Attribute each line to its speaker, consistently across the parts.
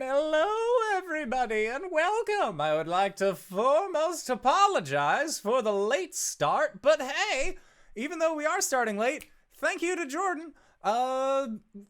Speaker 1: Hello, everybody, and welcome. I would like to foremost apologize for the late start, but hey, even though we are starting late, thank you to Jordan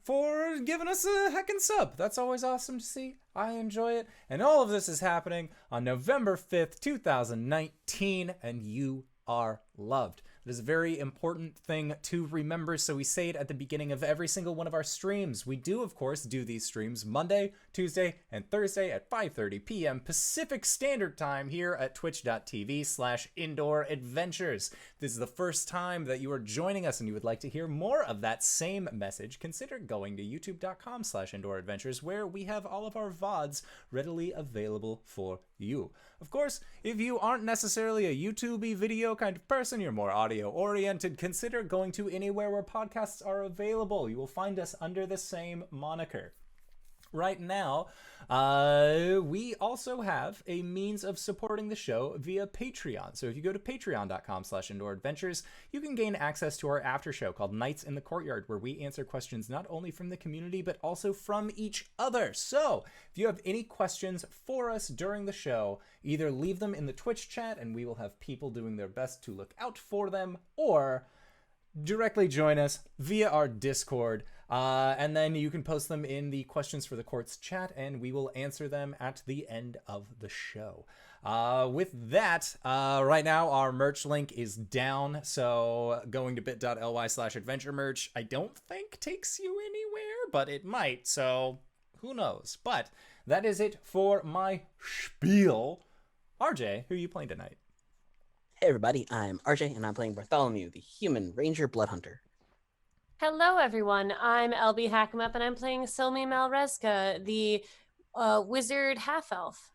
Speaker 1: for giving us a heckin' sub. That's always awesome to see. I enjoy it. And all of this is happening on November 5th, 2019, and you are loved. It is a very important thing to remember, so we say it at the beginning of every single one of our streams. We do, of course, do these streams Monday, Tuesday, and Thursday at 5:30 p.m. Pacific Standard Time here at twitch.tv/indooradventures. If this is the first time that you are joining us and you would like to hear more of that same message, consider going to youtube.com/indooradventures, where we have all of our VODs readily available for you. Of course, if you aren't necessarily a YouTube-y video kind of person, you're more audio-oriented, consider going to anywhere where podcasts are available. You will find us under the same moniker. Right now, we also have a means of supporting the show via Patreon. So if you go to patreon.com/indooradventures, you can gain access to our after show called Nights in the Courtyard, where we answer questions not only from the community, but also from each other. So if you have any questions for us during the show, either leave them in the Twitch chat and we will have people doing their best to look out for them, or directly join us via our Discord, and then you can post them in the questions for the courts chat and we will answer them at the end of the show. With that, right now our merch link is down, so going to bit.ly/adventure merch I don't think takes you anywhere, but it might, so who knows. But that is it for my spiel. RJ, who are you playing tonight?
Speaker 2: Hey everybody, I'm RJ and I'm playing Bartholomew, the human ranger blood hunter.
Speaker 3: Hello everyone, I'm LBHackEmUp and I'm playing Silme Malrezka, the wizard half-elf.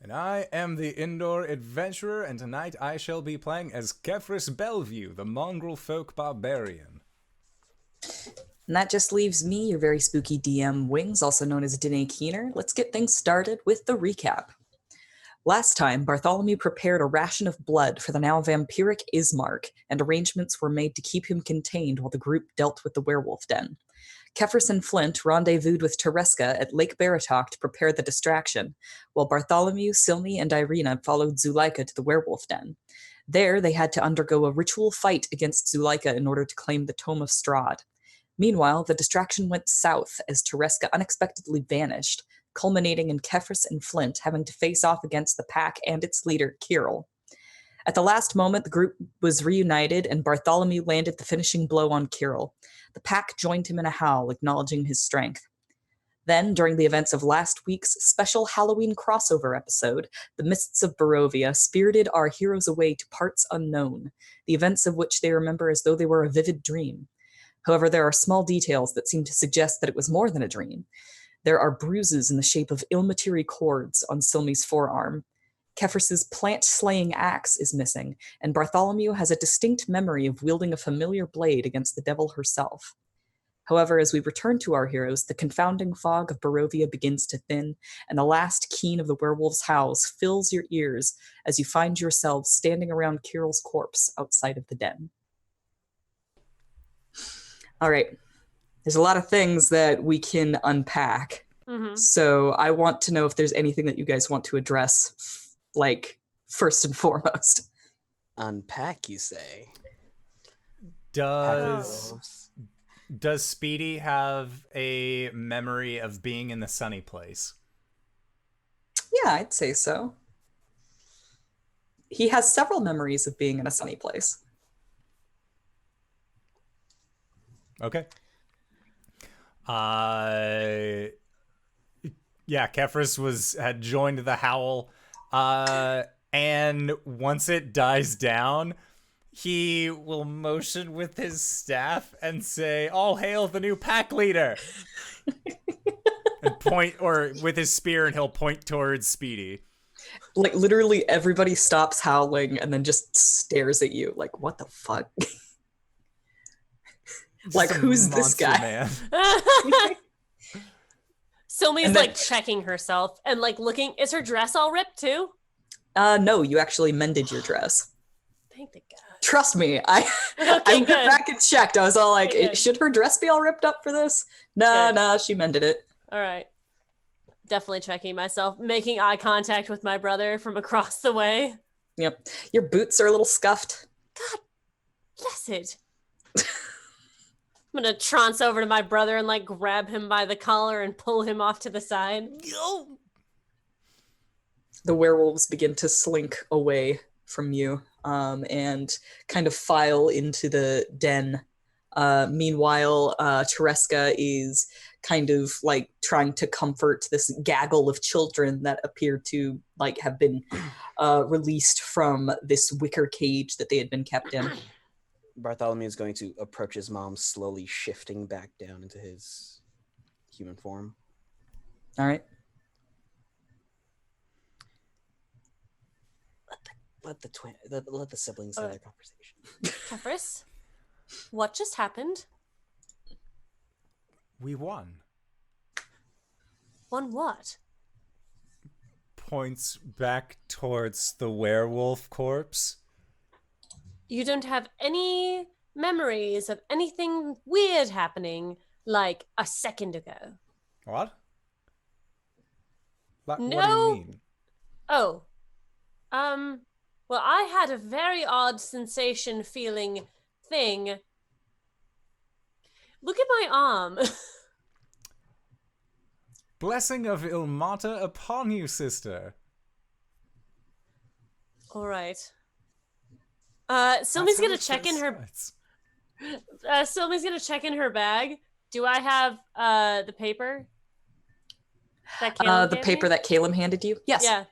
Speaker 1: And I am the Indoor Adventurer, and tonight I shall be playing as Kefris Bellevue, the mongrel folk barbarian.
Speaker 4: And that just leaves me, your very spooky DM Wings, also known as Danae Keener. Let's get things started with the recap. Last time, Bartholomew prepared a ration of blood for the now vampiric Ismark, and arrangements were made to keep him contained while the group dealt with the werewolf den. Kefris and Flint rendezvoused with Tereska at Lake Baratok to prepare the distraction, while Bartholomew, Silme, and Irina followed Zuleika to the werewolf den. There, they had to undergo a ritual fight against Zuleika in order to claim the Tome of Strahd. Meanwhile, the distraction went south as Tereska unexpectedly vanished, culminating in Kefris and Flint having to face off against the pack and its leader, Kirill. At the last moment, the group was reunited, and Bartholomew landed the finishing blow on Kirill. The pack joined him in a howl, acknowledging his strength. Then, during the events of last week's special Halloween crossover episode, the Mists of Barovia spirited our heroes away to parts unknown, the events of which they remember as though they were a vivid dream. However, there are small details that seem to suggest that it was more than a dream. There are bruises in the shape of Ilmateri cords on Silme's forearm. Kefris's plant-slaying axe is missing, and Bartholomew has a distinct memory of wielding a familiar blade against the devil herself. However, as we return to our heroes, the confounding fog of Barovia begins to thin, and the last keen of the werewolf's howls fills your ears as you find yourselves standing around Kirill's corpse outside of the den. All right. There's a lot of things that we can unpack. Mm-hmm. So I want to know if there's anything that you guys want to address, like, first and foremost.
Speaker 2: Unpack, you say?
Speaker 1: Does Speedy have a memory of being in the sunny place?
Speaker 4: Yeah, I'd say so. He has several memories of being in a sunny place.
Speaker 1: Okay. Yeah, Kefris had joined the howl, and once it dies down, he will motion with his staff and say, "All hail the new pack leader!" and point, or with his spear, and he'll point towards Speedy.
Speaker 4: Like, literally everybody stops howling and then just stares at you, like, what the fuck? Like, who's this guy?
Speaker 3: Silme's like checking herself and like looking. Is her dress all ripped too?
Speaker 4: No, you actually mended your dress.
Speaker 3: Thank the God.
Speaker 4: Trust me, I went back and checked. I was all like, should her dress be all ripped up for this? Nah, she mended it.
Speaker 3: All right. definitely checking myself, making eye contact with my brother from across the way.
Speaker 4: Yep. Your boots are a little scuffed.
Speaker 3: God bless it. I'm gonna trance over to my brother and like grab him by the collar and pull him off to the side.
Speaker 4: The werewolves begin to slink away from you and kind of file into the den. Meanwhile, Tereska is kind of like trying to comfort this gaggle of children that appear to like have been released from this wicker cage that they had been kept in.
Speaker 2: Bartholomew is going to approach his mom, slowly shifting back down into his human form.
Speaker 4: All right.
Speaker 2: Let the siblings have their conversation.
Speaker 3: Kefris, what just happened?
Speaker 1: We won.
Speaker 3: Won what?
Speaker 1: Points back towards the werewolf corpse.
Speaker 3: You don't have any memories of anything weird happening like a second ago.
Speaker 1: What? What do
Speaker 3: No.
Speaker 1: you mean?
Speaker 3: Oh. Well, I had a very odd sensation feeling thing. Look at my arm.
Speaker 1: Blessing of Ilmata upon you, sister.
Speaker 3: All right. Silme's gonna check in her. Silme's gonna check in her bag. Do I have the paper? That Caleb
Speaker 4: The
Speaker 3: gave
Speaker 4: paper
Speaker 3: me?
Speaker 4: that Caleb handed you? Yes.
Speaker 3: Yeah.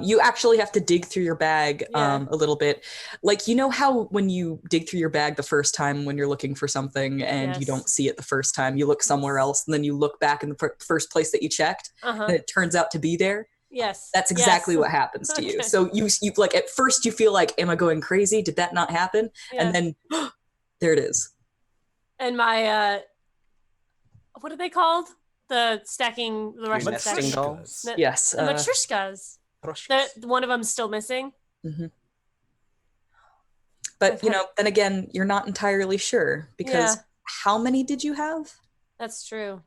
Speaker 4: You actually have to dig through your bag
Speaker 3: Yeah.
Speaker 4: a little bit. Like, you know how when you dig through your bag the first time when you're looking for something and you
Speaker 3: Yes.
Speaker 4: don't see it the first time, you look somewhere else, and then you look back in the first place that you checked, and it turns out to be there?
Speaker 3: Yes.
Speaker 4: That's exactly what happens to you.
Speaker 3: Okay.
Speaker 4: So you like, at first you feel like, am I going crazy? Did that not happen?
Speaker 3: Yeah.
Speaker 4: And then, there it is.
Speaker 3: And my, what are they called? The stacking, the Russian
Speaker 2: nesting
Speaker 3: stacking.
Speaker 2: dolls?
Speaker 3: The,
Speaker 4: Yes.
Speaker 3: the matryoshkas. One of them's still missing.
Speaker 4: Mm-hmm. But, you know, then again, you're not entirely sure, because how many did you have?
Speaker 3: That's true.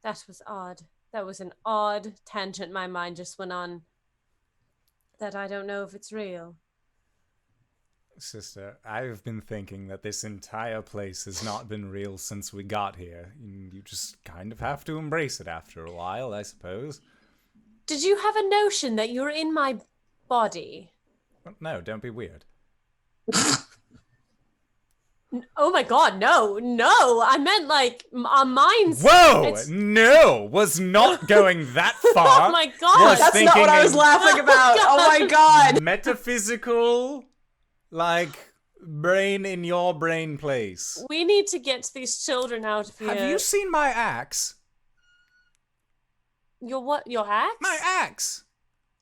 Speaker 3: That was odd. That was an odd tangent my mind just went on that I don't know if it's real.
Speaker 1: Sister, I've been thinking that this entire place has not been real since we got here. You just kind of have to embrace it after a while, I suppose.
Speaker 3: Did you have a notion that you're in my body?
Speaker 1: No, don't be weird.
Speaker 3: Oh my god, no, I meant like our minds.
Speaker 1: Whoa! No! Was not going that far.
Speaker 3: Oh my god!
Speaker 4: That's not what I was laughing about. Oh my god!
Speaker 1: Metaphysical, like, brain in your brain place.
Speaker 3: We need to get these children out of here.
Speaker 1: Have you seen my axe?
Speaker 3: Your what? Your axe?
Speaker 1: My axe!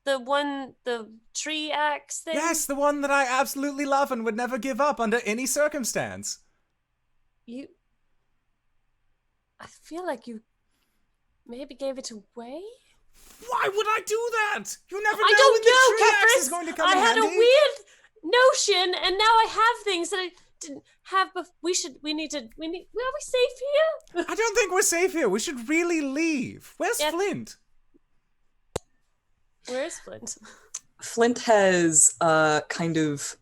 Speaker 3: The tree axe thing?
Speaker 1: Yes, the one that I absolutely love and would never give up under any circumstance.
Speaker 3: I feel like you maybe gave it away?
Speaker 1: Why would I do that? You never know
Speaker 3: I don't
Speaker 1: when the tree
Speaker 3: know,
Speaker 1: axe is going to come
Speaker 3: I
Speaker 1: in
Speaker 3: had
Speaker 1: handy.
Speaker 3: a weird notion, and now I have things that I didn't have before. Are we safe here?
Speaker 1: I don't think we're safe here. We should really leave. Where's
Speaker 3: Yeah.
Speaker 1: Flint?
Speaker 3: Where's Flint?
Speaker 4: Flint has kind of,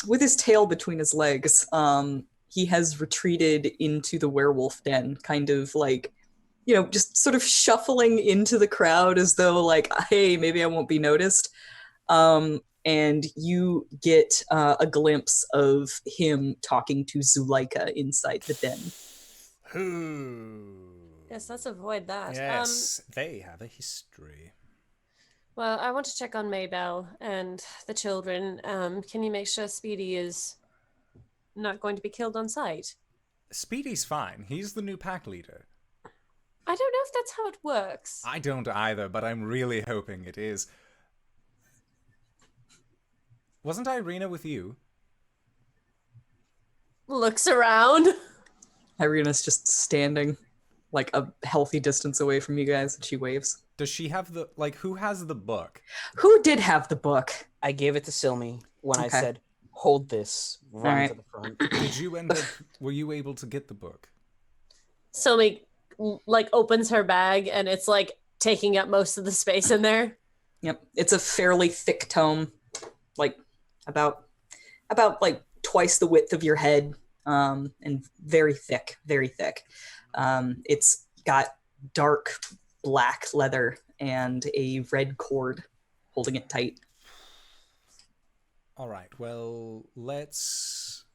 Speaker 4: with his tail between his legs, he has retreated into the werewolf den, kind of like, you know, just sort of shuffling into the crowd as though like, hey, maybe I won't be noticed. And you get a glimpse of him talking to Zuleika inside the den.
Speaker 3: Yes, let's avoid that.
Speaker 1: Yes, they have a history.
Speaker 3: Well, I want to check on Maybelle and the children. Can you make sure Speedy is not going to be killed on sight?
Speaker 1: Speedy's fine. He's the new pack leader.
Speaker 3: I don't know if that's how it works.
Speaker 1: I don't either, but I'm really hoping it is. Wasn't Irina with you?
Speaker 3: Looks around.
Speaker 4: Irina's just standing like a healthy distance away from you guys, and she waves.
Speaker 1: Does she have the, like, who has the book?
Speaker 4: Who did have the book?
Speaker 2: I gave it to Silme when I
Speaker 4: Okay.
Speaker 2: said, hold this, run
Speaker 4: Alright.
Speaker 2: to the front.
Speaker 1: Did you end up, were you able to get the book?
Speaker 3: Silme like opens her bag and it's like taking up most of the space in there.
Speaker 4: Yep. It's a fairly thick tome, like about like twice the width of your head, and very thick, very thick. It's got dark black leather and a red cord holding it tight.
Speaker 1: All right, well, let's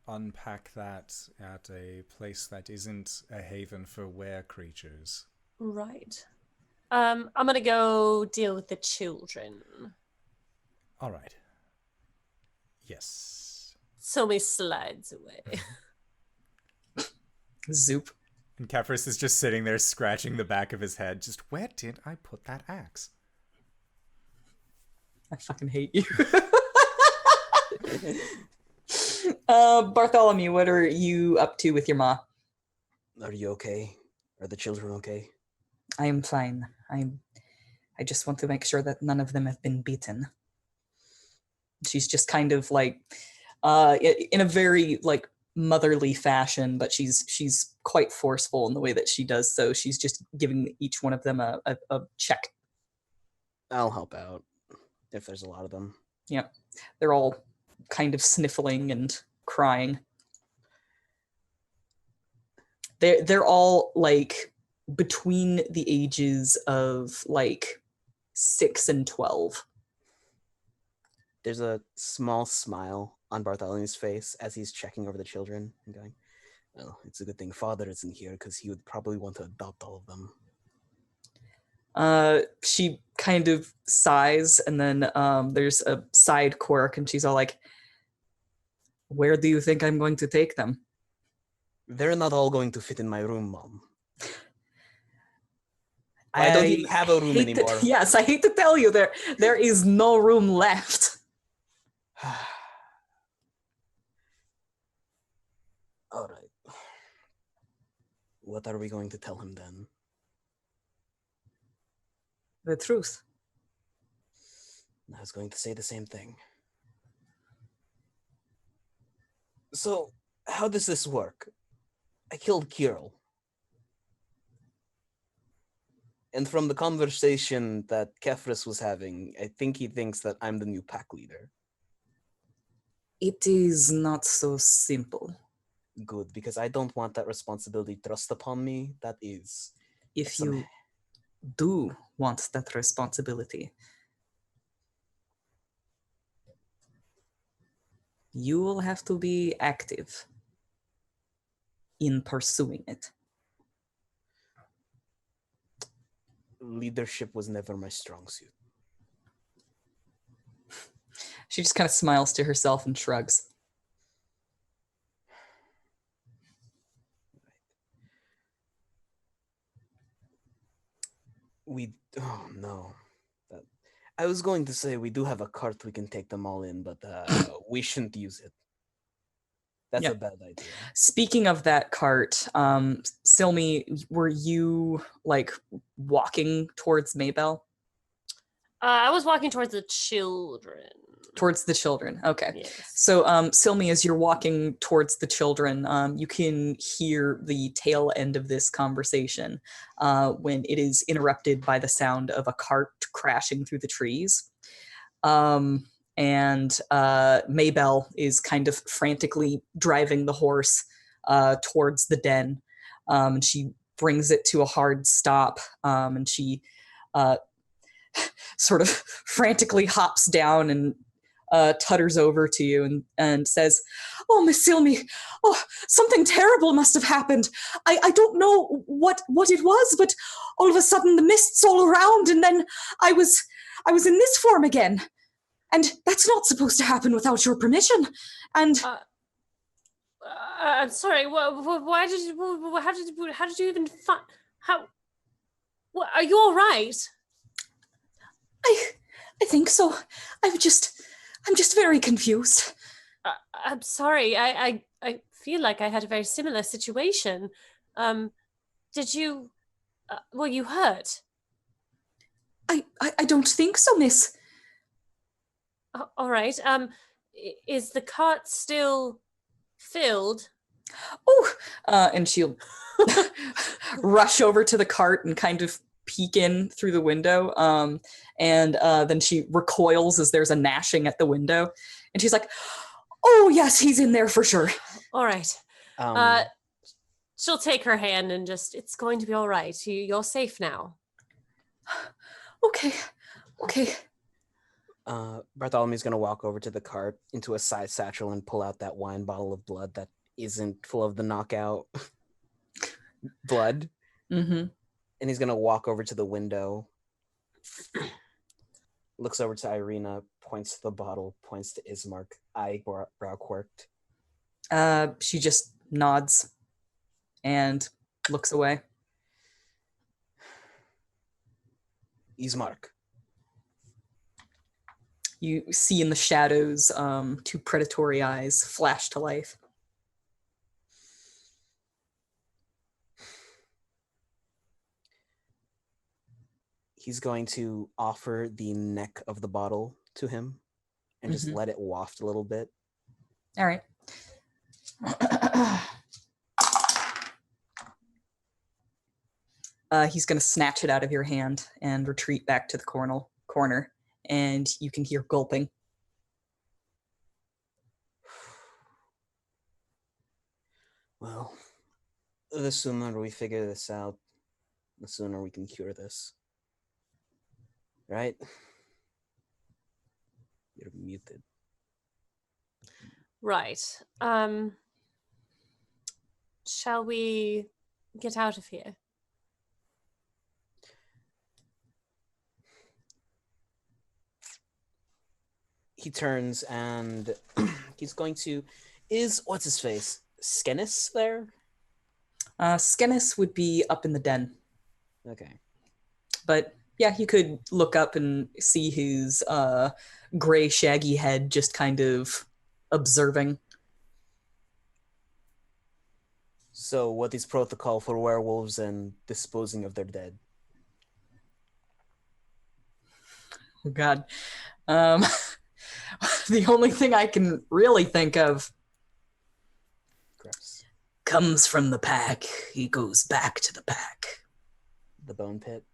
Speaker 1: unpack that at a place that isn't a haven for were creatures.
Speaker 3: Right. I'm gonna go deal with the children.
Speaker 1: All right. Yes.
Speaker 3: Silme slides away.
Speaker 4: Zoop.
Speaker 1: And Kefris is just sitting there scratching the back of his head. Just, where did I put that axe?
Speaker 4: I fucking hate you. Bartholomew, what are you up to with your ma?
Speaker 2: Are you okay? Are the children okay?
Speaker 4: I am fine. I just want to make sure that none of them have been beaten. She's just kind of like, in a very like motherly fashion, but she's quite forceful in the way that she does so. She's just giving each one of them a check.
Speaker 2: I'll help out if there's a lot of them.
Speaker 4: Yep. They're all kind of sniffling and crying. They're all like between the ages of like 6 and 12.
Speaker 2: There's a small smile on Bartholomew's face as he's checking over the children and going, well, it's a good thing Father isn't here because he would probably want to adopt all of them.
Speaker 4: She kind of sighs, and then there's a side quirk, and she's all like, where do you think I'm going to take them?
Speaker 2: They're not all going to fit in my room, Mom. Why don't you have a room anymore?
Speaker 4: Yes, I hate to tell you, there is no room left.
Speaker 2: All right. What are we going to tell him then?
Speaker 4: The truth.
Speaker 2: I was going to say the same thing. So, how does this work? I killed Kirill. And from the conversation that Kefris was having, I think he thinks that I'm the new pack leader.
Speaker 4: It is not so simple.
Speaker 2: Good, because I don't want that responsibility thrust upon me. That is...
Speaker 4: If you do want that responsibility, you will have to be active in pursuing it.
Speaker 2: Leadership was never my strong suit.
Speaker 4: She just kind of smiles to herself and shrugs.
Speaker 2: Oh no. I was going to say we do have a cart we can take them all in, but we shouldn't use it. That's a bad idea.
Speaker 4: Speaking of that cart, Silme, were you like walking towards Maybell?
Speaker 3: I was walking towards the children.
Speaker 4: Towards the children. Okay.
Speaker 3: Yes.
Speaker 4: So, Silme, as you're walking towards the children, you can hear the tail end of this conversation when it is interrupted by the sound of a cart crashing through the trees. And Maybell is kind of frantically driving the horse towards the den. And she brings it to a hard stop, and she sort of frantically hops down and tutters over to you and says, "Oh, Miss Silme, oh, something terrible must have happened. I don't know what it was, but all of a sudden the mist's all around, and then I was in this form again. And that's not supposed to happen without your permission. And
Speaker 3: I'm sorry. Why did you? How did you even find? How? Are you all right?
Speaker 4: I think so. I'm just very confused.
Speaker 3: I'm sorry. I feel like I had a very similar situation. Did you? Were you hurt?
Speaker 4: I don't think so, miss.
Speaker 3: All right. Is the cart still filled?
Speaker 4: Oh, and she'll rush over to the cart and kind of peek in through the window. And then she recoils as there's a gnashing at the window. And she's like, oh, yes, he's in there for sure.
Speaker 3: All right.
Speaker 2: Um,
Speaker 3: She'll take her hand and just, it's going to be all right. You're safe now.
Speaker 4: Okay.
Speaker 2: Bartholomew's going to walk over to the cart into a side satchel and pull out that wine bottle of blood that isn't full of the knockout blood.
Speaker 4: Mm-hmm.
Speaker 2: And he's going to walk over to the window, looks over to Irina, points to the bottle, points to Ismark, brow quirked.
Speaker 4: She just nods and looks away.
Speaker 2: Ismark.
Speaker 4: You see in the shadows 2 predatory eyes flash to life.
Speaker 2: He's going to offer the neck of the bottle to him and just let it waft a little bit.
Speaker 4: All right. He's going to snatch it out of your hand and retreat back to the corner, and you can hear gulping.
Speaker 2: Well, the sooner we figure this out, the sooner we can cure this. Right? You're muted.
Speaker 3: Right. Shall we get out of here?
Speaker 2: He turns and he's going to... What's his face? Skenis there?
Speaker 4: Skenis would be up in the den.
Speaker 2: Okay.
Speaker 4: But yeah, you could look up and see his gray, shaggy head just kind of observing.
Speaker 2: So what is protocol for werewolves and disposing of their dead?
Speaker 4: Oh, God. The only thing I can really think of
Speaker 2: Gross.
Speaker 4: comes from the pack. He goes back to the pack.
Speaker 2: The bone pit?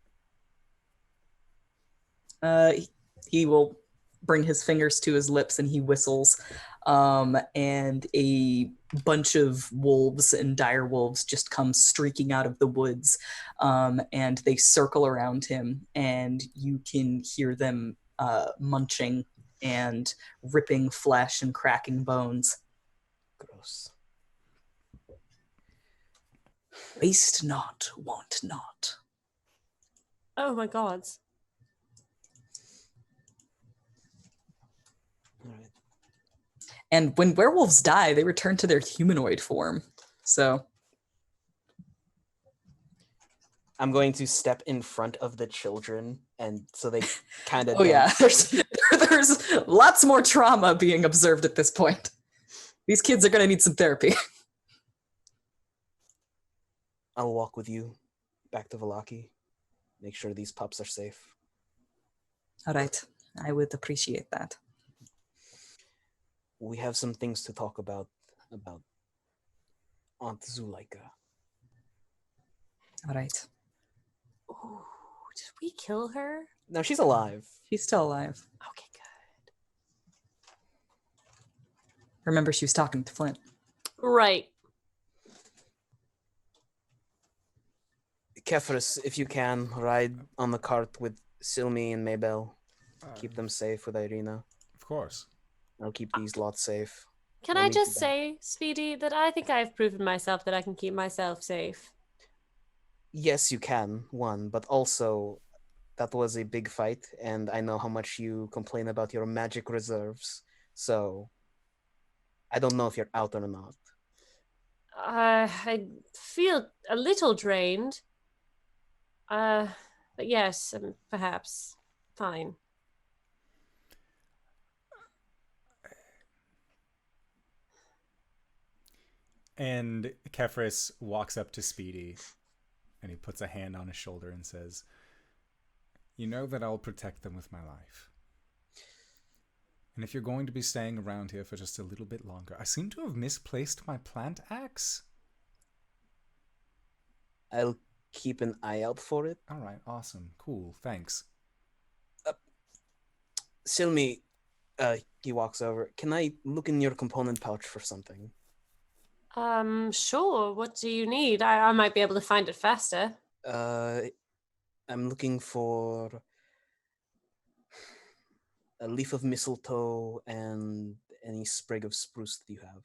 Speaker 4: He will bring his fingers to his lips and he whistles. And a bunch of wolves and dire wolves just come streaking out of the woods. And they circle around him, and you can hear them munching and ripping flesh and cracking bones.
Speaker 2: Gross.
Speaker 4: Waste not, want not.
Speaker 3: Oh my god.
Speaker 2: All right.
Speaker 4: And when werewolves die, they return to their humanoid form. So
Speaker 2: I'm going to step in front of the children, and so they kind of...
Speaker 4: oh yeah, there's lots more trauma being observed at this point. These kids are going to need some therapy.
Speaker 2: I'll walk with you back to Vallaki. Make sure these pups are safe.
Speaker 4: All right, I would appreciate that.
Speaker 2: We have some things to talk about Aunt Zuleika.
Speaker 4: All right.
Speaker 3: Ooh, did we kill her?
Speaker 2: No, she's alive.
Speaker 4: She's still alive.
Speaker 3: Okay, good.
Speaker 4: Remember, she was talking to Flint.
Speaker 3: Right.
Speaker 2: Kefris, if you can, ride on the cart with Silme and Maybell. Keep them safe with Irina.
Speaker 1: Of course.
Speaker 2: I'll keep these lots safe.
Speaker 3: Can I just say, Speedy, that I think I've proven myself that I can keep myself safe.
Speaker 2: Yes, you can, one, but also that was a big fight, and I know how much you complain about your magic reserves, so I don't know if you're out or not.
Speaker 3: I feel a little drained. But yes, perhaps. Fine.
Speaker 1: And Kefris walks up to Speedy, and he puts a hand on his shoulder and says, "You know that I'll protect them with my life. And if you're going to be staying around here for just a little bit longer, I seem to have misplaced my plant axe.
Speaker 2: I'll keep an eye out for it.
Speaker 1: All right, awesome, cool, thanks.
Speaker 2: Silme, he walks over. Can I look in your component pouch for something?
Speaker 3: Sure. What do you need? I might be able to find it faster.
Speaker 2: I'm looking for a leaf of mistletoe and any sprig of spruce that you have.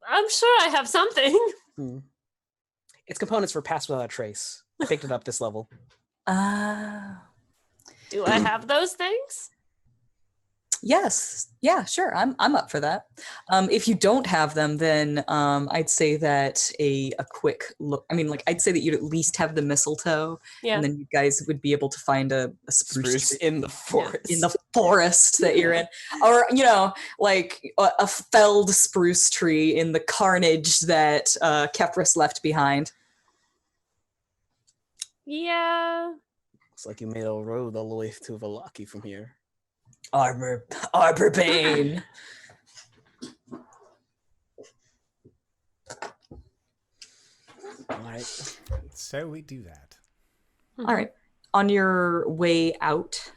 Speaker 3: I'm sure I have something.
Speaker 2: It's components for Pass Without a Trace. I picked it up this level.
Speaker 3: Do I have those things?
Speaker 4: Yes. Yeah, sure. I'm up for that. If you don't have them, then I'd say that a quick look. I mean, like, I'd say that you'd at least have the mistletoe,
Speaker 3: Yeah.
Speaker 4: and then you guys would be able to find a spruce tree
Speaker 2: in the forest.
Speaker 4: in the forest that you're in, or like a felled spruce tree in the carnage that Kepris left behind.
Speaker 3: Yeah.
Speaker 2: Looks like you made a road all the way to Valaki from here.
Speaker 4: Arbor Bane.
Speaker 2: All right.
Speaker 1: So we do that.
Speaker 4: All right. On your way out,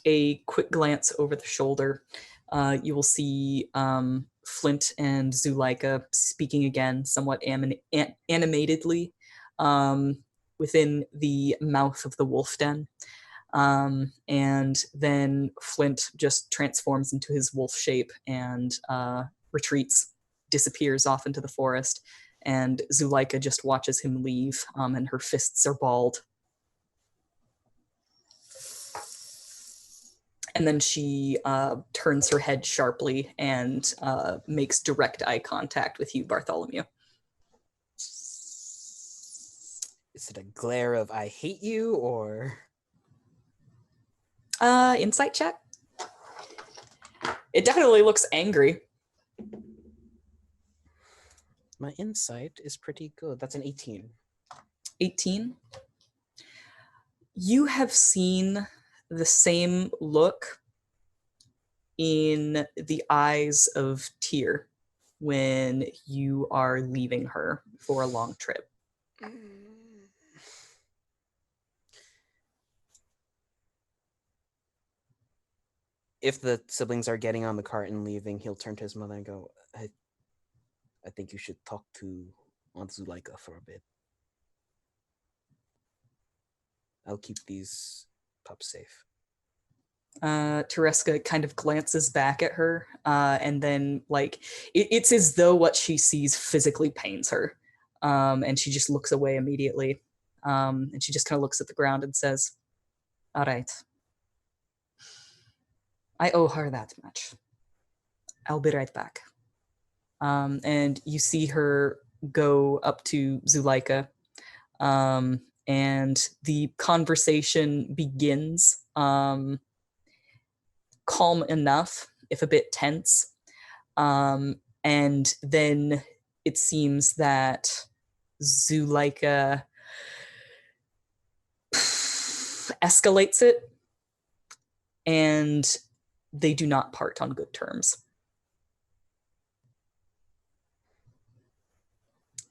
Speaker 4: a quick glance over the shoulder, you will see Flint and Zuleika speaking again, somewhat animatedly, within the mouth of the wolf den. And then Flint just transforms into his wolf shape and retreats, disappears off into the forest. And Zuleika just watches him leave, and her fists are balled. And then she turns her head sharply and makes direct eye contact with you, Bartholomew.
Speaker 2: Is it a glare of I hate you, or...
Speaker 4: Insight check. It definitely looks angry.
Speaker 2: My insight is pretty good. That's an 18.
Speaker 4: 18. You have seen the same look in the eyes of Tyr when you are leaving her for a long trip.
Speaker 2: If the siblings are getting on the cart and leaving, he'll turn to his mother and go, I think you should talk to Aunt Zuleika for a bit. I'll keep these pups safe.
Speaker 4: Tereska kind of glances back at her, and then, like, it's as though what she sees physically pains her. And she just looks away immediately. And she just kind of looks at the ground and says, all right. I owe her that much. I'll be right back. And you see her go up to Zuleika, and the conversation begins, calm enough, if a bit tense. And then it seems that Zuleika escalates it, and they do not part on good terms.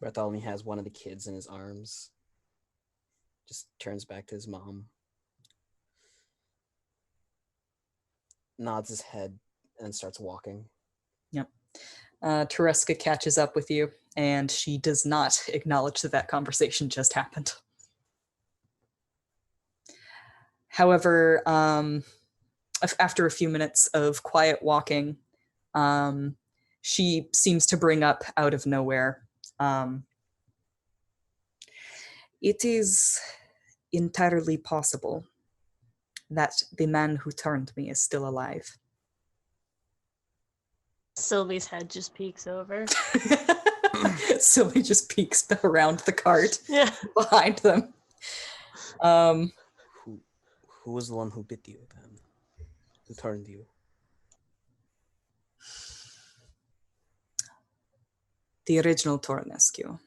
Speaker 2: Bartholomew has one of the kids in his arms. Just turns back to his mom. Nods his head and starts walking.
Speaker 4: Yep. Tereska catches up with you, and she does not acknowledge that conversation just happened. However, after a few minutes of quiet walking, she seems to bring up out of nowhere, it is entirely possible that the man who turned me is still alive.
Speaker 3: Sylvie's head just peeks over.
Speaker 4: Sylvie just peeks around the cart behind them.
Speaker 2: Who was the one who bit you then? Who turned you?
Speaker 4: The original Tornescu.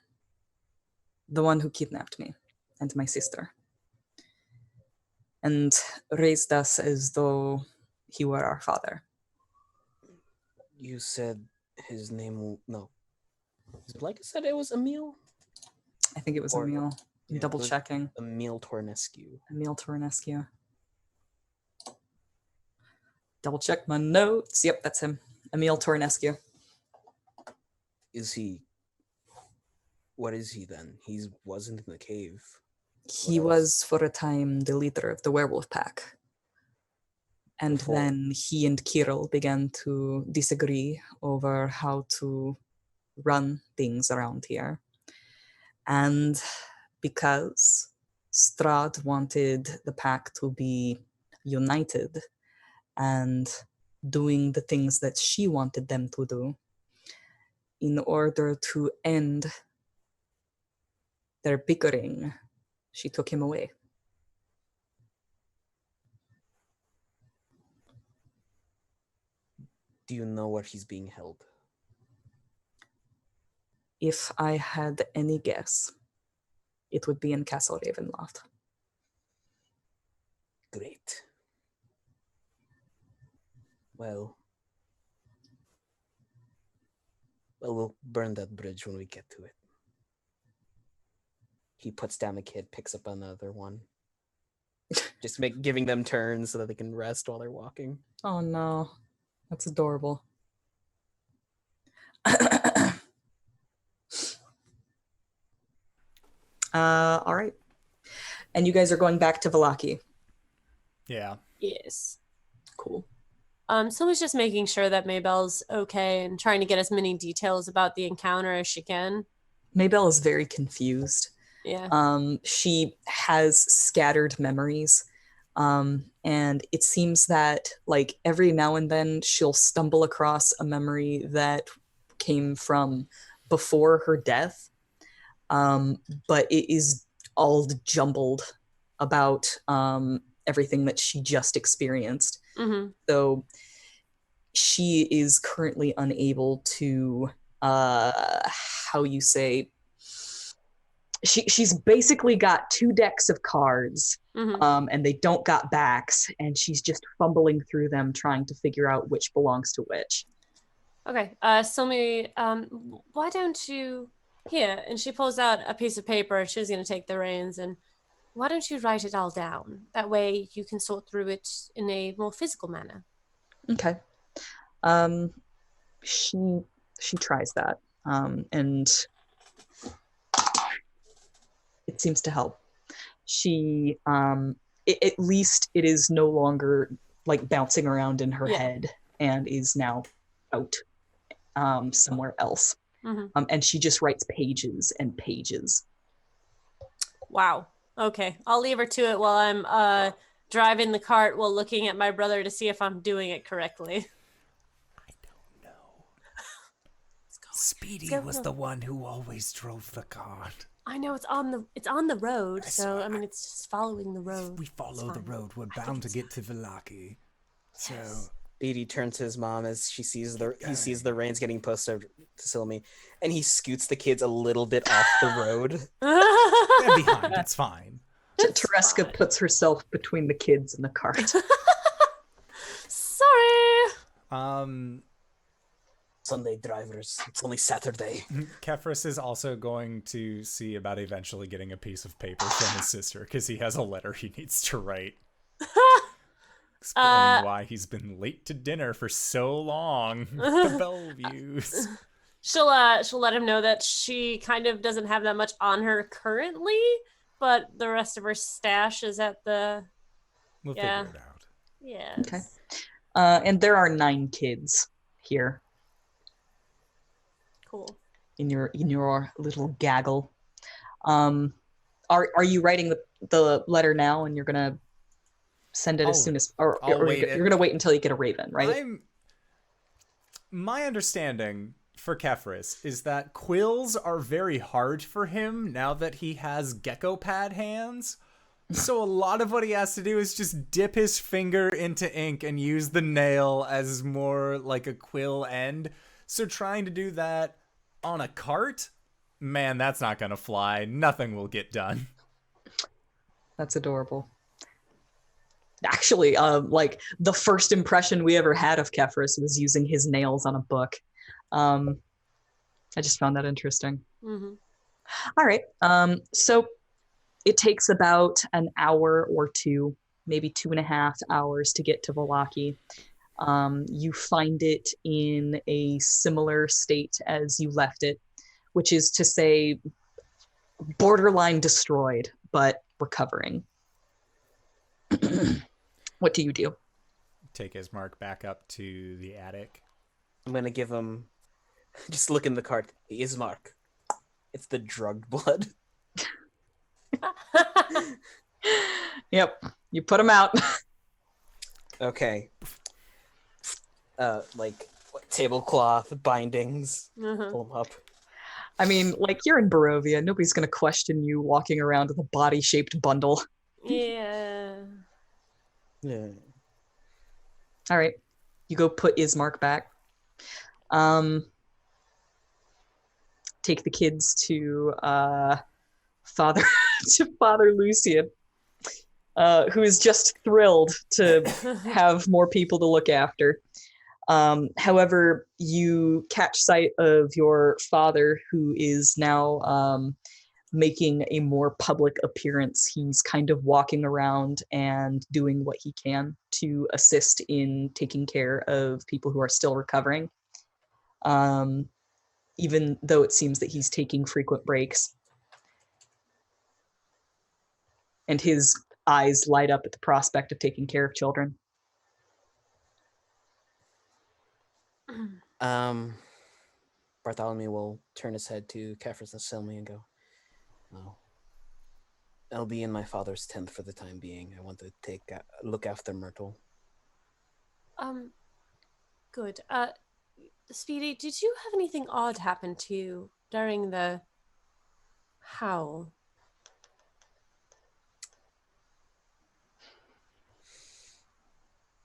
Speaker 4: The one who kidnapped me and my sister. and raised us as though he were our father.
Speaker 2: You said his name... No. Like I said, it was Emil?
Speaker 4: I think it was
Speaker 2: Or-
Speaker 4: Emil.
Speaker 2: yeah,
Speaker 4: Double
Speaker 2: it was
Speaker 4: checking.
Speaker 2: Emil Tornescu.
Speaker 4: Emil Tornescu. Double check my notes. Yep, that's him. Emil Tornescu.
Speaker 2: Is he... What is he then? He wasn't in the cave.
Speaker 4: He
Speaker 2: What else?
Speaker 4: was for a time the leader of the werewolf pack. And
Speaker 2: Before-
Speaker 4: then he and Kirill began to disagree over how to run things around here. And because Strahd wanted the pack to be united and doing the things that she wanted them to do, in order to end their bickering, she took him away.
Speaker 2: Do you know where he's being held?
Speaker 4: If I had any guess, it would be in Castle Ravenloft.
Speaker 2: Great. Well, we'll burn that bridge when we get to it. He puts down the kid, picks up another one. Just giving them turns so that they can rest while they're walking.
Speaker 4: Oh no, that's adorable. All right. And you guys are going back to Vallaki.
Speaker 1: Yeah.
Speaker 3: Yes.
Speaker 4: Cool.
Speaker 3: Someone's just making sure that Maybelle's okay and trying to get as many details about the encounter as she can.
Speaker 4: Maybelle is very confused.
Speaker 3: Yeah.
Speaker 4: She has scattered memories. And it seems that like every now and then she'll stumble across a memory that came from before her death. But it is all jumbled about everything that she just experienced.
Speaker 3: Mm-hmm.
Speaker 4: So she is currently unable to, how you say, she's basically got 2 decks of cards,
Speaker 3: Mm-hmm.
Speaker 4: and they don't got backs, and she's just fumbling through them trying to figure out which belongs to which.
Speaker 3: Okay. Silme, why don't you here? And she pulls out a piece of paper and she's going to take the reins. And why don't you write it all down? That way you can sort through it in a more physical manner.
Speaker 4: Okay. She tries that, and it seems to help. She, at least it is no longer like bouncing around in her
Speaker 3: Yeah.
Speaker 4: head and is now out somewhere else.
Speaker 3: Mm-hmm.
Speaker 4: And she just writes pages and pages.
Speaker 3: Wow. Okay. I'll leave her to it while I'm driving the cart while looking at my brother to see if I'm doing it correctly.
Speaker 1: I don't know. Speedy
Speaker 3: go.
Speaker 1: was the one who always drove the cart.
Speaker 3: I know it's on the road,
Speaker 1: I
Speaker 3: so
Speaker 1: swear,
Speaker 3: I mean it's just following the road.
Speaker 1: We follow the
Speaker 3: fine.
Speaker 1: road. We're
Speaker 3: I think
Speaker 1: bound to
Speaker 3: it's
Speaker 1: get to Vallaki. So
Speaker 3: Yes.
Speaker 2: Speedy turns to his mom as he sees the reins getting pushed over to Silme, and he scoots the kids a little bit off the road.
Speaker 1: they're behind. It's fine.
Speaker 4: Tereska
Speaker 3: fine.
Speaker 4: puts herself between the kids and the cart.
Speaker 3: Sorry.
Speaker 2: Sunday drivers. It's only Saturday.
Speaker 1: Kefris is also going to see about eventually getting a piece of paper from his sister because he has a letter he needs to write. Explaining why he's been late to dinner for so long. The Bellevues.
Speaker 3: She'll let him know that she kind of doesn't have that much on her currently, but the rest of her stash is at the
Speaker 1: We'll
Speaker 3: Yeah.
Speaker 1: figure it out.
Speaker 3: yes.
Speaker 4: Okay. And there are 9 kids here
Speaker 3: Cool.
Speaker 4: in your little gaggle. Are you writing the letter now and you're gonna send it as soon as, or you're gonna wait until you get a raven, right?
Speaker 1: My understanding for Kefris is that quills are very hard for him now that he has gecko pad hands. So a lot of what he has to do is just dip his finger into ink and use the nail as more like a quill end. So trying to do that on a cart, man, that's not gonna fly. Nothing will get done.
Speaker 4: That's adorable. Actually, like the first impression we ever had of Kefris was using his nails on a book. I just found that interesting.
Speaker 3: Mm-hmm.
Speaker 4: All right. So it takes about an hour or two, maybe 2.5 hours to get to Vallaki. You find it in a similar state as you left it, which is to say borderline destroyed, but recovering. What do you do?
Speaker 1: Take Ismark back up to the attic.
Speaker 2: I'm gonna give him. Just look in the cart. Ismark. It's the drugged blood.
Speaker 4: Yep, you put him out.
Speaker 2: Okay. Like tablecloth, bindings.
Speaker 3: Uh-huh.
Speaker 2: Pull them up.
Speaker 4: I mean, like, you're in Barovia. Nobody's going to question you walking around with a body-shaped bundle.
Speaker 3: Yeah.
Speaker 2: Yeah.
Speaker 4: All right. You go put Ismark back. Take the kids to Father Lucian, who is just thrilled to have more people to look after. However, you catch sight of your father, who is now making a more public appearance. He's kind of walking around and doing what he can to assist in taking care of people who are still recovering, even though it seems that he's taking frequent breaks. And his eyes light up at the prospect of taking care of children.
Speaker 2: Bartholomew will turn his head to Kefris and Silme and go, "Oh, I'll be in my father's tent for the time being. I want to look after Myrtle."
Speaker 3: Good. Speedy, did you have anything odd happen to you during the howl?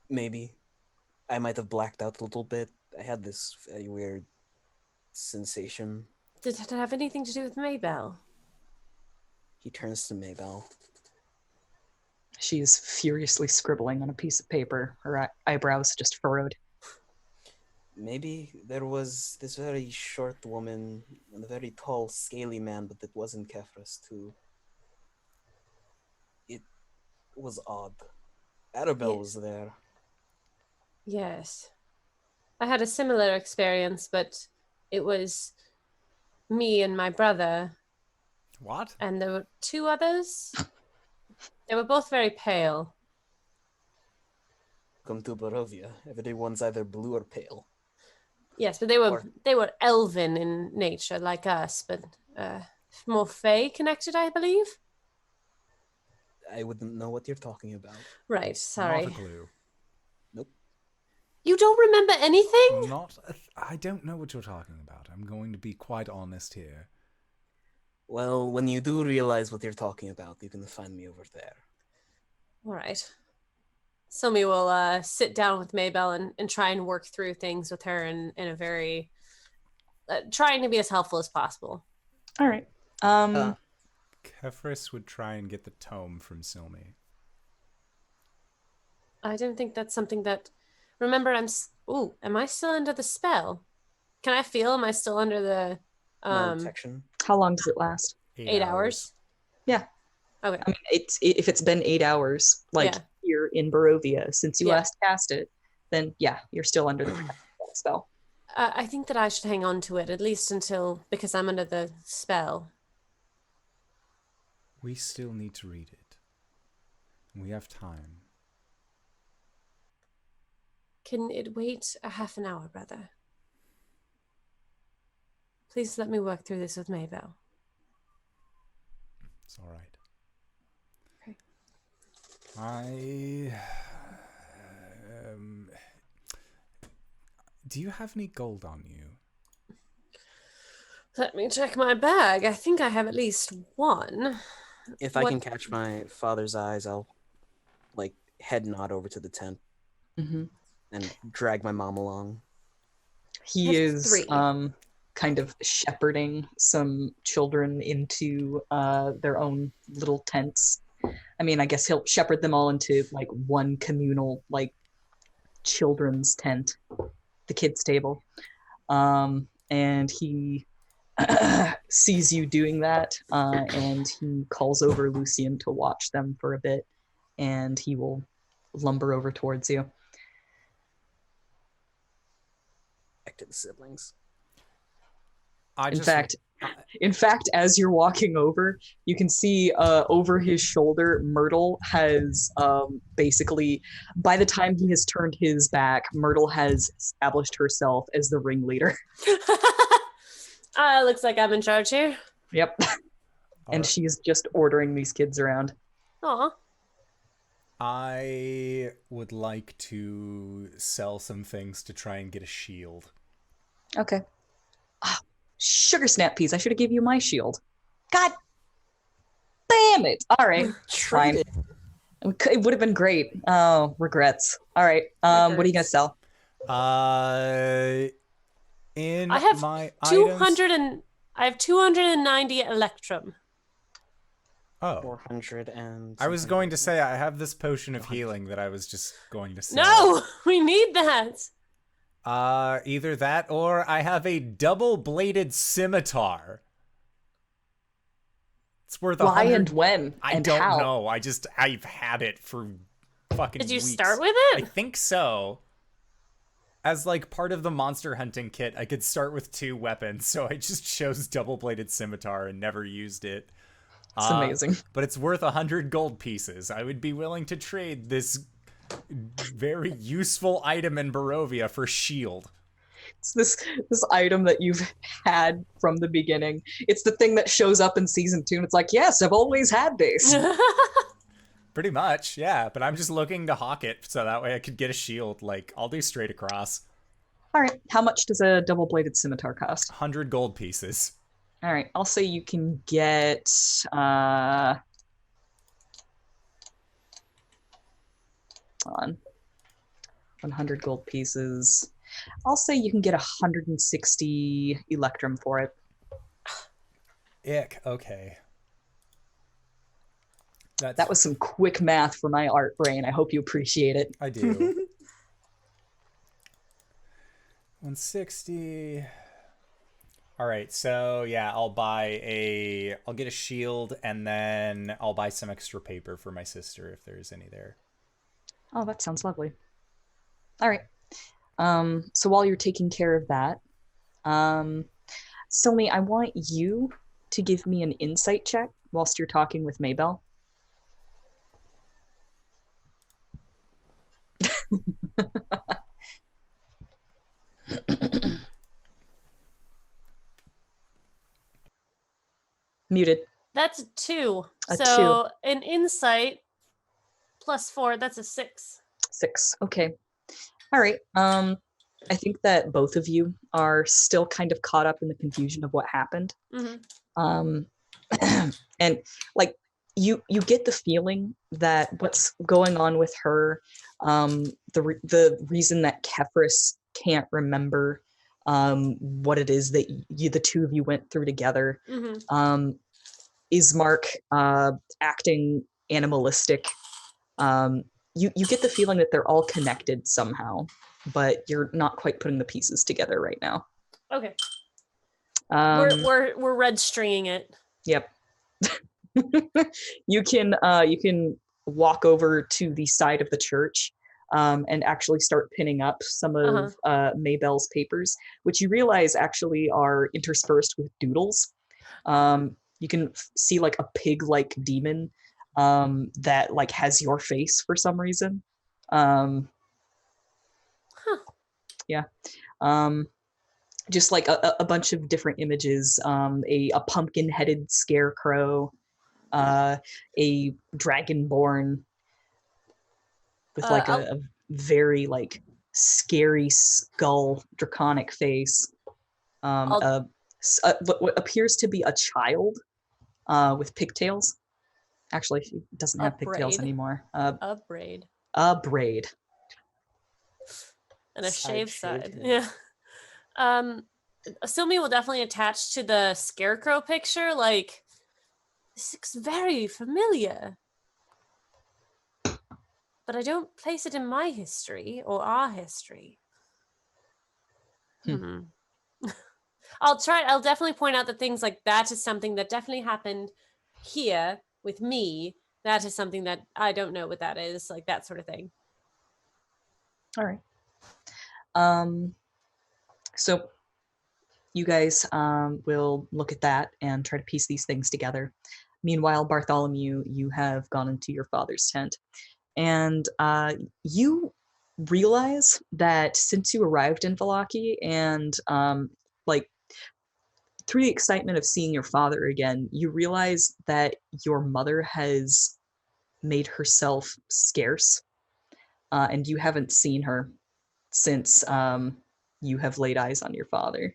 Speaker 2: Maybe. I might have blacked out a little bit. I had this very weird sensation.
Speaker 3: Did it have anything to do with Maybelle?
Speaker 2: He turns to Maybelle.
Speaker 4: She is furiously scribbling on a piece of paper, her eyebrows just furrowed.
Speaker 2: Maybe there was this very short woman and a very tall, scaly man, but it wasn't Kefris, too. It was odd. Arabelle was there.
Speaker 3: Yes. I had a similar experience, but it was me and my brother.
Speaker 1: What?
Speaker 3: And there were 2 others. They were both very pale.
Speaker 2: Come to Barovia. Everyone's either blue or pale.
Speaker 3: Yes, but they were elven in nature, like us, but more fae connected, I believe.
Speaker 2: I wouldn't know what you're talking about.
Speaker 3: Right, sorry.
Speaker 1: Not a clue.
Speaker 2: Nope.
Speaker 3: You don't remember anything?
Speaker 1: I don't know what you're talking about. I'm going to be quite honest here.
Speaker 2: Well, when you do realize what you're talking about, you can find me over there.
Speaker 3: All right. Silme will sit down with Maybelle and try and work through things with her in a very... trying to be as helpful as possible.
Speaker 4: All right.
Speaker 1: Kefris would try and get the tome from Silme.
Speaker 3: I don't think that's something that... Remember, am I still under the spell? Can I feel? Am I still under the...
Speaker 2: protection.
Speaker 4: How long does it last?
Speaker 3: 8 hours?
Speaker 4: Yeah.
Speaker 3: Okay.
Speaker 4: I mean, if it's been 8 hours, like here in Barovia, since you last cast it, then you're still under the spell.
Speaker 3: I think that I should hang on to it, at least because I'm under the spell.
Speaker 1: We still need to read it. We have time.
Speaker 3: Can it wait a half an hour, brother? Please let me work through this with Maybelle.
Speaker 1: It's all right.
Speaker 3: Okay.
Speaker 1: Do you have any gold on you?
Speaker 3: Let me check my bag. I think I have at least 1.
Speaker 2: If I can catch my father's eyes, I'll head nod over to the tent and drag my mom along.
Speaker 4: He is
Speaker 3: 3.
Speaker 4: kind of shepherding some children into their own little tents I mean, I guess he'll shepherd them all into like one communal like children's tent, the kids' table. And he sees you doing that, and he calls over Lucian to watch them for a bit, and he will lumber over towards you.
Speaker 2: Back to the siblings.
Speaker 4: In fact, as you're walking over, you can see over his shoulder, Myrtle has basically, by the time he has turned his back, Myrtle has established herself as the ringleader.
Speaker 3: Looks like I'm in charge here.
Speaker 4: Yep. And she's just ordering these kids around.
Speaker 3: Aw.
Speaker 1: I would like to sell some things to try and get a shield.
Speaker 4: Okay. Sugar snap peas. I should have given you my shield. God damn it. All right. Fine. It would have been great. Oh, regrets. All right. What are you going to sell?
Speaker 3: I have
Speaker 1: my
Speaker 3: 200 and I have 290 electrum.
Speaker 1: Oh.
Speaker 2: 400 and...
Speaker 1: I was going to say, I have this potion of healing that I was just going to sell.
Speaker 3: No! We need that!
Speaker 1: Either that or I have a double-bladed scimitar. It's worth
Speaker 4: Why
Speaker 1: 100...
Speaker 4: and when?
Speaker 1: I
Speaker 4: and
Speaker 1: don't
Speaker 4: how?
Speaker 1: know. I've had it for fucking
Speaker 3: Did you
Speaker 1: weeks.
Speaker 3: start with
Speaker 1: I
Speaker 3: it?
Speaker 1: think so. As like part of the monster hunting kit, I could start with 2 weapons, so I just chose double-bladed scimitar and never used it.
Speaker 4: It's amazing.
Speaker 1: But it's worth 100 gold pieces. I would be willing to trade this very useful item in Barovia for shield.
Speaker 4: It's this item that you've had from the beginning. It's the thing that shows up in season 2, and it's like, yes, I've always had this.
Speaker 1: Pretty much, yeah. But I'm just looking to hawk it, so that way I could get a shield. Like, I'll do straight across.
Speaker 4: All right. How much does a double-bladed scimitar cost?
Speaker 1: 100 gold pieces.
Speaker 4: All right. I'll say you can get... on 100 gold pieces. I'll say you can get 160 electrum for it.
Speaker 1: Ick, okay.
Speaker 4: That was some quick math for my art brain. I hope you appreciate it.
Speaker 1: I do. 160. All right, so yeah, I'll get a shield, and then I'll buy some extra paper for my sister if there's any there.
Speaker 4: Oh, that sounds lovely. All right. So while you're taking care of that, Silme, I want you to give me an insight check whilst you're talking with Maybell. Muted.
Speaker 3: That's 2.
Speaker 4: A
Speaker 3: So an insight plus 4, that's a 6.
Speaker 4: 6. Okay. All right. I think that both of you are still kind of caught up in the confusion of what happened.
Speaker 3: Mm-hmm.
Speaker 4: And like you get the feeling that what's going on with her, the reason that Kefris can't remember what it is that the two of you went through together,
Speaker 3: Mm-hmm.
Speaker 4: Ismark acting animalistic. You get the feeling that they're all connected somehow, but you're not quite putting the pieces together right now.
Speaker 3: Okay. We're red stringing it.
Speaker 4: Yep. You can walk over to the side of the church and actually start pinning up some of Maybell's papers, which you realize actually are interspersed with doodles. You can see like a pig-like demon that like has your face for some reason. Yeah. Just like a bunch of different images, a pumpkin-headed scarecrow, a dragonborn with like a very like scary skull, draconic face. What appears to be a child with pigtails. Actually, she doesn't have pigtails anymore.
Speaker 3: A braid.
Speaker 4: A braid.
Speaker 3: And a shaved side. Yeah. Silme will definitely attach to the scarecrow picture. Like, this looks very familiar. but I don't place it in my history or our history. I'll definitely point out that things like that is something that definitely happened here with me. That is something that I don't know what that is, like that sort of thing.
Speaker 4: All right. So you guys will look at that and try to piece these things together. Meanwhile, Bartholomew, you have gone into your father's tent, and you realize that since you arrived in Vallaki and like through the excitement of seeing your father again, you realize that your mother has made herself scarce, and you haven't seen her since you have laid eyes on your father.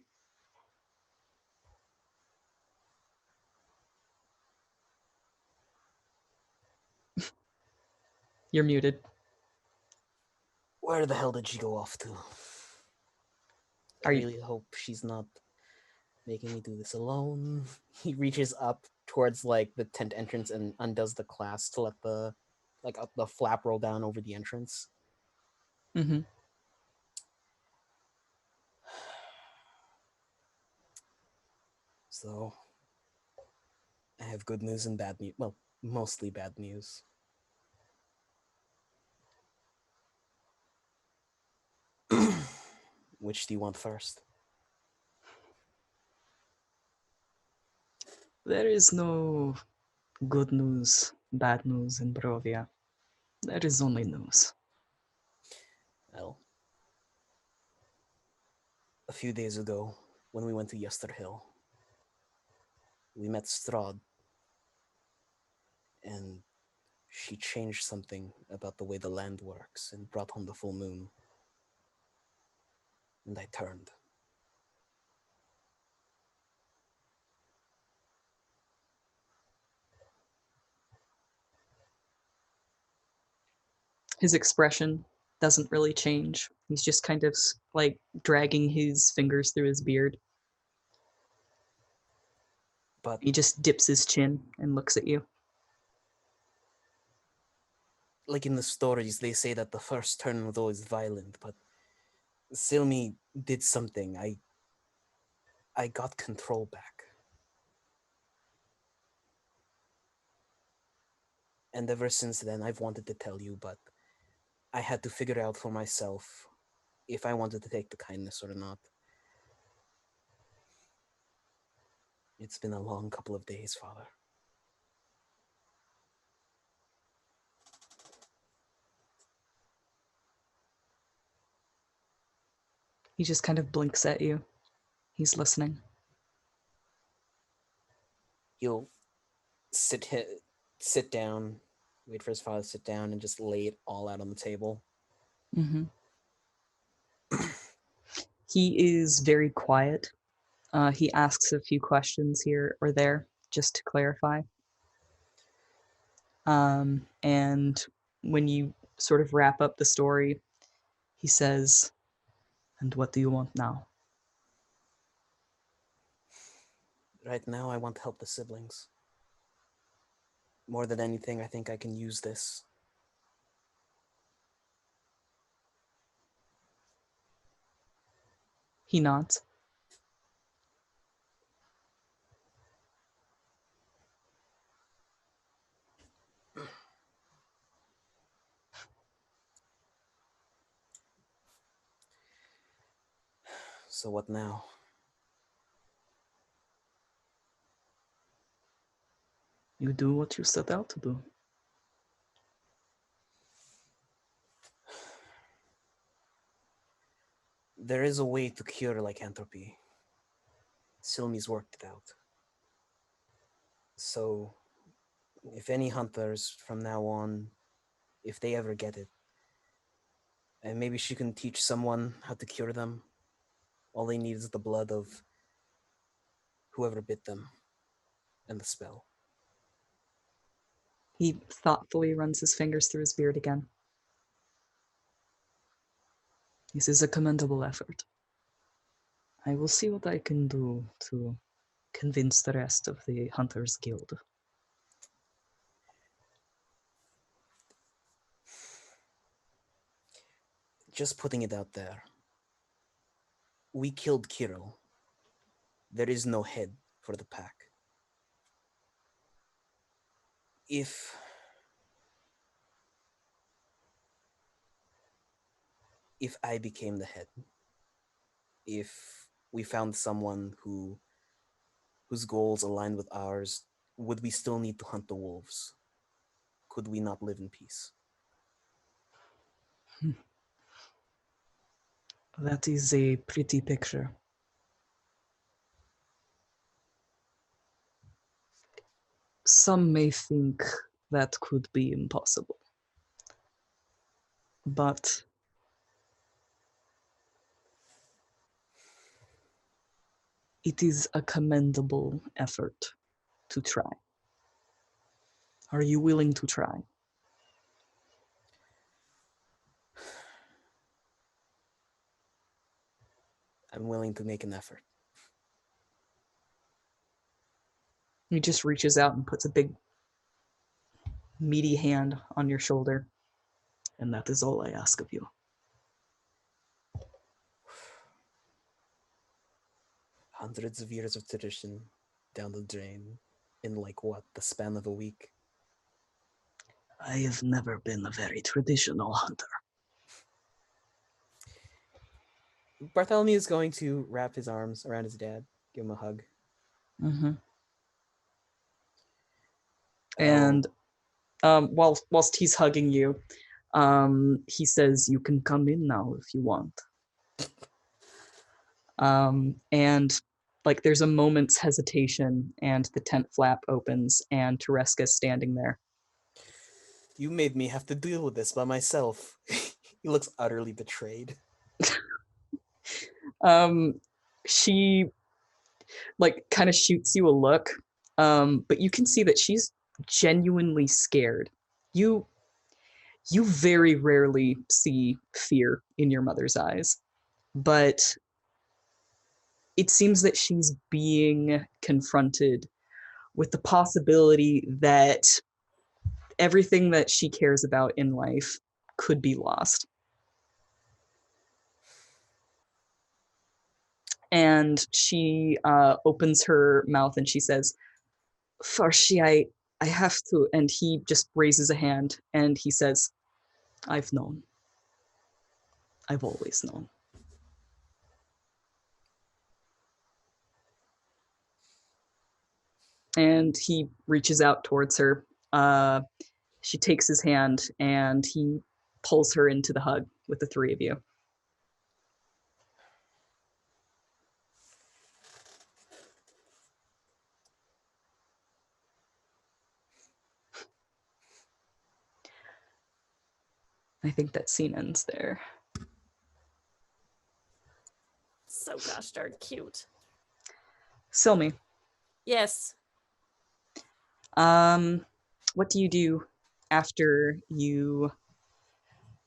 Speaker 4: You're muted.
Speaker 2: Where the hell did she go off to? I really hope she's not making me do this alone. He reaches up towards like the tent entrance and undoes the clasp to let the flap roll down over the entrance.
Speaker 4: Mm-hmm.
Speaker 2: So I have good news and bad news. Well, mostly bad news. Which do you want first?
Speaker 4: There is no good news, bad news in Barovia. There is only news.
Speaker 2: Well, a few days ago, when we went to Yesterhill, we met Strahd, and she changed something about the way the land works and brought home the full moon. And I turned.
Speaker 4: His expression doesn't really change. He's just kind of like dragging his fingers through his beard.
Speaker 2: But
Speaker 4: he just dips his chin and looks at you.
Speaker 2: Like in the stories, they say that the first turn was always violent, but Silme did something. I got control back. And ever since then, I've wanted to tell you, but I had to figure out for myself if I wanted to take the kindness or not. It's been a long couple of days, Father.
Speaker 4: He just kind of blinks at you. He's listening.
Speaker 2: He'll sit down, wait for his father to sit down, and just lay it all out on the table.
Speaker 4: Mm-hmm. He is very quiet. He asks a few questions here or there, just to clarify. And when you sort of wrap up the story, he says, "And what do you want now?"
Speaker 2: Right now, I want to help the siblings. More than anything, I think I can use this.
Speaker 4: He nods.
Speaker 2: So what now?
Speaker 4: You do what you set out to do.
Speaker 2: There is a way to cure lycanthropy. Silme's worked it out. So, if any hunters from now on, if they ever get it, and maybe she can teach someone how to cure them. All they need is the blood of whoever bit them and the spell.
Speaker 4: He thoughtfully runs his fingers through his beard again. This is a commendable effort. I will see what I can do to convince the rest of the Hunters Guild.
Speaker 2: just putting it out there. We killed Kirill. There is no head for the pack. If I became the head, if we found someone whose goals aligned with ours, would we still need to hunt the wolves? Could we not live in peace?
Speaker 4: That is a pretty picture. Some may think that could be impossible. But it is a commendable effort to try. Are you willing to try?
Speaker 2: I'm willing to make an effort.
Speaker 4: He just reaches out and puts a big, meaty hand on your shoulder. And that is all I ask of you.
Speaker 2: Hundreds of years of tradition down the drain in the span of a week?
Speaker 4: I have never been a very traditional hunter.
Speaker 2: Bartholomew is going to wrap his arms around his dad, give him a hug.
Speaker 4: Mm-hmm. And whilst he's hugging you, he says, "You can come in now if you want." And there's a moment's hesitation, and the tent flap opens, and Tereska's standing there.
Speaker 2: You made me have to deal with this by myself. He looks utterly betrayed.
Speaker 4: She kind of shoots you a look, but you can see that she's genuinely scared. You very rarely see fear in your mother's eyes, but it seems that she's being confronted with the possibility that everything that she cares about in life could be lost. And she opens her mouth and she says, "Farshi, I have to," and he just raises a hand and he says, "I've known. I've always known." And he reaches out towards her. She takes his hand and he pulls her into the hug with the three of you. I think that scene ends there.
Speaker 3: So gosh darn cute.
Speaker 4: Silme.
Speaker 3: Yes.
Speaker 4: What do you do after you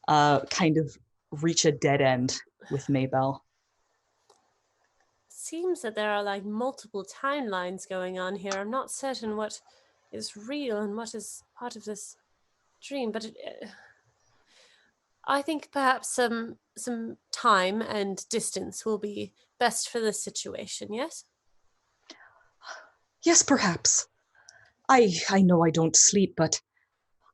Speaker 4: kind of reach a dead end with Maybell?
Speaker 3: Seems that there are multiple timelines going on here. I'm not certain what is real and what is part of this dream, but I think perhaps some time and distance will be best for this situation, yes?
Speaker 4: Yes, perhaps. I know I don't sleep, but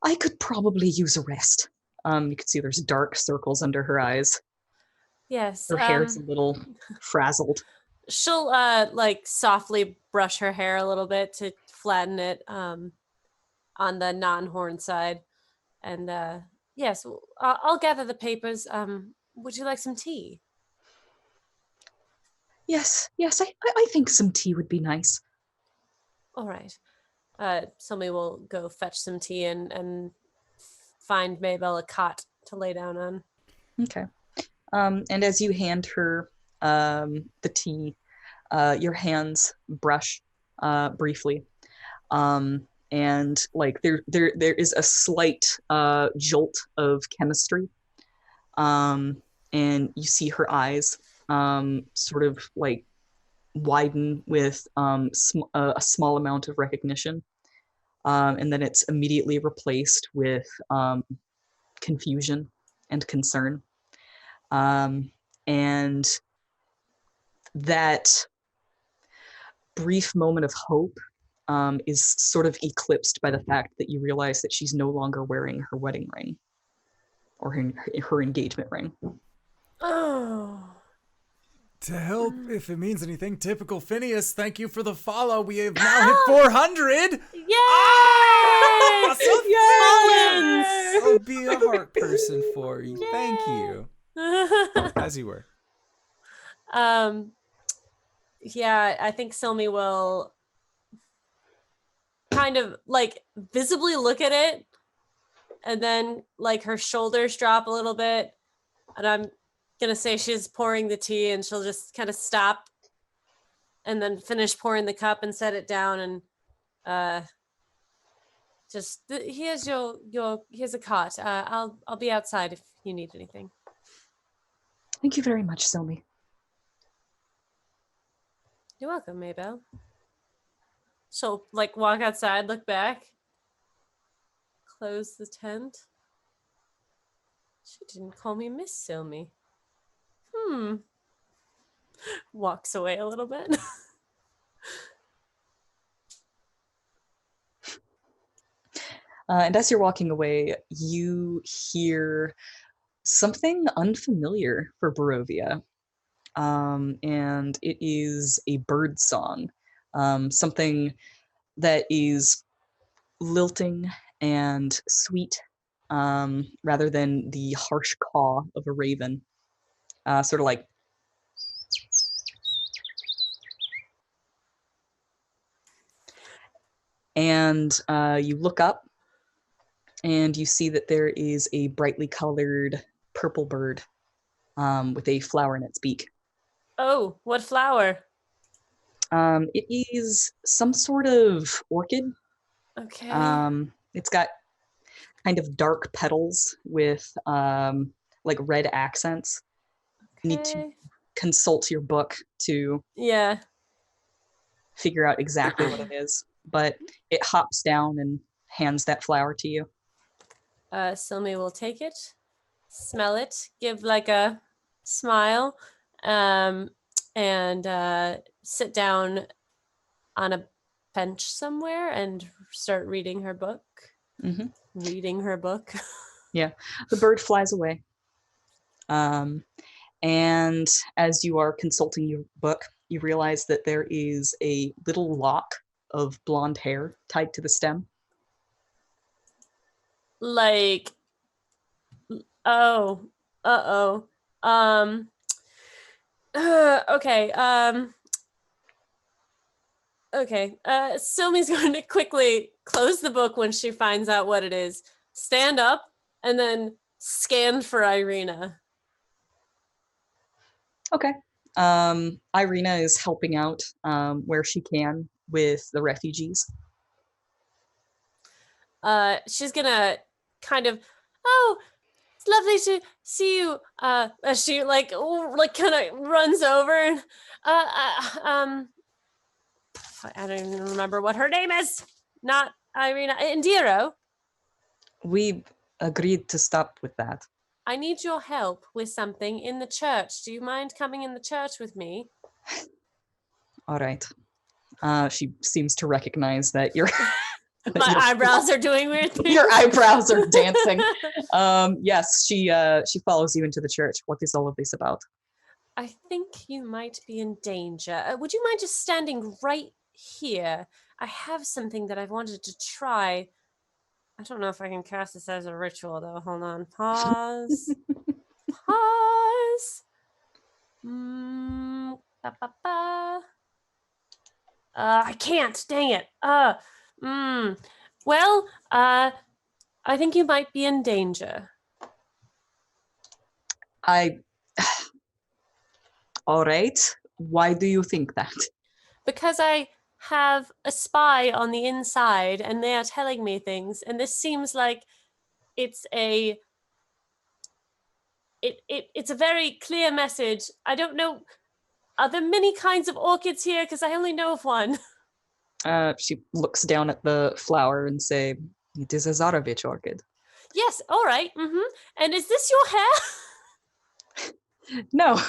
Speaker 4: I could probably use a rest. You can see there's dark circles under her eyes.
Speaker 3: Yes.
Speaker 4: Her hair's a little frazzled.
Speaker 3: She'll softly brush her hair a little bit to flatten it on the non-horn side. And yes, I'll gather the papers. Would you like some tea?
Speaker 4: Yes, I think some tea would be nice.
Speaker 3: All right. Somebody will go fetch some tea and find Maybell a cot to lay down on.
Speaker 4: Okay. And as you hand her the tea, your hands brush briefly. And there is a slight jolt of chemistry. And you see her eyes sort of widen with a small amount of recognition. And then it's immediately replaced with confusion and concern. And that brief moment of hope is sort of eclipsed by the fact that you realize that she's no longer wearing her wedding ring or her engagement ring.
Speaker 3: Oh.
Speaker 1: To help, if it means anything, typical Phineas, thank you for the follow. We have now hit 400.
Speaker 3: Yay!
Speaker 1: Ah! So
Speaker 3: Yay!
Speaker 1: I'll be a heart person for you. Yay! Thank you. As you were.
Speaker 3: Yeah, I think Silme will kind of like visibly look at it, and then like her shoulders drop a little bit, and I'm gonna say she's pouring the tea, and she'll just kind of stop and then finish pouring the cup and set it down, and here's here's a cot. I'll be outside if you need anything.
Speaker 4: Thank you very much, Silme.
Speaker 3: You're welcome, Maybelle. She'll like walk outside, look back, close the tent. She didn't call me Miss Silme. Walks away a little bit.
Speaker 4: And as you're walking away, you hear something unfamiliar for Barovia. And it is a bird song, something that is lilting and sweet, rather than the harsh caw of a raven, sort of like. And you look up and you see that there is a brightly colored purple bird with a flower in its beak.
Speaker 3: Oh, what flower?
Speaker 4: It is some sort of orchid.
Speaker 3: Okay.
Speaker 4: It's got kind of dark petals with like red accents. You need to consult your book to figure out exactly what it is. But it hops down and hands that flower to you.
Speaker 3: Silme will take it, smell it, give like a smile, and sit down on a bench somewhere and start reading her book.
Speaker 4: Mm-hmm.
Speaker 3: Reading her book.
Speaker 4: Yeah, the bird flies away. And as you are consulting your book, you realize that there is a little lock of blonde hair tied to the stem.
Speaker 3: Like, okay. Okay. Silme's going to quickly close the book when she finds out what it is, stand up, and then scan for Irina.
Speaker 4: Okay. Irina is helping out where she can with the refugees.
Speaker 3: She's gonna kind of, it's lovely to see you. As she like kind of runs over and I don't even remember what her name is. Not Irina. Indiro.
Speaker 4: We agreed to stop with that.
Speaker 3: I need your help with something in the church. Do you mind coming in the church with me?
Speaker 4: All right. She seems to recognize that you're...
Speaker 3: My eyebrows are doing weird things.
Speaker 4: Your eyebrows are dancing. Yes, she follows you into the church. What is all of this about?
Speaker 3: I think you might be in danger. Would you mind just standing right here? I have something that I've wanted to try. I don't know if I can cast this as a ritual, though. Hold on. Pause. Pause. I can't. Dang it. Well, I think you might be in danger.
Speaker 4: All right. Why do you think that?
Speaker 3: Because I have a spy on the inside and they are telling me things, and this seems like it's a very clear message. I don't know, are there many kinds of orchids here? Because I only know of one.
Speaker 4: She looks down at the flower and say, "It is a Zarovich orchid."
Speaker 3: Yes, all right. Mm-hmm. And is this your hair?
Speaker 4: No,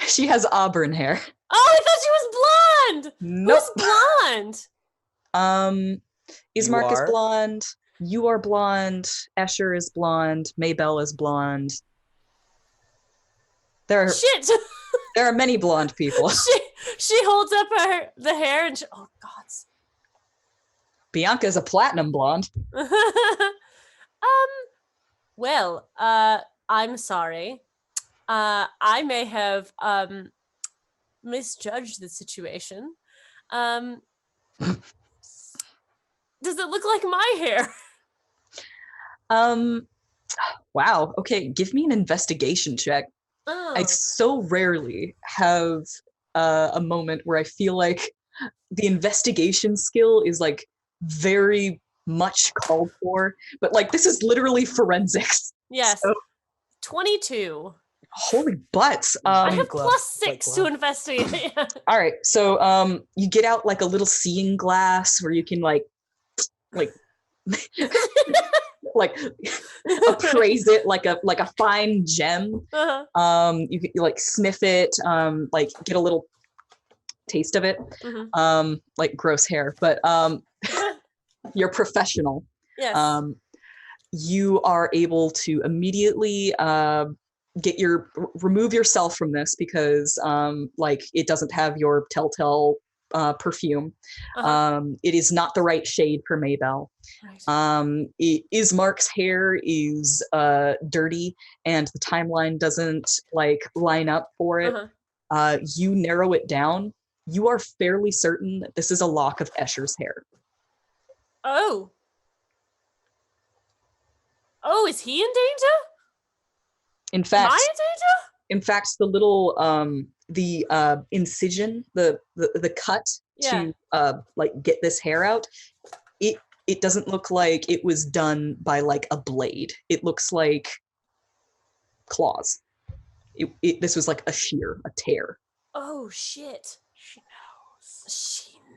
Speaker 4: she has auburn hair.
Speaker 3: Oh, I thought she was blonde.
Speaker 4: Nope.
Speaker 3: Who's blonde?
Speaker 4: Ismark is
Speaker 2: are?
Speaker 4: blonde. You are blonde. Escher is blonde. Maybelle is blonde. There are many blonde people.
Speaker 3: She holds up the hair and oh God.
Speaker 4: Bianca is a platinum blonde.
Speaker 3: Well, I'm sorry. I may have misjudged the situation. Does it look like my hair?
Speaker 4: Wow. Okay, give me an investigation check.
Speaker 3: Oh.
Speaker 4: I so rarely have a moment where I feel like the investigation skill is like very much called for, but like this is literally forensics.
Speaker 3: Yes.
Speaker 4: So,
Speaker 3: 22.
Speaker 4: holy butts.
Speaker 3: I have
Speaker 2: glove,
Speaker 3: +6 to investigate.
Speaker 4: All right, so you get out like a little seeing glass where you can like like appraise it like a fine gem.
Speaker 3: Uh-huh.
Speaker 4: You like sniff it, like get a little taste of it.
Speaker 3: Mm-hmm.
Speaker 4: Like gross hair, but you're professional.
Speaker 3: Yes.
Speaker 4: You are able to immediately remove yourself from this because like it doesn't have your telltale perfume.
Speaker 3: Uh-huh.
Speaker 4: It is not the right shade for Maybelle.
Speaker 3: Right.
Speaker 4: Ismark's hair is dirty and the timeline doesn't like line up for it.
Speaker 3: Uh-huh.
Speaker 4: You narrow it down. You are fairly certain that this is a lock of Escher's hair.
Speaker 3: Oh. Oh, is he in danger?
Speaker 4: In fact,
Speaker 3: am I in danger?
Speaker 4: In fact, the little incision, the cut to like get this hair out, it doesn't look like it was done by like a blade. It looks like claws. This was like a tear.
Speaker 3: Oh shit. She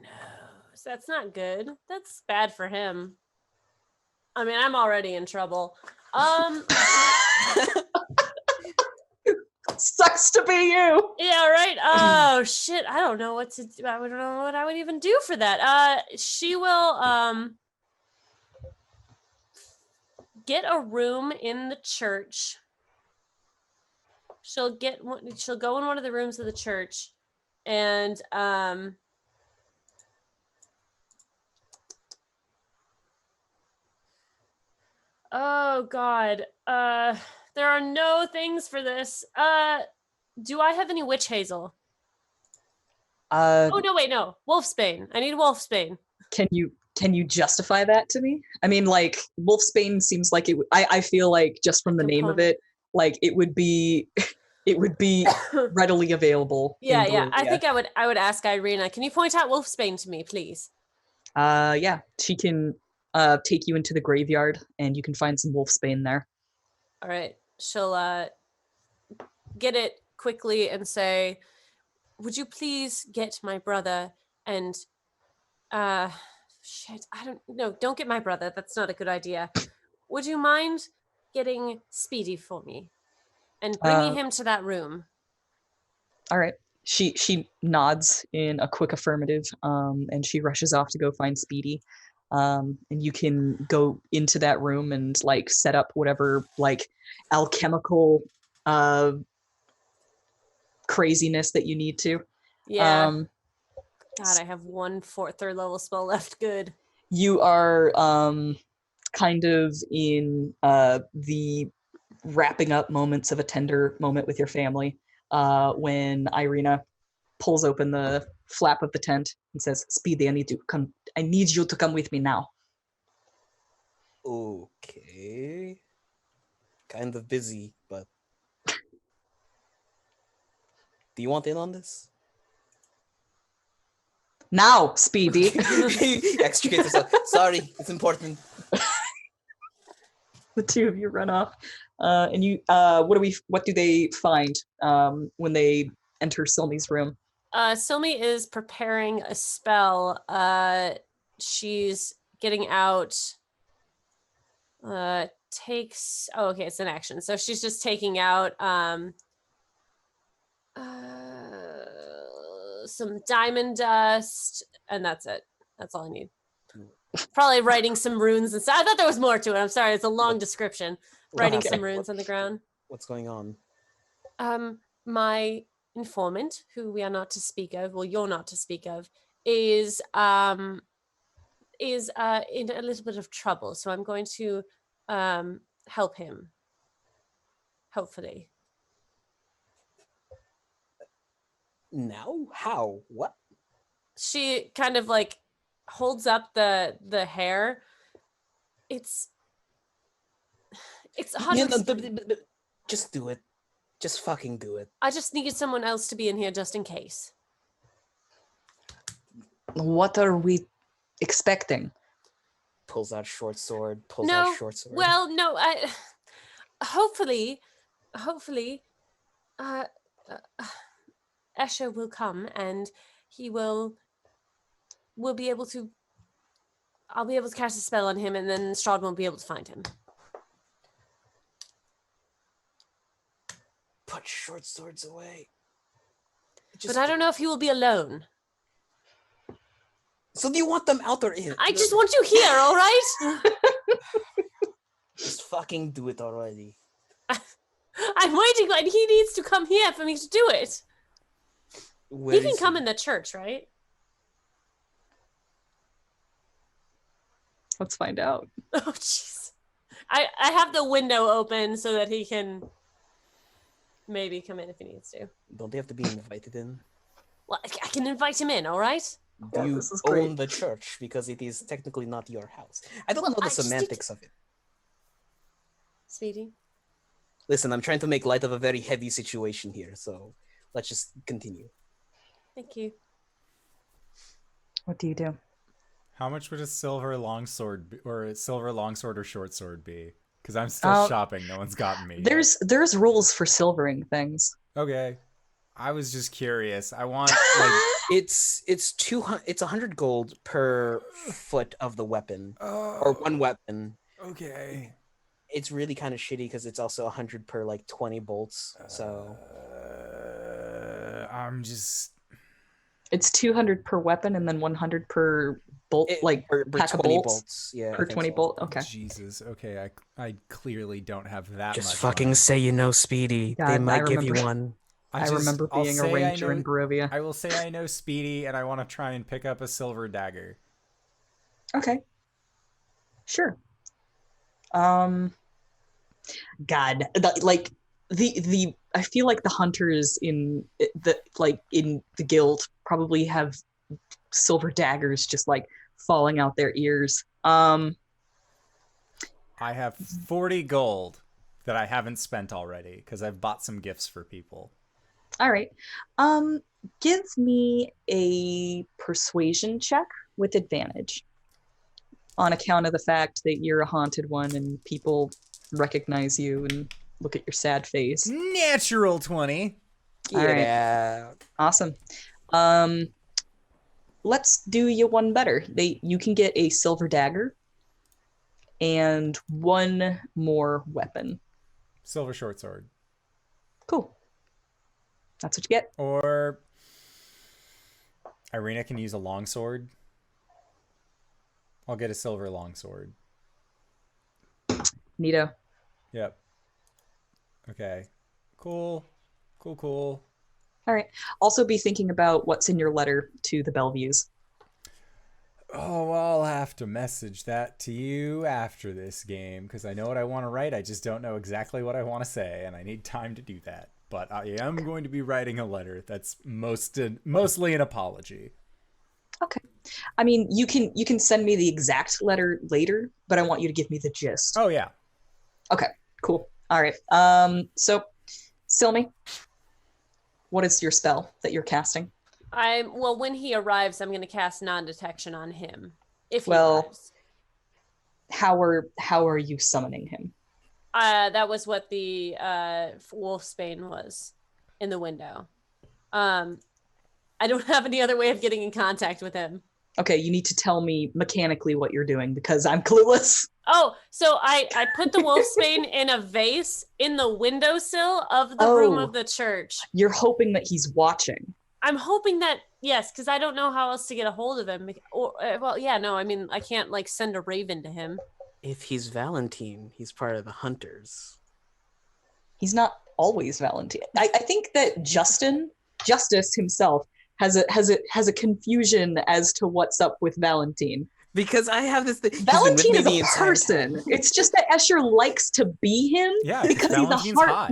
Speaker 3: knows. That's not good. That's bad for him. I mean, I'm already in trouble.
Speaker 4: Sucks to be you.
Speaker 3: Yeah, right. Oh shit. I don't know what to do. I don't know what I would even do for that. She will get a room in the church. She'll go in one of the rooms of the church and oh god. There are no things for this. Do I have any witch hazel? Oh no, wait, no. Wolfsbane. I need wolfsbane.
Speaker 4: Can you justify that to me? I mean, like wolfsbane seems like it. I feel like just from the name of it, like it would be readily available.
Speaker 3: Yeah. I think I would ask Irina. Can you point out wolfsbane to me, please?
Speaker 4: Yeah. She can take you into the graveyard, and you can find some wolfsbane there.
Speaker 3: All right. She'll get it quickly and say, "Would you please get my brother and shit, don't get my brother. That's not a good idea. Would you mind getting Speedy for me and bringing him to that room?"
Speaker 4: All right. She nods in a quick affirmative, and she rushes off to go find Speedy. And you can go into that room and like set up whatever like alchemical craziness that you need to.
Speaker 3: Yeah. God, I have one third level spell left. Good.
Speaker 4: You are kind of in the wrapping up moments of a tender moment with your family when Irina pulls open the flap of the tent and says, "Speedy, I need you to come with me now."
Speaker 2: Okay. Kind of busy, but do you want in on this?
Speaker 4: Now, Speedy.
Speaker 2: Extricate yourself. Sorry, it's important.
Speaker 4: The two of you run off, and you. What do they find when they enter Silme's room?
Speaker 3: Silme is preparing a spell. She's getting out. It's an action. So she's just taking out some diamond dust, and that's it. That's all I need. Probably writing some runes and stuff. I thought there was more to it. I'm sorry, it's a long description. Writing some runes on the ground.
Speaker 2: What's going on?
Speaker 3: My informant, who we are not to speak of, well, you're not to speak of, is in a little bit of trouble. So I'm going to help him. Hopefully.
Speaker 2: Now? How? What?
Speaker 3: She kind of like holds up the hair. It's hard.
Speaker 2: Just do it. Just fucking do it.
Speaker 3: I just needed someone else to be in here just in case.
Speaker 4: What are we expecting?
Speaker 2: Pulls out short sword.
Speaker 3: Well, no. Hopefully, Escher will come and he will be able to. I'll be able to cast a spell on him, and then Strahd won't be able to find him.
Speaker 2: Put short swords away.
Speaker 3: But I don't know if he will be alone.
Speaker 2: So do you want them out or in?
Speaker 3: I just want you here, all right?
Speaker 2: Just fucking do it already.
Speaker 3: I'm waiting, and he needs to come here for me to do it. He can come in the church, right?
Speaker 4: Let's find out.
Speaker 3: Oh, jeez. I have the window open so that he can maybe come in if he needs to.
Speaker 2: Don't they have to be invited in?
Speaker 3: Well, I can invite him in, all right?
Speaker 2: Do you own the church? Because it is technically not your house. I don't know the semantics of it.
Speaker 3: Speedy?
Speaker 2: Listen, I'm trying to make light of a very heavy situation here, so let's just continue.
Speaker 3: Thank you.
Speaker 4: What do you do?
Speaker 1: How much would a silver longsword or short sword be? Because I'm still shopping. No one's gotten me.
Speaker 4: There's rules for silvering things.
Speaker 1: Okay, I was just curious. I want
Speaker 2: it's 200. It's 100 gold per foot of the weapon, or one weapon.
Speaker 1: Okay.
Speaker 2: It's really kind of shitty because it's also 100 per 20 bolts. So
Speaker 1: I'm just.
Speaker 4: It's 200 per weapon and then 100 per bolt, per pack of bolts.
Speaker 2: Yeah,
Speaker 4: per 20 bolt. Okay.
Speaker 1: Jesus. Okay, I clearly don't have that
Speaker 2: just
Speaker 1: much.
Speaker 2: Just fucking
Speaker 1: money.
Speaker 2: Say Speedy.
Speaker 4: God,
Speaker 2: they might give you one.
Speaker 4: I remember being a ranger in Barovia.
Speaker 1: I will say I know Speedy, and I want to try and pick up a silver dagger.
Speaker 4: Okay. Sure. God, the I feel like the hunters in the guild probably have silver daggers just falling out their ears.
Speaker 1: I have 40 gold that I haven't spent already because I've bought some gifts for people.
Speaker 4: All right. Give me a persuasion check with advantage on account of the fact that you're a haunted one and people recognize you and look at your sad face.
Speaker 1: Natural 20.
Speaker 4: All right. Awesome. Let's do you one better. You can get a silver dagger and one more weapon.
Speaker 1: Silver short sword.
Speaker 4: Cool. That's what you get.
Speaker 1: Or Irina can use a long sword. I'll get a silver long sword.
Speaker 4: Neato.
Speaker 1: Yep. Okay. Cool. All
Speaker 4: right. Also be thinking about what's in your letter to the Bellevues.
Speaker 1: Oh, I'll have to message that to you after this game because I know what I want to write. I just don't know exactly what I want to say, and I need time to do that. But I am going to be writing a letter that's mostly an apology. Okay.
Speaker 4: I mean, you can send me the exact letter later, but I want you to give me the gist.
Speaker 1: Oh, yeah.
Speaker 4: Okay, cool. All right. So, Silme, what is your spell that you're casting?
Speaker 3: When he arrives, I'm going to cast non-detection on him. If he arrives.
Speaker 4: How are you summoning him?
Speaker 3: That was what the Wolfsbane was in the window. I don't have any other way of getting in contact with him.
Speaker 4: Okay, you need to tell me mechanically what you're doing because I'm clueless.
Speaker 3: Oh, So I put the wolfsbane in a vase in the windowsill of the room of the church.
Speaker 4: You're hoping that he's watching.
Speaker 3: I'm hoping that, yes, because I don't know how else to get a hold of him. Or, well, yeah, no, I mean, I can't, like, send a raven to him.
Speaker 2: If he's Valentine, he's part of the hunters.
Speaker 4: He's not always Valentine. I think that Justice himself has a confusion as to what's up with Valentine.
Speaker 2: Because I have this thing.
Speaker 4: Valentine is a person. It's just that Escher likes to be him because
Speaker 1: Valentine's
Speaker 4: he's a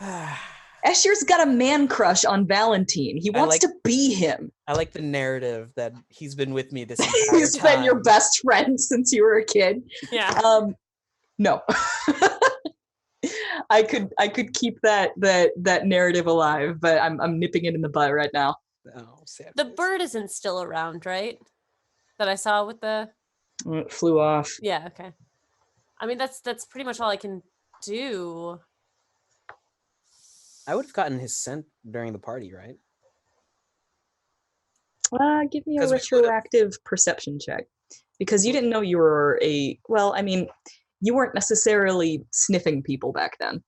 Speaker 4: heartthrob. Escher's got a man crush on Valentine. He wants to be him.
Speaker 2: I like the narrative that he's been with me this entire time.
Speaker 4: He's been your best friend since you were a kid.
Speaker 3: Yeah.
Speaker 4: No. I could keep that narrative alive, but I'm nipping it in the butt right now.
Speaker 2: Oh, sad.
Speaker 3: The bird isn't still around, right? That I saw with the...
Speaker 4: It flew off.
Speaker 3: Yeah, okay. I mean, that's pretty much all I can do.
Speaker 2: I would have gotten his scent during the party, right?
Speaker 4: Give me a retroactive perception check. Because you didn't know you were you weren't necessarily sniffing people back then.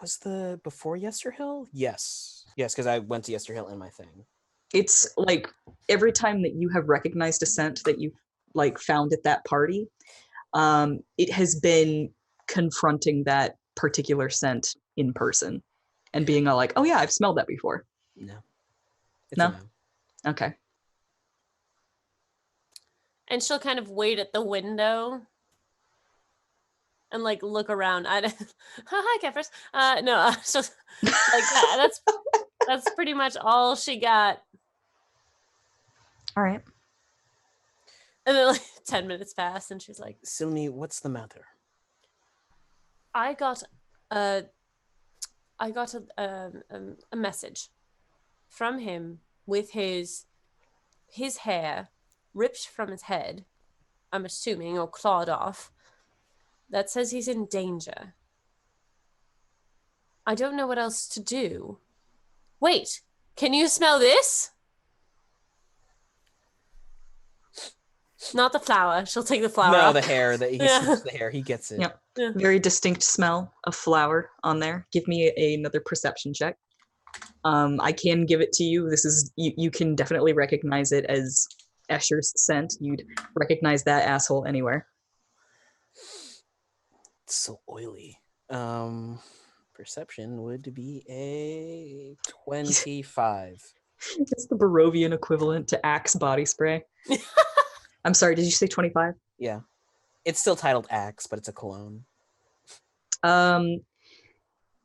Speaker 2: Was the before Yesterhill? Yes. Yes, because I went to Yesterhill in my thing.
Speaker 4: It's like every time that you have recognized a scent that you like found at that party, it has been confronting that particular scent in person and being all like, oh yeah, I've smelled that before.
Speaker 2: No.
Speaker 4: No? Okay.
Speaker 3: And she'll kind of wait at the window and like look around. Hi, Kefers. No, so like that. That's pretty much all she got.
Speaker 4: All right.
Speaker 3: And then like 10 minutes pass, and she's like,
Speaker 2: Silme, what's the matter?
Speaker 3: I got a message from him with his hair ripped from his head, I'm assuming, or clawed off, that says he's in danger. I don't know what else to do. Wait, can you smell this? Not the flower. She'll take the flower.
Speaker 2: No, the hair. He sniffs the hair. He gets it.
Speaker 4: Yep. Yeah. Very distinct smell of flower on there. Give me another perception check. I can give it to you. This is you can definitely recognize it as Escher's scent. You'd recognize that asshole anywhere.
Speaker 2: It's so oily. Perception would be a 25.
Speaker 4: It's the Barovian equivalent to Axe body spray. I'm sorry, did you say 25?
Speaker 2: Yeah. It's still titled Axe, but it's a cologne.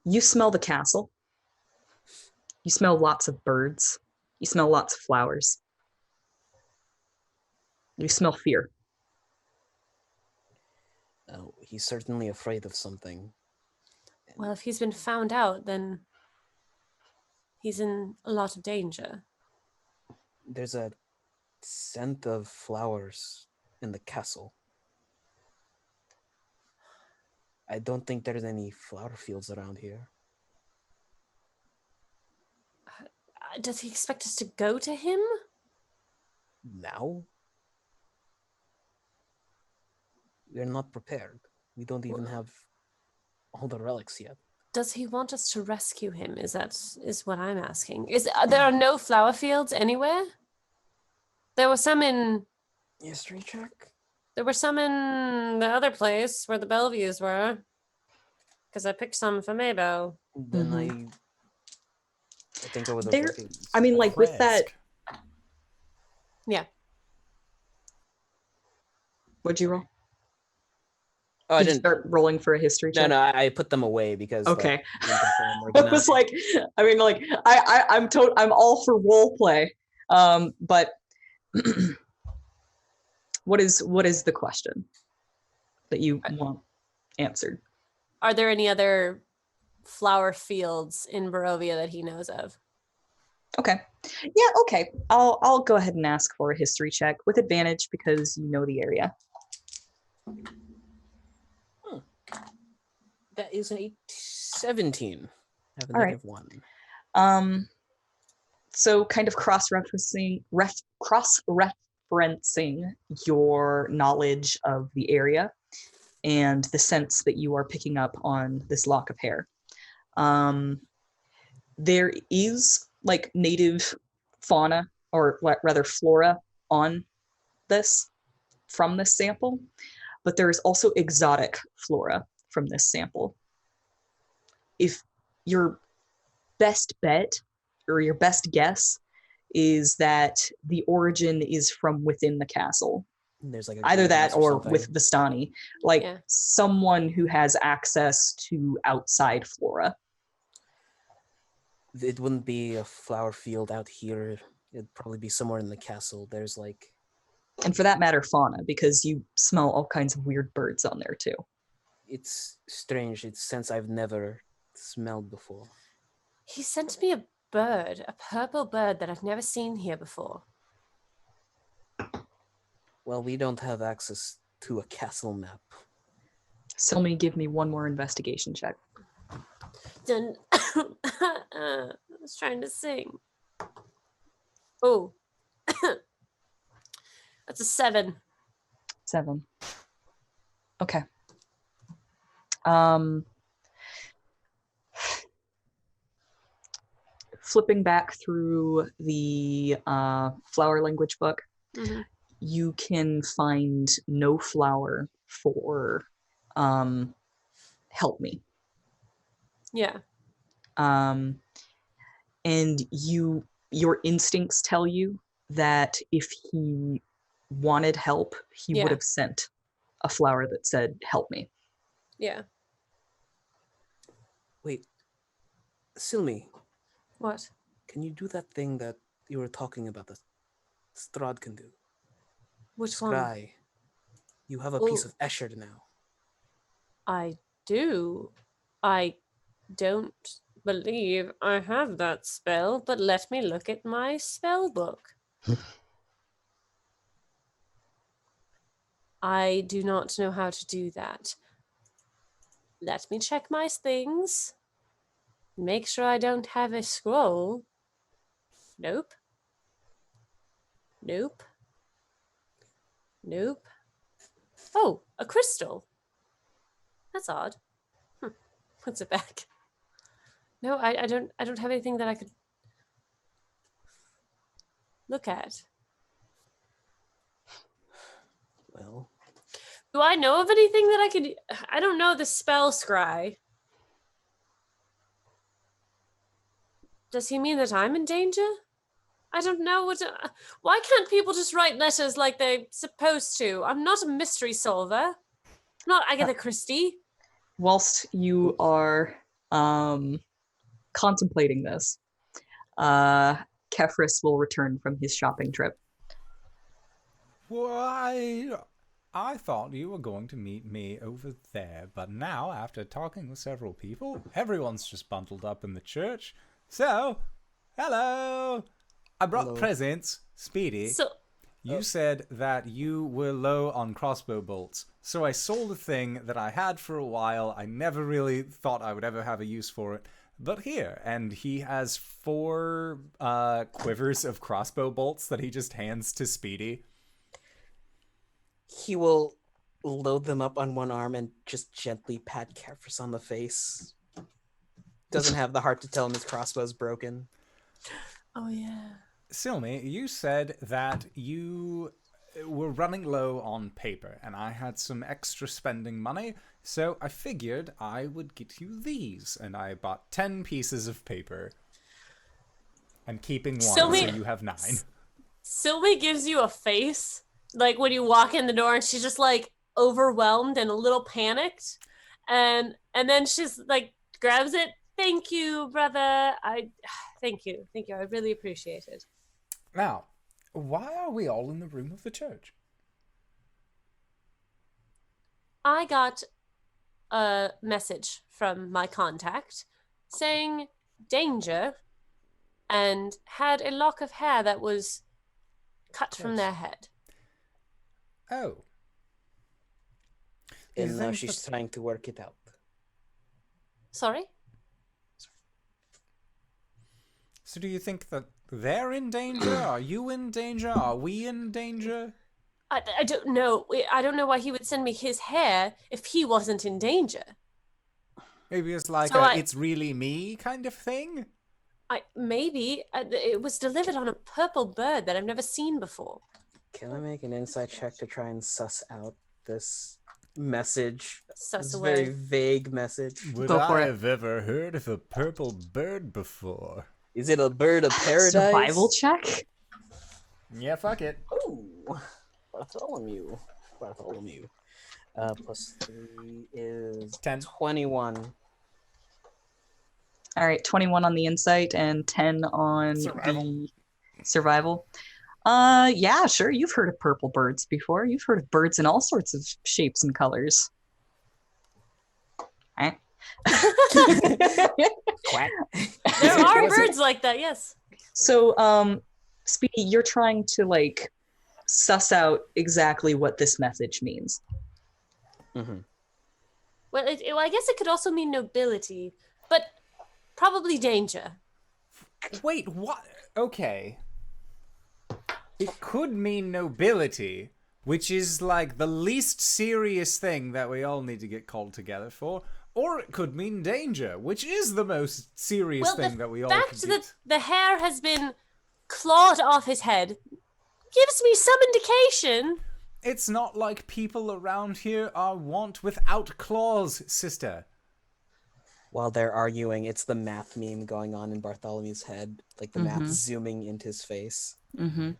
Speaker 4: You smell the castle. You smell lots of birds. You smell lots of flowers. You smell fear.
Speaker 2: Oh, he's certainly afraid of something.
Speaker 3: Well, if he's been found out, then he's in a lot of danger.
Speaker 2: There's a scent of flowers in the castle. I don't think there's any flower fields around here.
Speaker 3: Does he expect us to go to him?
Speaker 2: Now? We're not prepared. We don't even have all the relics yet.
Speaker 3: Does he want us to rescue him? Is what I'm asking. There are no flower fields anywhere? There were some in...
Speaker 2: History check?
Speaker 3: There were some in the other place where the Bellevues were. Because I picked some for Maybell.
Speaker 2: Then I think it was
Speaker 4: I mean, like, with that...
Speaker 3: Yeah.
Speaker 4: What'd you roll?
Speaker 2: Oh,
Speaker 4: Did you start rolling for a history check?
Speaker 2: No, I put them away because...
Speaker 4: Okay. It was like, I mean, like, I'm all for role play. But what is the question that you want answered?
Speaker 3: Are there any other flower fields in Barovia that he knows of?
Speaker 4: Okay. Yeah, okay. I'll go ahead and ask for a history check with advantage because you know the area.
Speaker 2: That is an 17. I have a
Speaker 4: All
Speaker 2: negative
Speaker 4: right.
Speaker 2: 1.
Speaker 4: So kind of cross-referencing inferencing your knowledge of the area and the sense that you are picking up on this lock of hair. There is like native fauna, or rather flora, on this from this sample, but there is also exotic flora from this sample. If your best bet or your best guess is that the origin is from within the castle,
Speaker 2: There's like
Speaker 4: either that or
Speaker 2: something.
Speaker 4: with Vistani, like someone who has access to outside flora.
Speaker 2: It wouldn't be a flower field out here. It'd probably be somewhere in the castle. There's like...
Speaker 4: And for that matter, fauna, because you smell all kinds of weird birds on there too.
Speaker 2: It's strange. It's scents I've never smelled before.
Speaker 3: He sent me a bird, a purple bird that I've never seen here before.
Speaker 2: Well, we don't have access to a castle map.
Speaker 4: Silme, give me one more investigation check.
Speaker 3: Done. I was trying to sing. Oh. That's a 7.
Speaker 4: 7. Okay. Flipping back through the flower language book, you can find no flower for help me.
Speaker 3: Yeah.
Speaker 4: And your instincts tell you that if he wanted help, he would have sent a flower that said, help me.
Speaker 3: Yeah.
Speaker 2: Wait. Silme.
Speaker 3: What?
Speaker 2: Can you do that thing that you were talking about that Strahd can do?
Speaker 3: Which one?
Speaker 2: Scry. You have a piece of Escher now.
Speaker 3: I do. I don't believe I have that spell, but let me look at my spell book. I do not know how to do that. Let me check my things. Make sure I don't have a scroll. Nope. Nope. Nope. Oh, a crystal. That's odd. Puts it back. No, I don't have anything that I could look at.
Speaker 2: Well,
Speaker 3: do I know of anything that I could... I don't know the spell scry. Does he mean that I'm in danger? I don't know what... Why can't people just write letters like they're supposed to? I'm not a mystery solver. I'm not Agatha Christie.
Speaker 4: Whilst you are contemplating this, Kefris will return from his shopping trip.
Speaker 1: Why, I thought you were going to meet me over there, but now, after talking with several people, everyone's just bundled up in the church. So, hello! I brought presents. Speedy, you said that you were low on crossbow bolts, so I sold a thing that I had for a while. I never really thought I would ever have a use for it. But here, and he has 4 quivers of crossbow bolts that he just hands to Speedy.
Speaker 2: He will load them up on one arm and just gently pat Kefris on the face. Doesn't have the heart to tell him his crossbow's broken.
Speaker 3: Oh, yeah.
Speaker 1: Silme, you said that you were running low on paper, and I had some extra spending money, so I figured I would get you these, and I bought 10 pieces of paper. I'm keeping 1, so you have 9.
Speaker 3: Silme gives you a face, like when you walk in the door, and she's just like overwhelmed and a little panicked, and then she's like grabs it. Thank you, brother. Thank you. I really appreciate it.
Speaker 1: Now, why are we all in the room of the church?
Speaker 3: I got a message from my contact saying danger and had a lock of hair that was cut from their head.
Speaker 1: Oh.
Speaker 2: And now she's trying to work it out.
Speaker 3: Sorry?
Speaker 1: So do you think that They're in danger? Are you in danger? Are we in danger?
Speaker 3: I don't know. I don't know why he would send me his hair if he wasn't in danger.
Speaker 1: Maybe it's like it's really me kind of thing?
Speaker 3: Maybe. It was delivered on a purple bird that I've never seen before.
Speaker 2: Can I make an insight check to try and suss out this message?
Speaker 3: Suss
Speaker 2: This
Speaker 3: away.
Speaker 2: very vague message.
Speaker 1: Would
Speaker 4: Go for
Speaker 1: I
Speaker 4: it.
Speaker 1: have ever heard of a purple bird before?
Speaker 2: Is it a bird of paradise?
Speaker 4: Survival check?
Speaker 1: Yeah, fuck it.
Speaker 2: Ooh, Bartholomew. Plus 3 is
Speaker 1: 10.
Speaker 2: 21.
Speaker 4: All right, 21 on the insight and 10 on the survival. Yeah, sure. You've heard of purple birds before. You've heard of birds in all sorts of shapes and colors. Eh?
Speaker 2: Quack.
Speaker 3: There are birds like that, yes.
Speaker 4: So, Speedy, you're trying to like suss out exactly what this message means.
Speaker 2: Mm-hmm.
Speaker 3: Well, I guess it could also mean nobility, but probably danger.
Speaker 1: Wait, what? Okay. It could mean nobility, which is like the least serious thing that we all need to get called together for. Or it could mean danger, which is the most serious thing that we all
Speaker 3: The
Speaker 1: can
Speaker 3: fact
Speaker 1: do.
Speaker 3: that the hair has been clawed off his head gives me some indication.
Speaker 1: It's not like people around here are wont without claws, sister.
Speaker 2: While they're arguing, it's the math meme going on in Bartholomew's head, like the math
Speaker 4: Mhm.
Speaker 2: zooming into his face.
Speaker 4: Mm-hmm.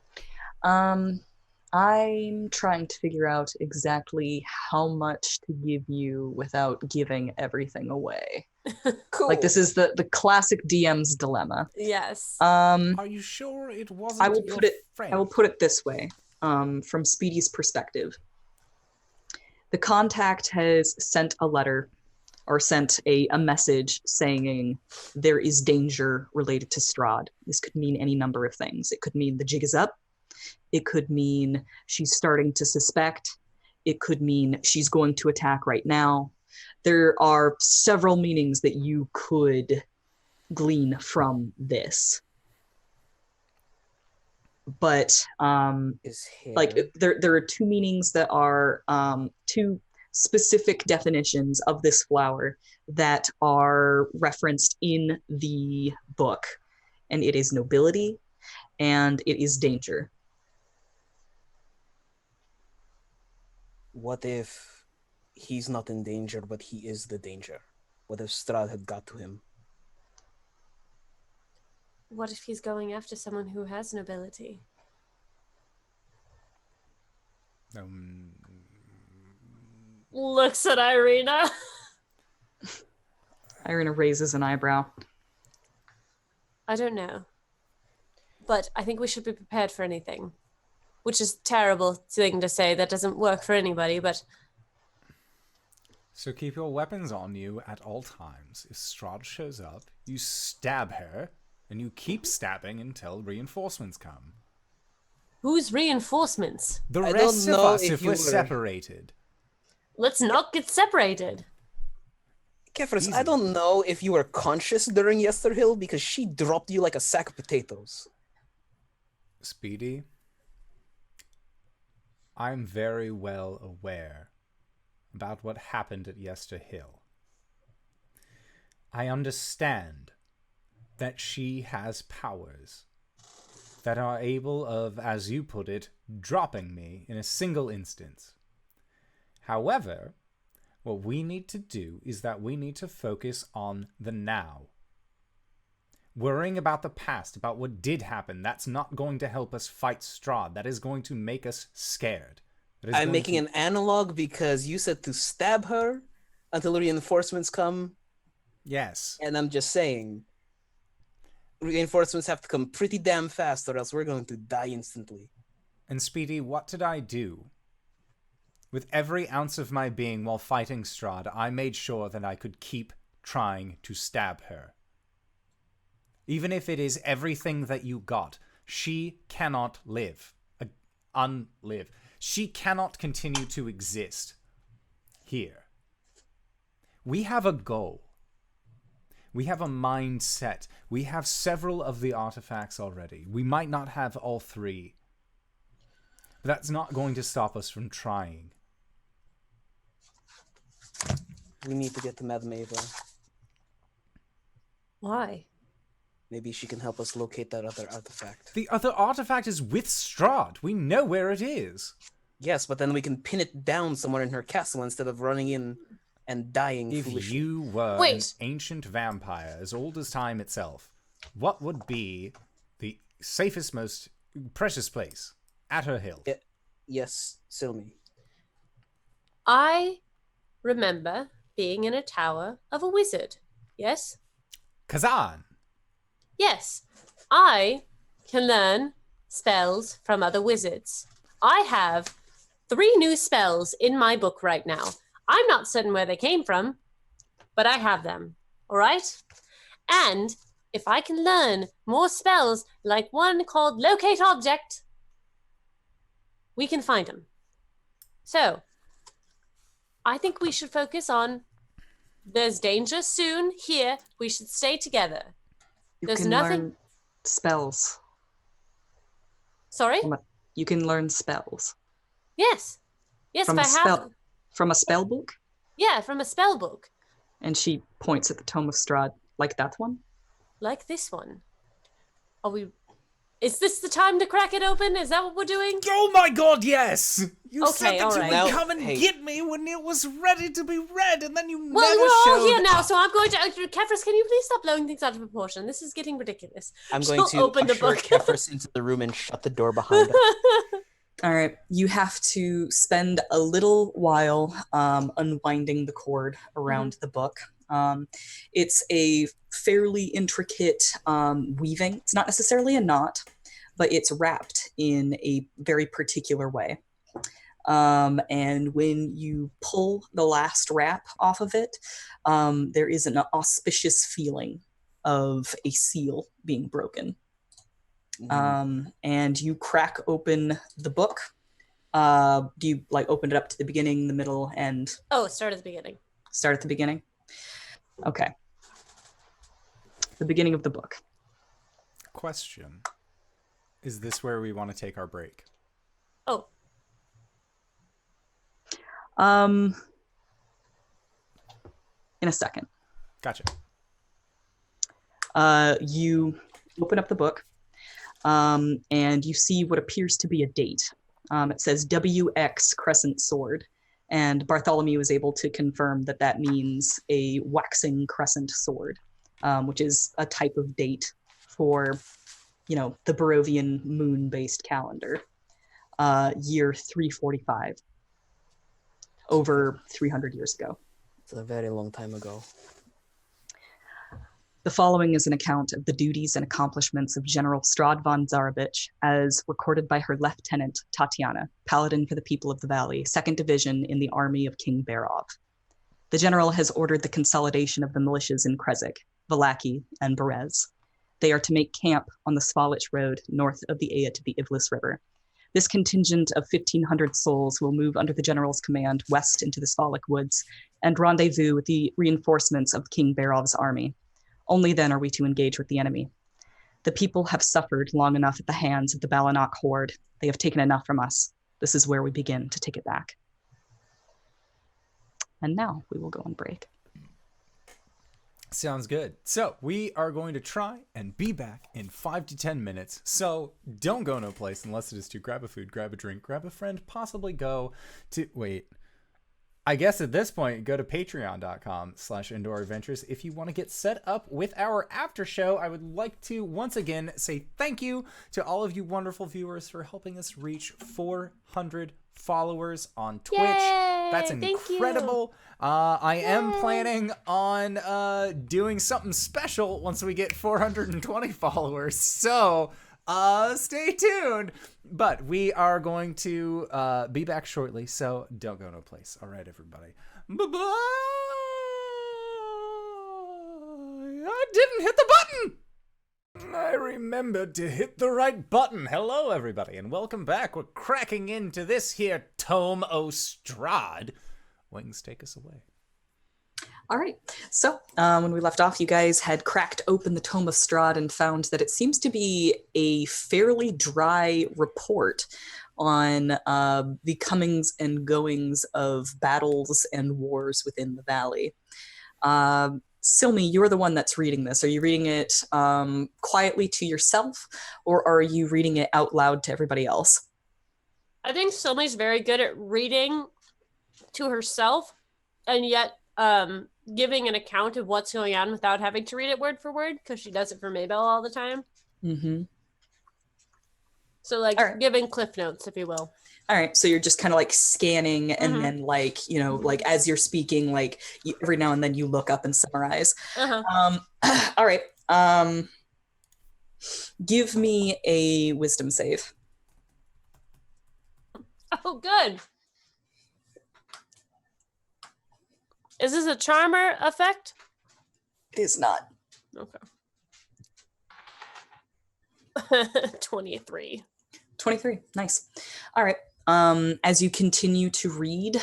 Speaker 4: I'm trying to figure out exactly how much to give you without giving everything away.
Speaker 2: Cool.
Speaker 4: Like this is the classic DM's dilemma.
Speaker 3: Yes.
Speaker 1: Are you sure it wasn't
Speaker 4: I will
Speaker 1: your
Speaker 4: put it.
Speaker 1: friend?
Speaker 4: I will put it this way. From Speedy's perspective, the contact has sent a letter or sent a message saying there is danger related to Strahd. This could mean any number of things. It could mean the jig is up. It could mean she's starting to suspect. It could mean she's going to attack right now. There are several meanings that you could glean from this. But
Speaker 2: His hair.
Speaker 4: like there are two meanings that are two specific definitions of this flower that are referenced in the book, and it is nobility and it is danger.
Speaker 2: What if he's not in danger, but he is the danger? What if Strahd had got to him?
Speaker 3: What if he's going after someone who has nobility? Looks at Irina.
Speaker 4: Irina raises an eyebrow.
Speaker 3: I don't know. But I think we should be prepared for anything. Which is a terrible thing to say. That doesn't work for anybody, but...
Speaker 1: So keep your weapons on you at all times. If Strahd shows up, you stab her, and you keep stabbing until reinforcements come.
Speaker 3: Who's reinforcements?
Speaker 1: The
Speaker 2: I
Speaker 1: rest
Speaker 2: don't
Speaker 1: of
Speaker 2: know
Speaker 1: us,
Speaker 2: if
Speaker 1: if
Speaker 2: you
Speaker 1: we're
Speaker 2: were-
Speaker 1: separated.
Speaker 3: Let's not get separated.
Speaker 2: Kefris,
Speaker 1: Easy.
Speaker 2: I don't know if you were conscious during Yesterhill because she dropped you like a sack of potatoes.
Speaker 1: Speedy, I'm very well aware about what happened at Yesterhill. I understand that she has powers that are able of, as you put it, dropping me in a single instance. However, what we need to do is that we need to focus on the now. Worrying about the past, about what did happen, that's not going to help us fight Strahd. That is going to make us scared. That is
Speaker 2: I'm
Speaker 1: going
Speaker 2: making
Speaker 1: to...
Speaker 2: an analog because you said to stab her until reinforcements come,
Speaker 1: Yes.
Speaker 2: and I'm just saying reinforcements have to come pretty damn fast or else we're going to die instantly.
Speaker 1: And Speedy, what did I do? With every ounce of my being while fighting Strahd, I made sure that I could keep trying to stab her. Even if it is everything that you got, she cannot live. Unlive. She cannot continue to exist here. We have a goal. We have a mindset. We have several of the artifacts already. We might not have all 3. But that's not going to stop us from trying.
Speaker 2: We need to get to Madame Ava.
Speaker 3: Why?
Speaker 2: Maybe she can help us locate that other artifact.
Speaker 1: The other artifact is with Strahd. We know where it is.
Speaker 2: Yes, but then we can pin it down somewhere in her castle instead of running in and dying
Speaker 1: If
Speaker 2: foolishly.
Speaker 1: you were
Speaker 3: Wait.
Speaker 1: an ancient vampire as old as time itself, what would be the safest, most precious place at her hill?
Speaker 2: Yes, Silme.
Speaker 3: I remember being in a tower of a wizard. Yes?
Speaker 1: Kazan.
Speaker 3: Yes. I can learn spells from other wizards. I have 3 new spells in my book right now. I'm not certain where they came from, but I have them. All right? And if I can learn more spells, like one called Locate Object, we can find them. So, I think we should focus on there's danger soon here. We should stay together.
Speaker 4: You
Speaker 3: There's
Speaker 4: can
Speaker 3: nothing-
Speaker 4: learn spells.
Speaker 3: Sorry?
Speaker 4: You can learn spells.
Speaker 3: Yes. Yes,
Speaker 4: From
Speaker 3: if
Speaker 4: a
Speaker 3: I have...
Speaker 4: spell from a spell book?
Speaker 3: Yeah, from a spell book.
Speaker 4: And she points at the Tome of Strahd, like that one.
Speaker 3: Like this one. Are we... Is this the time to crack it open? Is that what we're doing?
Speaker 1: Oh my god, yes! You said
Speaker 3: Okay,
Speaker 1: that
Speaker 3: all
Speaker 1: you
Speaker 3: right.
Speaker 1: would
Speaker 2: Now,
Speaker 1: come and
Speaker 2: hey.
Speaker 1: get me when it was ready to be read, and then you
Speaker 3: Well,
Speaker 1: never
Speaker 3: we're all
Speaker 1: showed
Speaker 3: here now,
Speaker 1: up.
Speaker 3: so I'm going to... Kefris, can you please stop blowing things out of proportion? This is getting ridiculous.
Speaker 2: I'm going
Speaker 3: She'll
Speaker 2: to
Speaker 3: open the
Speaker 2: usher
Speaker 3: book.
Speaker 2: Kefris into the room and shut the door behind us.
Speaker 4: All right, you have to spend a little while unwinding the cord around the book. It's a fairly intricate weaving. It's not necessarily a knot, but it's wrapped in a very particular way. And when you pull the last wrap off of it, there is an auspicious feeling of a seal being broken. And you crack open the book. Do you like open it up to the beginning, the middle, and
Speaker 3: Oh, start at the beginning.
Speaker 4: start at the beginning? Okay. The beginning of the book.
Speaker 1: Question. Is this where we want to take our break?
Speaker 3: Oh,
Speaker 4: In a second.
Speaker 1: Gotcha.
Speaker 4: You open up the book, and you see what appears to be a date. It says WX Crescent Sword, and Bartholomew is able to confirm that that means a waxing crescent sword, which is a type of date for, the Barovian moon-based calendar. Year 345, over 300 years ago.
Speaker 2: It's a very long time ago.
Speaker 4: The following is an account of the duties and accomplishments of General Strahd von Zarevich, as recorded by her lieutenant, Tatiana, paladin for the people of the valley, 2nd Division in the army of King Barov. The general has ordered the consolidation of the militias in Krezik, Valaki, and Berez. They are to make camp on the Svalich Road north of the Aya to the Ivlis River. This contingent of 1,500 souls will move under the general's command west into the Svalich Woods and rendezvous with the reinforcements of King Barov's army. Only then are we to engage with the enemy. The people have suffered long enough at the hands of the Balanok horde. They have taken enough from us. This is where we begin to take it back. And now we will go on break.
Speaker 1: Sounds good. So we are going to try and be back in 5 to 10 minutes. So don't go no place unless it is to grab a food, grab a drink, grab a friend, possibly go to... Wait. I guess at this point, go to patreon.com/indooradventures. If you want to get set up with our after show, I would like to once again say thank you to all of you wonderful viewers for helping us reach 400 followers on Twitch.
Speaker 3: Yay!
Speaker 1: That's
Speaker 3: Thank you.
Speaker 1: incredible. I am planning on doing something special once we get 420 followers. So stay tuned. But we are going to be back shortly, so don't go no place. All right, everybody. Bye-bye. I didn't hit the button. I remembered to hit the right button. Hello, everybody, and welcome back. We're cracking into this here Tome of Strahd. Wings, take us away.
Speaker 4: All right. So when we left off, you guys had cracked open the Tome of Strahd and found that it seems to be a fairly dry report on the comings and goings of battles and wars within the valley. Silme, you're the one that's reading this. Are you reading it quietly to yourself, or are you reading it out loud to everybody else?
Speaker 3: I think Silme's very good at reading to herself, and yet giving an account of what's going on without having to read it word for word, because she does it for Maybell all the time.
Speaker 4: Mm-hmm.
Speaker 3: So, like, giving cliff notes, if you will.
Speaker 4: All right, so you're just kind of like scanning, and then like, you know, like as you're speaking, like every now and then you look up and summarize. All right, give me a wisdom save.
Speaker 3: Oh, good. Is this a charmer effect?
Speaker 4: It is not.
Speaker 3: Okay. 23.
Speaker 4: 23, nice. All right. As you continue to read,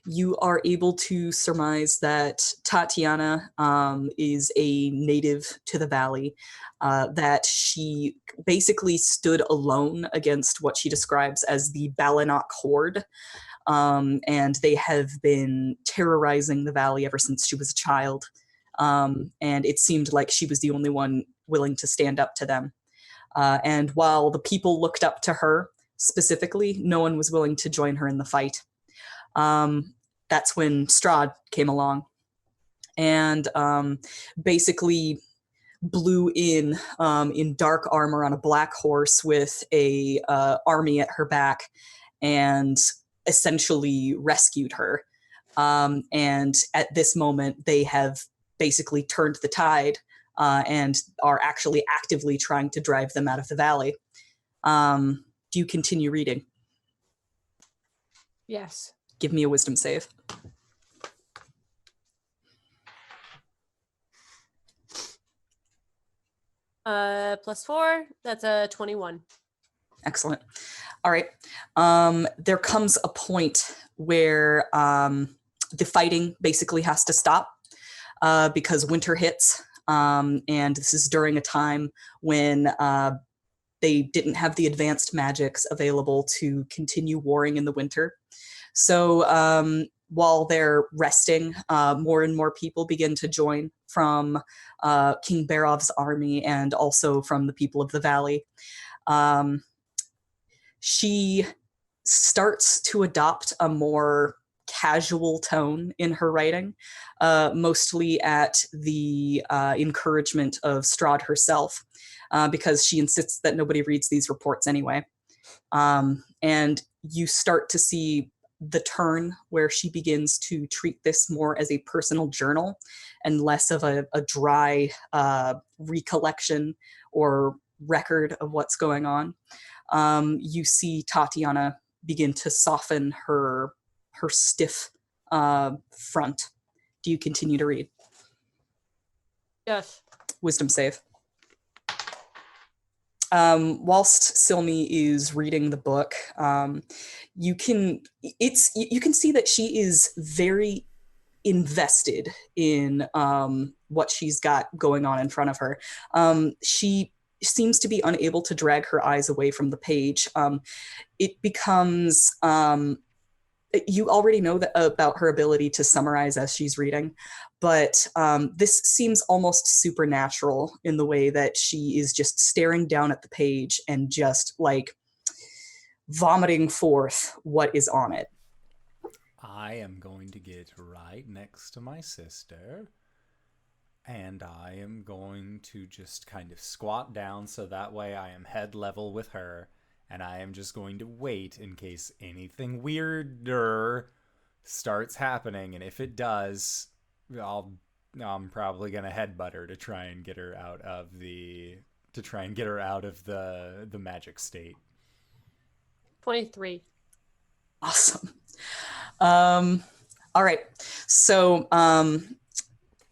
Speaker 4: you are able to surmise that Tatiana is a native to the valley, that she basically stood alone against what she describes as the Balinok horde, and they have been terrorizing the valley ever since she was a child, and it seemed like she was the only one willing to stand up to them. And while the people looked up to her, specifically, no one was willing to join her in the fight. That's when Strahd came along and basically blew in dark armor on a black horse with a army at her back and essentially rescued her. And at this moment, they have basically turned the tide and are actually actively trying to drive them out of the valley. Do you continue reading?
Speaker 3: Yes.
Speaker 4: Give me a wisdom save.
Speaker 3: +4, that's a 21.
Speaker 4: Excellent. All right. There comes a point where the fighting basically has to stop because winter hits. And this is during a time when they didn't have the advanced magics available to continue warring in the winter. So while they're resting, more and more people begin to join from King Barov's army and also from the people of the valley. She starts to adopt a more casual tone in her writing, mostly at the encouragement of Strahd herself, because she insists that nobody reads these reports anyway. And you start to see the turn where she begins to treat this more as a personal journal and less of a dry recollection or record of what's going on. You see Tatiana begin to soften her stiff front. Do you continue to read?
Speaker 3: Yes.
Speaker 4: Wisdom save. Whilst Silme is reading the book, you can see that she is very invested in what she's got going on in front of her. She seems to be unable to drag her eyes away from the page. It becomes you already know that about her ability to summarize as she's reading, but this seems almost supernatural in the way that she is just staring down at the page and just like vomiting forth what is on it.
Speaker 1: I am going to get right next to my sister, and I am going to just kind of squat down so that way I am head level with her. And I am just going to wait in case anything weirder starts happening. And if it does, I'm probably going to headbutt her to try and get her out of the magic state.
Speaker 3: 23.
Speaker 4: Awesome. All right. So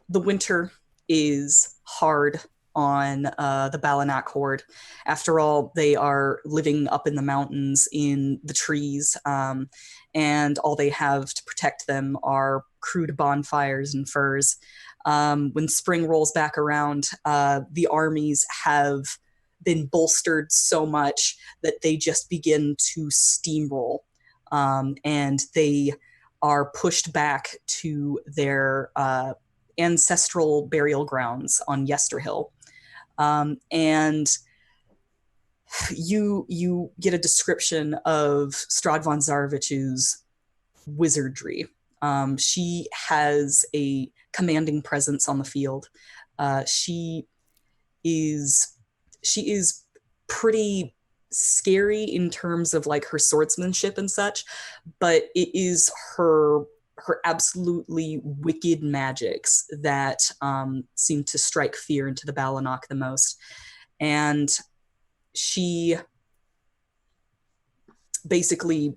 Speaker 4: the winter is hard on the Balanak horde. After all, they are living up in the mountains in the trees, and all they have to protect them are crude bonfires and furs. When spring rolls back around, the armies have been bolstered so much that they just begin to steamroll, and they are pushed back to their ancestral burial grounds on Yesterhill. And you get a description of Strahd von Zarovich's wizardry. She has a commanding presence on the field. She is pretty scary in terms of like her swordsmanship and such, but it is her absolutely wicked magics that seem to strike fear into the Balanak the most. And she basically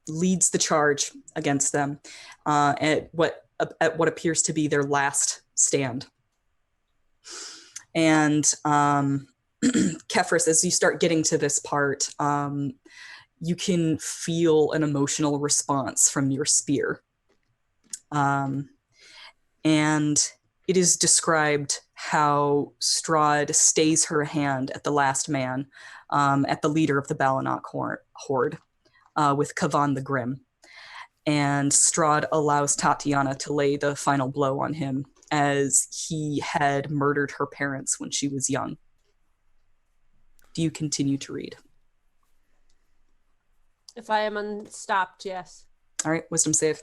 Speaker 4: leads the charge against them at what appears to be their last stand. And Kefris, as you start getting to this part, you can feel an emotional response from your spear. And it is described how Strahd stays her hand at the last man, at the leader of the Balanak horde, with Kavan the Grim. And Strahd allows Tatiana to lay the final blow on him, as he had murdered her parents when she was young. Do you continue to read?
Speaker 3: If I am unstopped, yes.
Speaker 4: All right, wisdom save.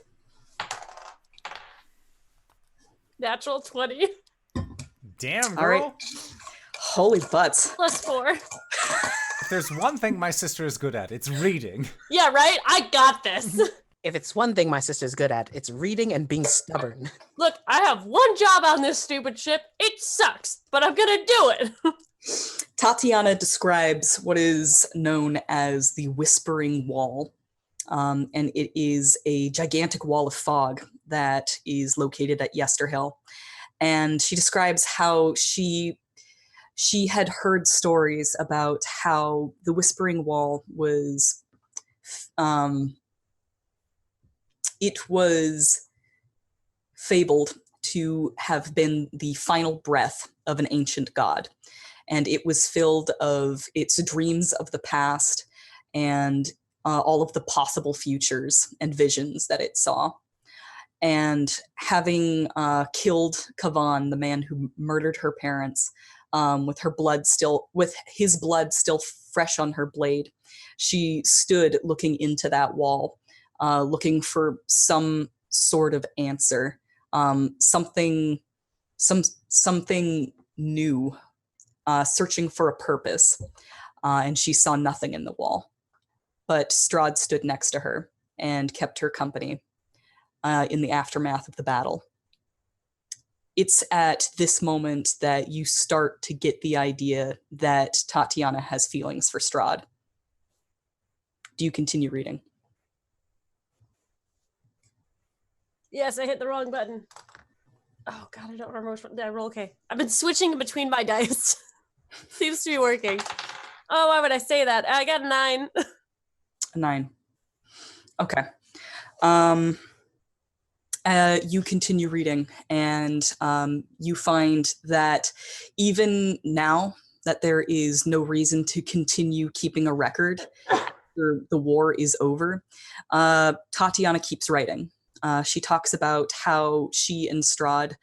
Speaker 3: Natural 20.
Speaker 1: Damn, girl.
Speaker 4: All right. Holy butts.
Speaker 3: +4.
Speaker 1: If there's one thing my sister is good at, it's reading.
Speaker 3: Yeah, right? I got this.
Speaker 2: If it's one thing my sister's good at, it's reading and being stubborn.
Speaker 3: Look, I have one job on this stupid ship. It sucks, but I'm gonna do it.
Speaker 4: Tatiana describes what is known as the Whispering Wall, and it is a gigantic wall of fog that is located at Yesterhill. And she describes how she had heard stories about how the Whispering Wall was, it was fabled to have been the final breath of an ancient god. And it was filled of its dreams of the past and all of the possible futures and visions that it saw. And having killed Kavan, the man who murdered her parents, with his blood still fresh on her blade, she stood looking into that wall, looking for some sort of answer, something new, searching for a purpose, and she saw nothing in the wall. But Strahd stood next to her and kept her company in the aftermath of the battle. It's at this moment that you start to get the idea that Tatiana has feelings for Strahd. Do you continue reading?
Speaker 3: Yes, I hit the wrong button. Oh god, I don't remember which one. Did I roll? Okay. I've been switching between my dice. Seems to be working. Oh, why would I say that? I got a 9.
Speaker 4: A 9. Okay. You continue reading, and you find that even now that there is no reason to continue keeping a record after the war is over, Tatiana keeps writing. She talks about how she and Strahd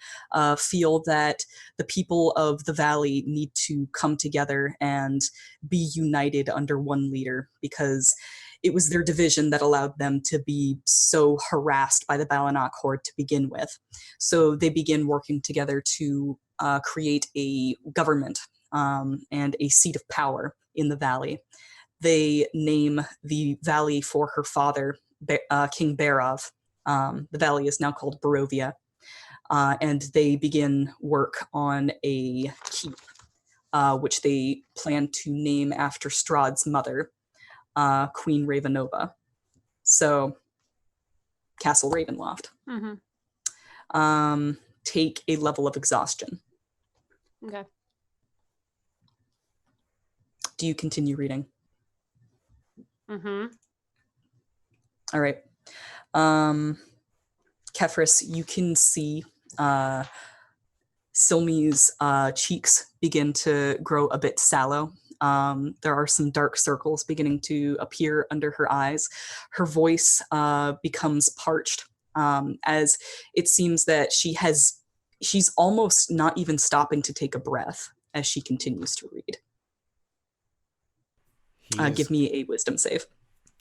Speaker 4: feel that the people of the valley need to come together and be united under one leader, because it was their division that allowed them to be so harassed by the Balanak horde to begin with. So they begin working together to create a government and a seat of power in the valley. They name the valley for her father, King Barov. The valley is now called Barovia, and they begin work on a keep, which they plan to name after Strahd's mother, Queen Ravenova. So, Castle Ravenloft.
Speaker 3: Mm-hmm.
Speaker 4: Take a level of exhaustion.
Speaker 3: Okay.
Speaker 4: Do you continue reading?
Speaker 3: Mm-hmm.
Speaker 4: All right. Kefris, you can see Silme's cheeks begin to grow a bit sallow. There are some dark circles beginning to appear under her eyes. Her voice becomes parched as it seems that she's almost not even stopping to take a breath as she continues to read. Give me a wisdom save.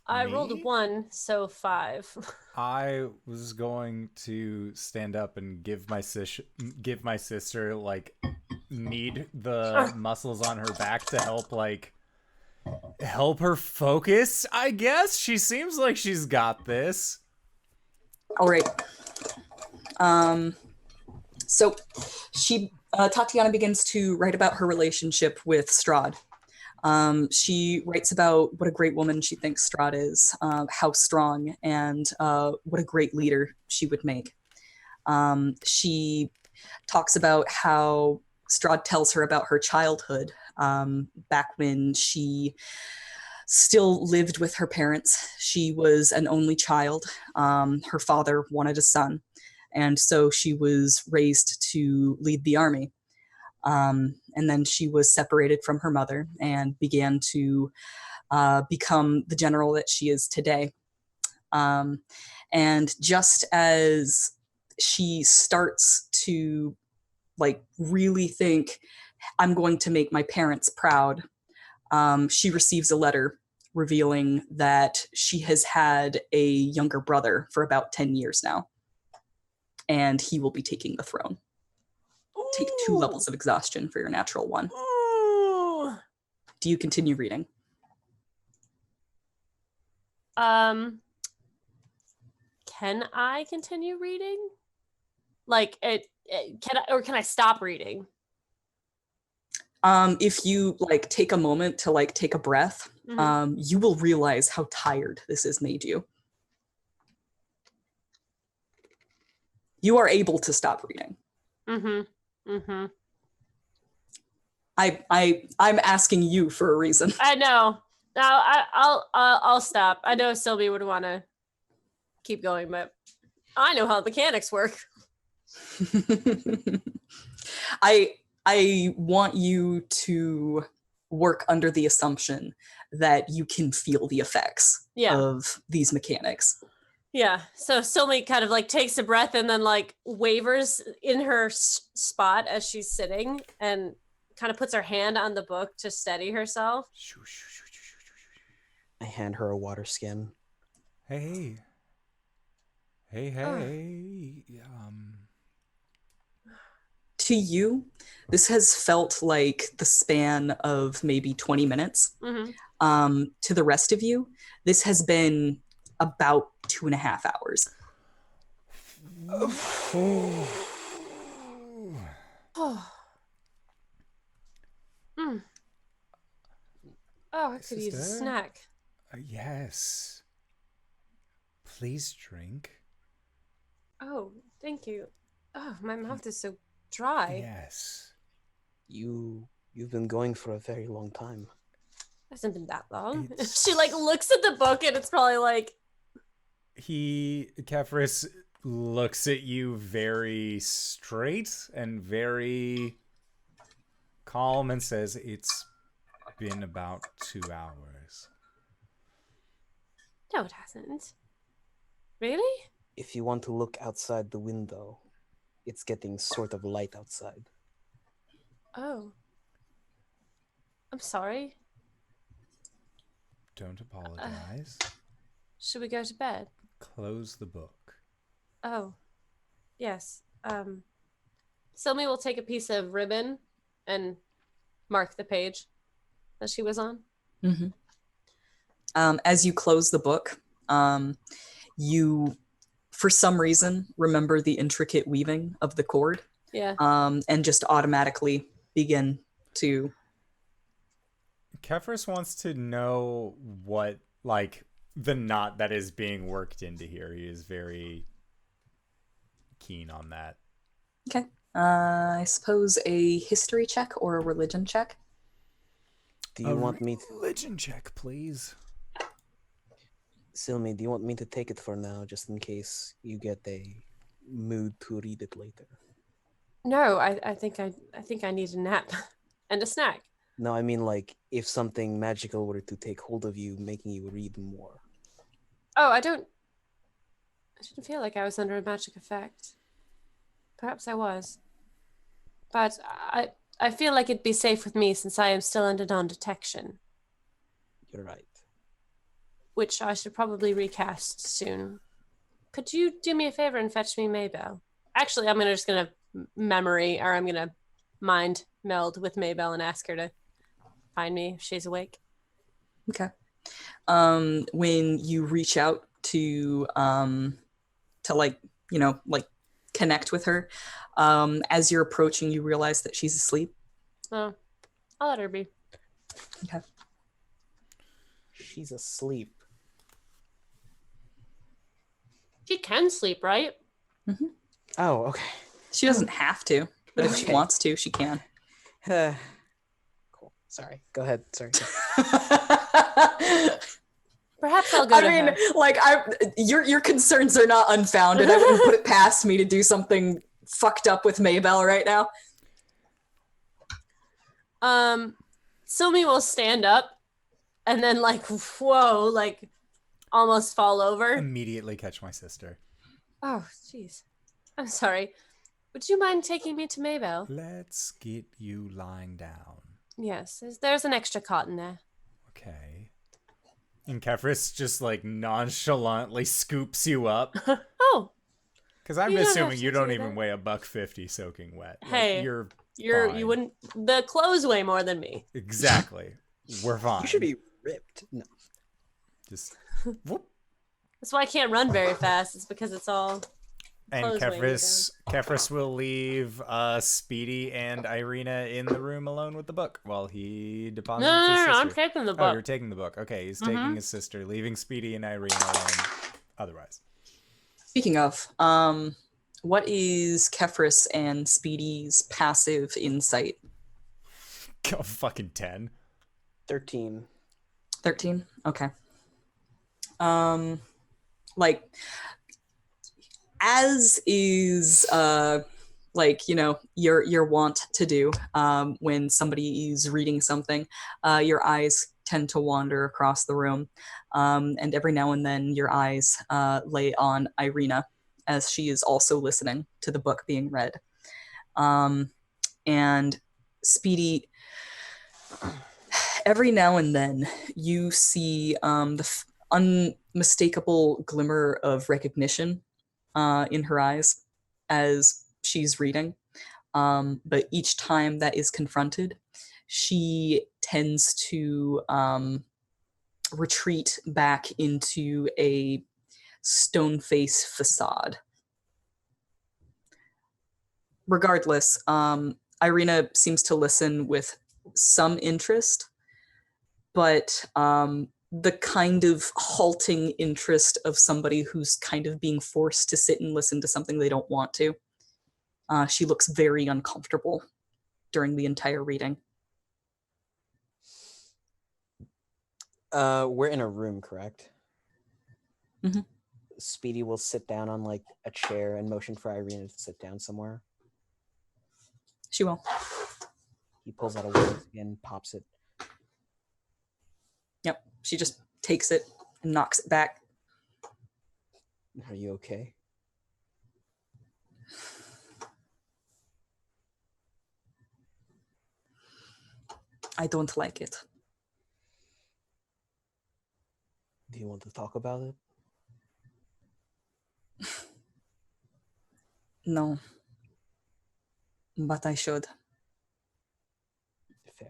Speaker 3: I rolled a 1, so 5.
Speaker 1: I was going to stand up and give my sister like knead the muscles on her back to help her focus, I guess. She seems like she's got this.
Speaker 4: All right. So she Tatiana begins to write about her relationship with Strahd. She writes about what a great woman she thinks Strahd is, how strong, and what a great leader she would make. She talks about how Strahd tells her about her childhood, back when she still lived with her parents. She was an only child. Her father wanted a son, and so she was raised to lead the army. And then she was separated from her mother and began to become the general that she is today. And just as she starts to really think, I'm going to make my parents proud, she receives a letter revealing that she has had a younger brother for about 10 years now, and he will be taking the throne. Take 2 levels of exhaustion for your natural 1.
Speaker 3: Ooh.
Speaker 4: Do you continue reading?
Speaker 3: Can I continue reading? Can I stop reading?
Speaker 4: If you take a moment to take a breath, you will realize how tired this has made you. You are able to stop reading.
Speaker 3: Mm-hmm. Mm-hmm.
Speaker 4: I'm asking you for a reason.
Speaker 3: I know. No, I'll stop. I know Sylvie would want to keep going, but I know how the mechanics work.
Speaker 4: I want you to work under the assumption that you can feel the effects of these mechanics.
Speaker 3: Yeah, so Silme kind of takes a breath and then wavers in her spot as she's sitting and kind of puts her hand on the book to steady herself.
Speaker 2: I hand her a water skin.
Speaker 1: Hey.
Speaker 4: To you, this has felt like the span of maybe 20 minutes.
Speaker 3: Mm-hmm.
Speaker 4: To the rest of you, this has been about 2.5 hours.
Speaker 3: Oh, I could use a snack.
Speaker 1: Yes. Please drink.
Speaker 3: Oh, thank you. Oh, my mouth is so dry.
Speaker 1: Yes.
Speaker 2: You've been going for a very long time.
Speaker 3: It hasn't been that long. She looks at the book and it's probably
Speaker 1: Kefris looks at you very straight and very calm and says, it's been about 2 hours.
Speaker 3: No, it hasn't. Really?
Speaker 2: If you want to look outside the window, it's getting sort of light outside.
Speaker 3: Oh. I'm sorry.
Speaker 1: Don't apologize.
Speaker 3: Should we go to bed?
Speaker 1: Close the book.
Speaker 3: Oh. Yes. Silme will take a piece of ribbon and mark the page that she was on.
Speaker 4: Mm-hmm. As you close the book, you, for some reason, remember the intricate weaving of the cord.
Speaker 3: Yeah.
Speaker 4: And just automatically begin to...
Speaker 1: Kefris wants to know what, the knot that is being worked into here. He is very keen on that.
Speaker 4: Okay. I suppose a history check or a religion check?
Speaker 2: Do you want me to...
Speaker 1: Religion check, please.
Speaker 2: Silme, do you want me to take it for now, just in case you get a mood to read it later?
Speaker 3: No, I think I need a nap and a snack.
Speaker 2: No, I mean, like, if something magical were to take hold of you, making you read more.
Speaker 3: Oh, I didn't feel like I was under a magic effect. Perhaps I was. But I feel like it'd be safe with me since I am still under non-detection.
Speaker 2: You're right.
Speaker 3: Which I should probably recast soon. Could you do me a favor and fetch me Maybell? Actually, I'm just gonna mind meld with Maybell and ask her to find me if she's awake.
Speaker 4: Okay. When you reach out to connect with her, as you're approaching, you realize that she's asleep.
Speaker 3: Oh, I'll let her be.
Speaker 4: Okay.
Speaker 2: She's asleep.
Speaker 3: She can sleep, right?
Speaker 4: Mm-hmm.
Speaker 2: Oh, okay.
Speaker 4: She doesn't have to, but if she
Speaker 2: Okay.
Speaker 4: wants to, she can.
Speaker 2: Cool. Sorry. Go ahead. Sorry.
Speaker 3: Perhaps I'll go to her.
Speaker 4: Like, your concerns are not unfounded. I wouldn't put it past me to do something fucked up with Maybell right now.
Speaker 3: Silme will stand up and then almost fall over.
Speaker 1: Immediately catch my sister.
Speaker 3: Oh, jeez. I'm sorry. Would you mind taking me to Maybell?
Speaker 1: Let's get you lying down.
Speaker 3: Yes, there's an extra cot in there.
Speaker 1: Okay. And Kefris just nonchalantly scoops you up.
Speaker 3: Oh.
Speaker 1: Because I'm
Speaker 3: You don't have
Speaker 1: assuming
Speaker 3: to
Speaker 1: you don't
Speaker 3: do
Speaker 1: even
Speaker 3: that.
Speaker 1: weigh $150 soaking wet.
Speaker 3: Hey,
Speaker 1: you're fine.
Speaker 3: you wouldn't. The clothes weigh more than me.
Speaker 1: Exactly. We're fine.
Speaker 2: You should be ripped. No.
Speaker 1: Just whoop.
Speaker 3: That's why I can't run very fast. It's because it's all.
Speaker 1: And
Speaker 3: Clothes weighing
Speaker 1: Kefris will leave Speedy and Irina in the room alone with the book while he deposits his sister.
Speaker 3: No, I'm taking the
Speaker 1: Oh,
Speaker 3: book.
Speaker 1: you're taking the book. Okay, he's taking his sister, leaving Speedy and Irina alone. Otherwise.
Speaker 4: Speaking of, what is Kefris and Speedy's passive insight?
Speaker 1: Go fucking 10.
Speaker 2: 13.
Speaker 4: 13? Okay. As is your wont to do when somebody is reading something, your eyes tend to wander across the room, and every now and then your eyes lay on Irina as she is also listening to the book being read. And Speedy, every now and then you see the unmistakable glimmer of recognition in her eyes as she's reading. But each time that is confronted, she tends to retreat back into a stone face facade. Regardless, Irina seems to listen with some interest, but the kind of halting interest of somebody who's kind of being forced to sit and listen to something they don't want to. She looks very uncomfortable during the entire reading.
Speaker 2: We're in a room, correct?
Speaker 4: Mm-hmm.
Speaker 2: Speedy will sit down on a chair and motion for Irina to sit down somewhere.
Speaker 4: She will.
Speaker 2: He pulls out a wallet and pops it.
Speaker 4: Yep. She just takes it and knocks it back.
Speaker 2: Are you okay?
Speaker 4: I don't like it.
Speaker 2: Do you want to talk about it?
Speaker 4: No. But I should.
Speaker 2: Fair.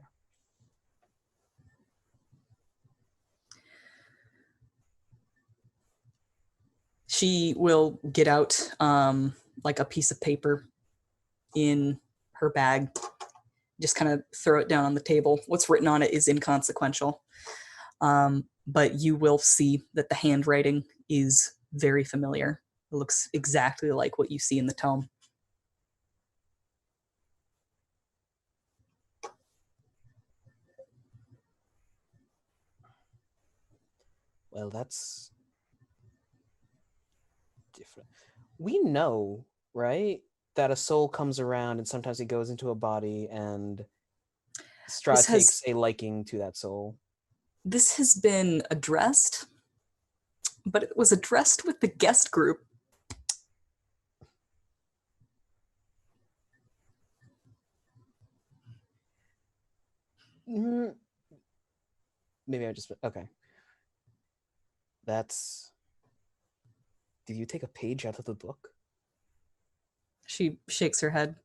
Speaker 4: She will get out a piece of paper in her bag, just kind of throw it down on the table. What's written on it is inconsequential, but you will see that the handwriting is very familiar. It looks exactly like what you see in the tome.
Speaker 2: Well, that's different. We know, right, that a soul comes around and sometimes it goes into a body, and Strahd takes a liking to that soul.
Speaker 4: This has been addressed, but it was addressed with the guest group.
Speaker 2: Maybe I just... Okay. That's... Did you take a page out of the book?
Speaker 4: She shakes her head.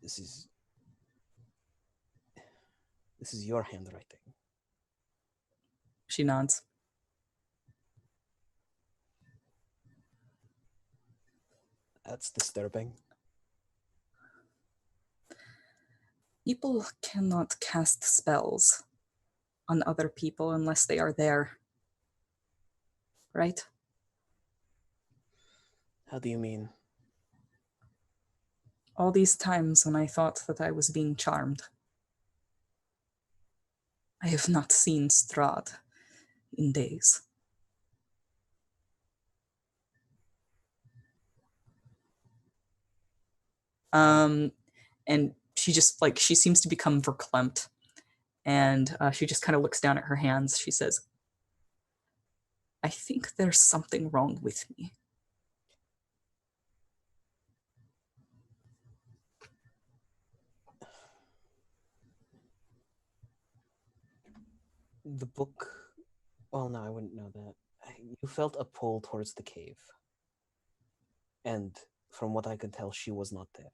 Speaker 2: This is your handwriting.
Speaker 4: She nods.
Speaker 2: That's disturbing.
Speaker 4: People cannot cast spells on other people unless they are there. Right?
Speaker 2: How do you mean?
Speaker 4: All these times when I thought that I was being charmed, I have not seen Strahd in days. And she just, like, she seems to become verklempt. And she just kind of looks down at her hands. She says, I think there's something wrong with me.
Speaker 2: The book... Well, no, I wouldn't know that. You felt a pull towards the cave. And from what I could tell, she was not there.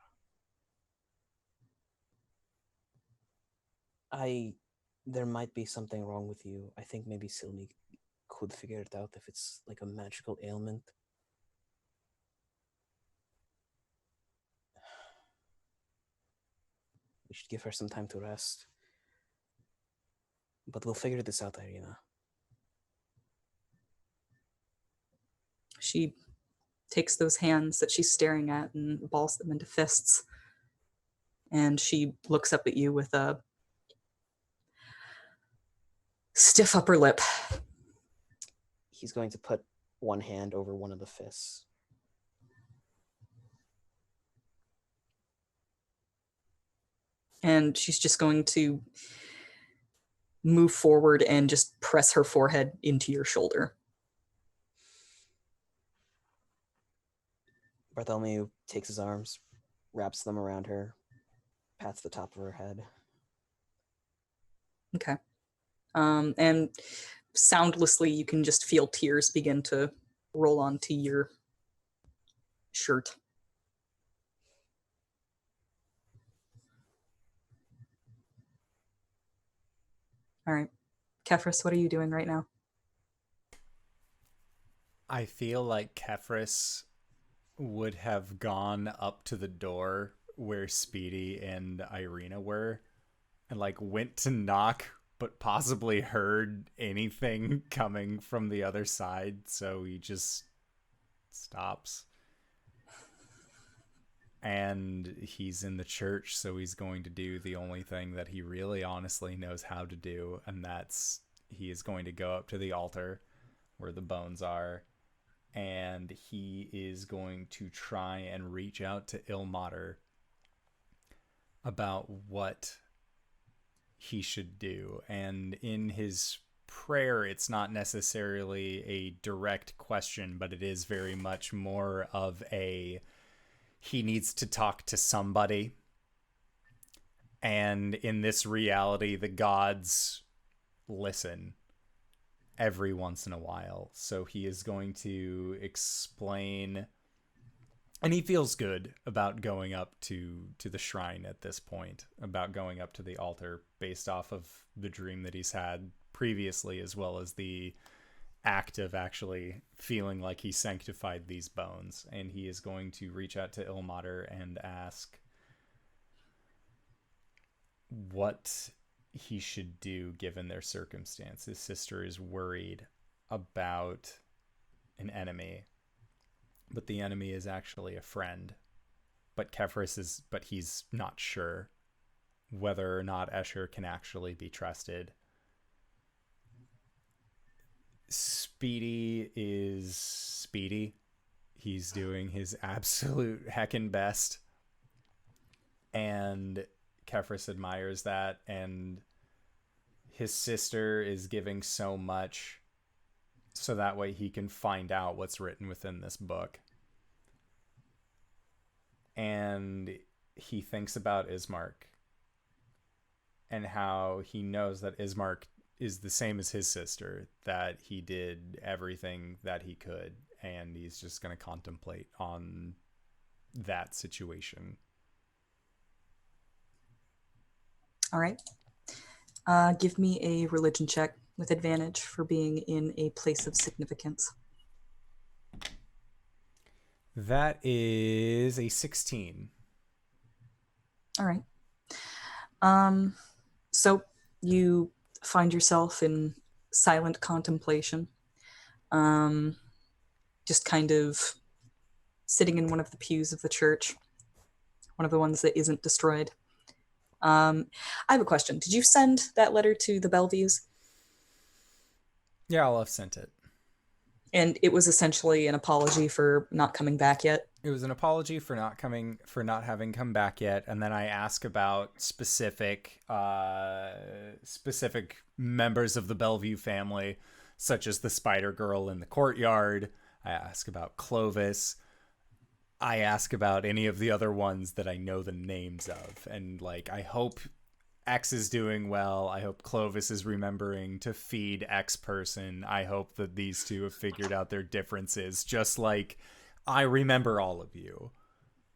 Speaker 2: There might be something wrong with you. I think maybe Silme could figure it out if it's like a magical ailment. We should give her some time to rest. But we'll figure this out, Irina.
Speaker 4: She takes those hands that she's staring at and balls them into fists. And she looks up at you with a stiff upper lip.
Speaker 2: He's going to put one hand over one of the fists.
Speaker 4: And she's just going to move forward and just press her forehead into your shoulder.
Speaker 2: Bartholomew takes his arms, wraps them around her, pats the top of her head.
Speaker 4: Okay. And soundlessly, you can just feel tears begin to roll onto your shirt. All right. Kefris, what are you doing right now?
Speaker 1: I feel like Kefris would have gone up to the door where Speedy and Irina were and like went to knock, but possibly heard anything coming from the other side, so he just stops. And he's in the church, so he's going to do the only thing that he really honestly knows how to do, and that's he is going to go up to the altar where the bones are, and he is going to try and reach out to Ilmater about what he should do. And in his prayer, it's not necessarily a direct question, but it is very much more of a he needs to talk to somebody. And in this reality, the gods listen every once in a while. So he is going to explain, and he feels good about going up to the shrine at this point, about going up to the altar based off of the dream that he's had previously, as well as the act of actually feeling like he sanctified these bones. And he is going to reach out to Ilmater and ask what he should do given their circumstance. His sister is worried about an enemy, but the enemy is actually a friend. But Kefris is, but he's not sure. whether or not Escher can actually be trusted. Speedy is Speedy. He's doing his absolute heckin' best. And Kefris admires that, and his sister is giving so much so that way he can find out what's written within this book. And he thinks about Ismark and how he knows that Ismark is the same as his sister, that he did everything that he could, and he's just going to contemplate on that situation.
Speaker 4: All right. Give me a religion check with advantage for being in a place of significance.
Speaker 1: That is a 16.
Speaker 4: All right. So you find yourself in silent contemplation, just kind of sitting in one of the pews of the church, one of the ones that isn't destroyed. I have a question. Did you send that letter to the Bellevues?
Speaker 1: Yeah, I'll have sent it.
Speaker 4: And it was essentially an apology for not coming back yet?
Speaker 1: It was an apology for not having come back yet, and then I ask about specific members of the Bellevue family, such as the Spider Girl in the courtyard. I ask about Clovis. I ask about any of the other ones that I know the names of, and like, I hope X is doing well. I hope Clovis is remembering to feed X person. I hope that these two have figured out their differences, just like I remember all of you.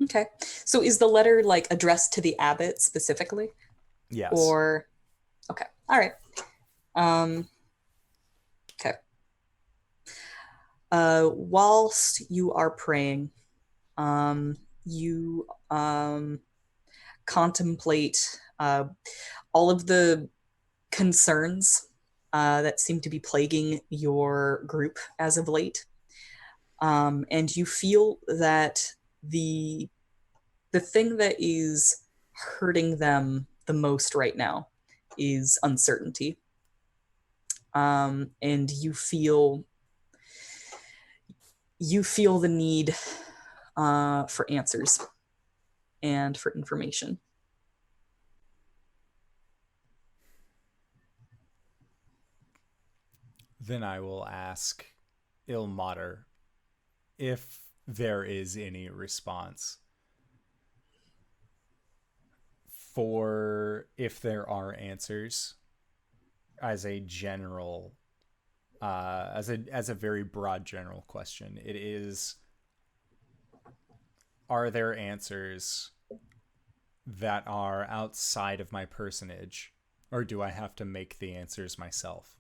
Speaker 4: Okay. So is the letter like addressed to the abbot specifically?
Speaker 1: Yes.
Speaker 4: Or okay. All right. Okay. Whilst you are praying, you contemplate all of the concerns that seem to be plaguing your group as of late. And you feel that the thing that is hurting them the most right now is uncertainty. And you feel the need for answers and for information.
Speaker 1: Then I will ask Ilmater if there is any response for if there are answers as a general as a very broad general question. It is, are there answers that are outside of my personage, or do I have to make the answers myself?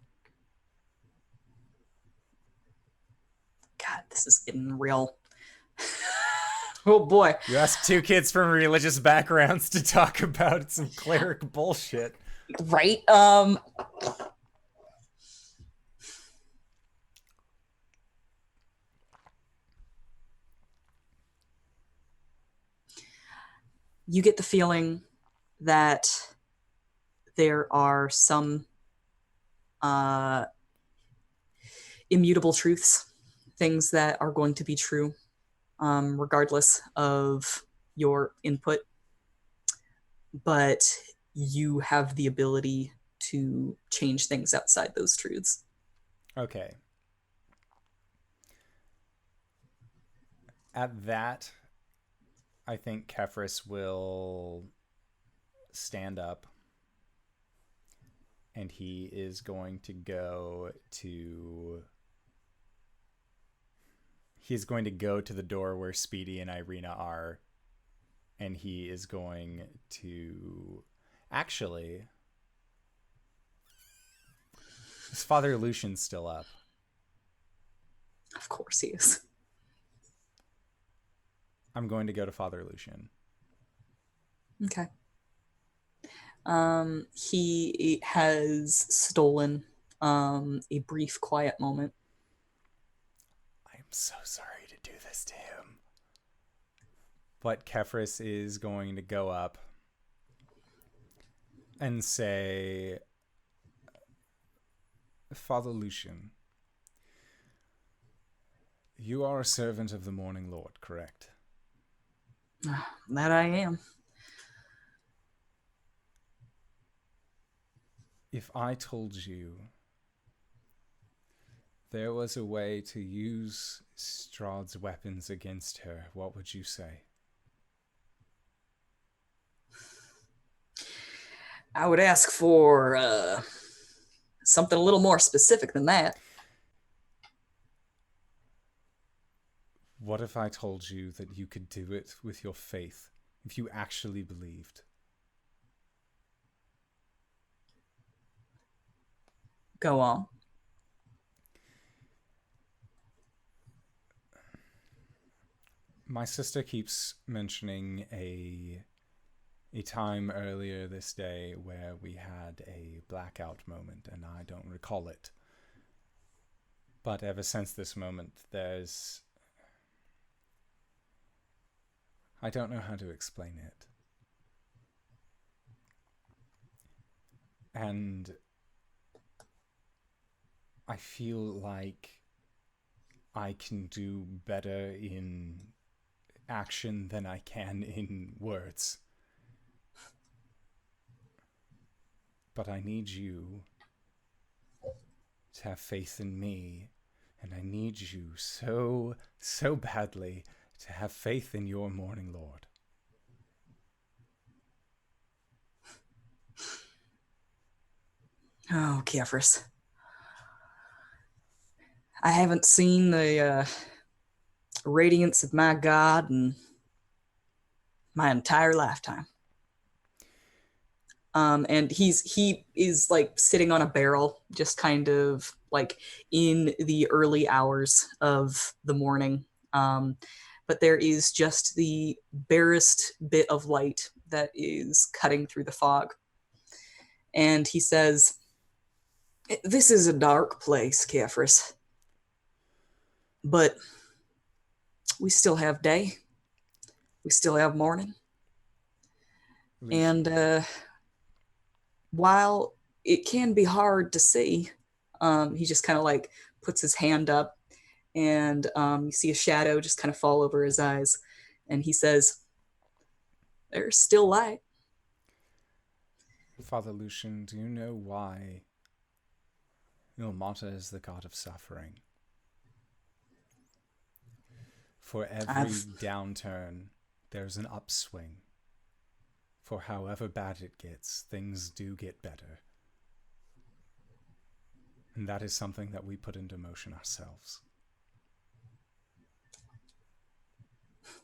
Speaker 4: God, this is getting real. Oh boy.
Speaker 1: You asked two kids from religious backgrounds to talk about some cleric bullshit.
Speaker 4: Right? You get the feeling that there are some immutable truths, things that are going to be true regardless of your input, but you have the ability to change things outside those truths.
Speaker 1: Okay. At that, I think Kefris will stand up, and he is going to go to... He's going to go to the door where Speedy and Irina are, and he is going to... Actually, is Father Lucian still up?
Speaker 4: Of course he is.
Speaker 1: I'm going to go to Father Lucian.
Speaker 4: Okay. He has stolen a brief quiet moment.
Speaker 1: I'm so sorry to do this to him. But Kefris is going to go up and say, Father Lucian, you are a servant of the Morning Lord, correct?
Speaker 4: That I am.
Speaker 1: If I told you there was a way to use Strahd's weapons against her, what would you say?
Speaker 4: I would ask for something a little more specific than that.
Speaker 1: What if I told you that you could do it with your faith, if you actually believed?
Speaker 4: Go on.
Speaker 1: My sister keeps mentioning a time earlier this day where we had a blackout moment, and I don't recall it. But ever since this moment, I don't know how to explain it. And I feel like I can do better in action than I can in words. But I need you to have faith in me, and I need you so, so badly to have faith in your Morning Lord.
Speaker 4: Oh, Kefris. I haven't seen the radiance of my God in my entire lifetime. And he is like sitting on a barrel, just kind of like in the early hours of the morning. But there is just the barest bit of light that is cutting through the fog. And he says, "This is a dark place, Kefris. But we still have day. We still have morning. And while it can be hard to see," he just kind of like puts his hand up, and you see a shadow just kind of fall over his eyes. And he says, "There's still light."
Speaker 1: Father Lucian, do you know why Ilmata is the god of suffering? For every downturn, there's an upswing. For however bad it gets, things do get better. And that is something that we put into motion ourselves.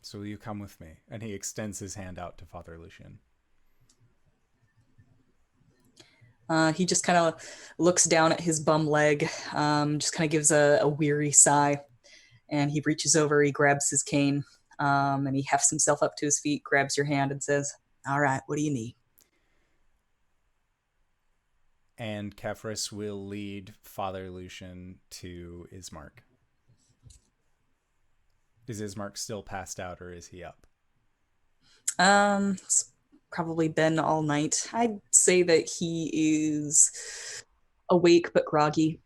Speaker 1: So will you come with me? And he extends his hand out to Father Lucian.
Speaker 4: He just kind of looks down at his bum leg, just kind of gives a weary sigh, and he reaches over, he grabs his cane, and he hefts himself up to his feet, grabs your hand, and says, "All right, what do you need?"
Speaker 1: And Kefris will lead Father Lucian to Ismark. Is Ismark still passed out, or is he up?
Speaker 4: It's probably been all night. I'd say that he is awake but groggy.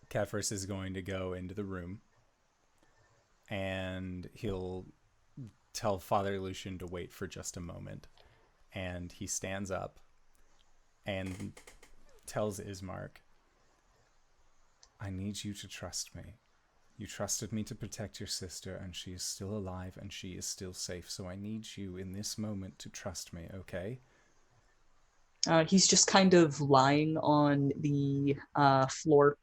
Speaker 1: Kefris is going to go into the room, and he'll tell Father Lucian to wait for just a moment. And he stands up and tells Ismark, "I need you to trust me. You trusted me to protect your sister, and she is still alive, and she is still safe. So I need you in this moment to trust me, okay?"
Speaker 4: He's just kind of lying on the floor.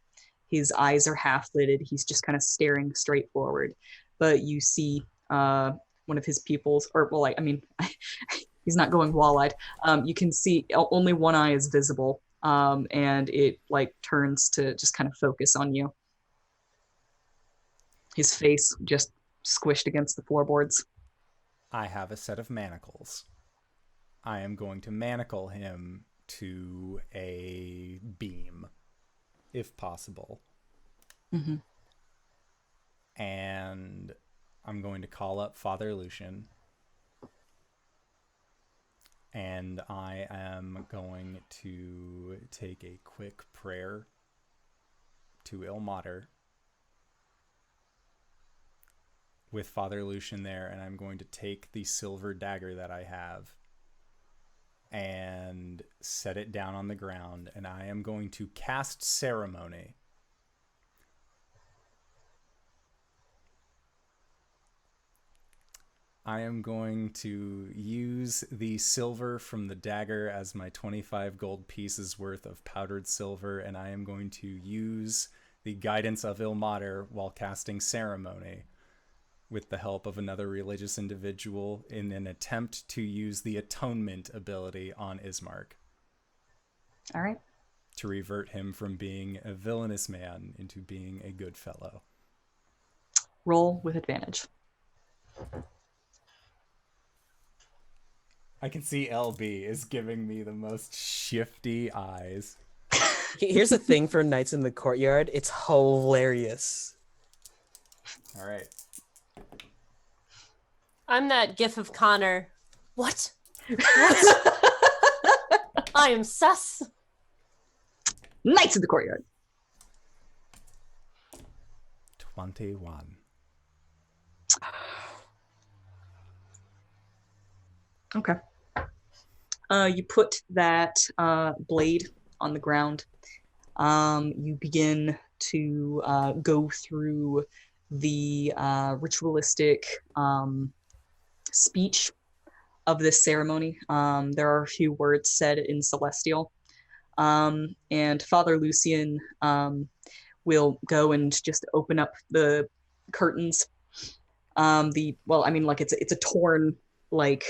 Speaker 4: His eyes are half lidded. He's just kind of staring straight forward. But you see one of his pupils, or, well, like, I mean, he's not going wall-eyed. You can see only one eye is visible, and it like turns to just kind of focus on you. His face just squished against the floorboards.
Speaker 1: "I have a set of manacles. I am going to manacle him to a beam, if possible.
Speaker 4: Mm-hmm.
Speaker 1: And I'm going to call up Father Lucian. And I am going to take a quick prayer to Ilmater with Father Lucian there, and I'm going to take the silver dagger that I have and set it down on the ground, and I am going to cast Ceremony. I am going to use the silver from the dagger as my 25 gold pieces worth of powdered silver, and I am going to use the guidance of Ilmater while casting Ceremony with the help of another religious individual in an attempt to use the atonement ability on Ismark.
Speaker 4: All right.
Speaker 1: To revert him from being a villainous man into being a good fellow.
Speaker 4: Roll with advantage.
Speaker 1: I can see LB is giving me the most shifty eyes.
Speaker 2: Here's the thing for Knights in the Courtyard. It's hilarious.
Speaker 1: All right.
Speaker 3: I'm that gif of Connor. What? What? I am sus.
Speaker 4: Knights of the Courtyard.
Speaker 1: 21.
Speaker 4: Okay. You put that blade on the ground. You begin to go through the ritualistic speech of this ceremony. There are a few words said in Celestial. And Father Lucian will go and just open up the curtains. It's a torn, like,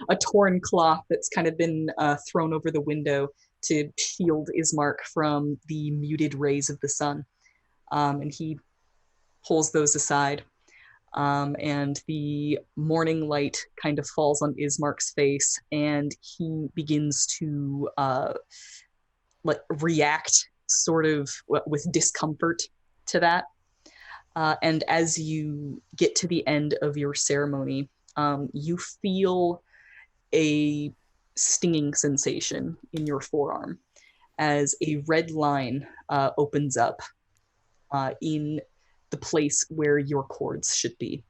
Speaker 4: a torn cloth that's kind of been thrown over the window to shield Ismark from the muted rays of the sun. And he pulls those aside. And the morning light kind of falls on Ismark's face, and he begins to react sort of with discomfort to that. And as you get to the end of your ceremony, you feel a stinging sensation in your forearm as a red line opens up in the place where your cords should be.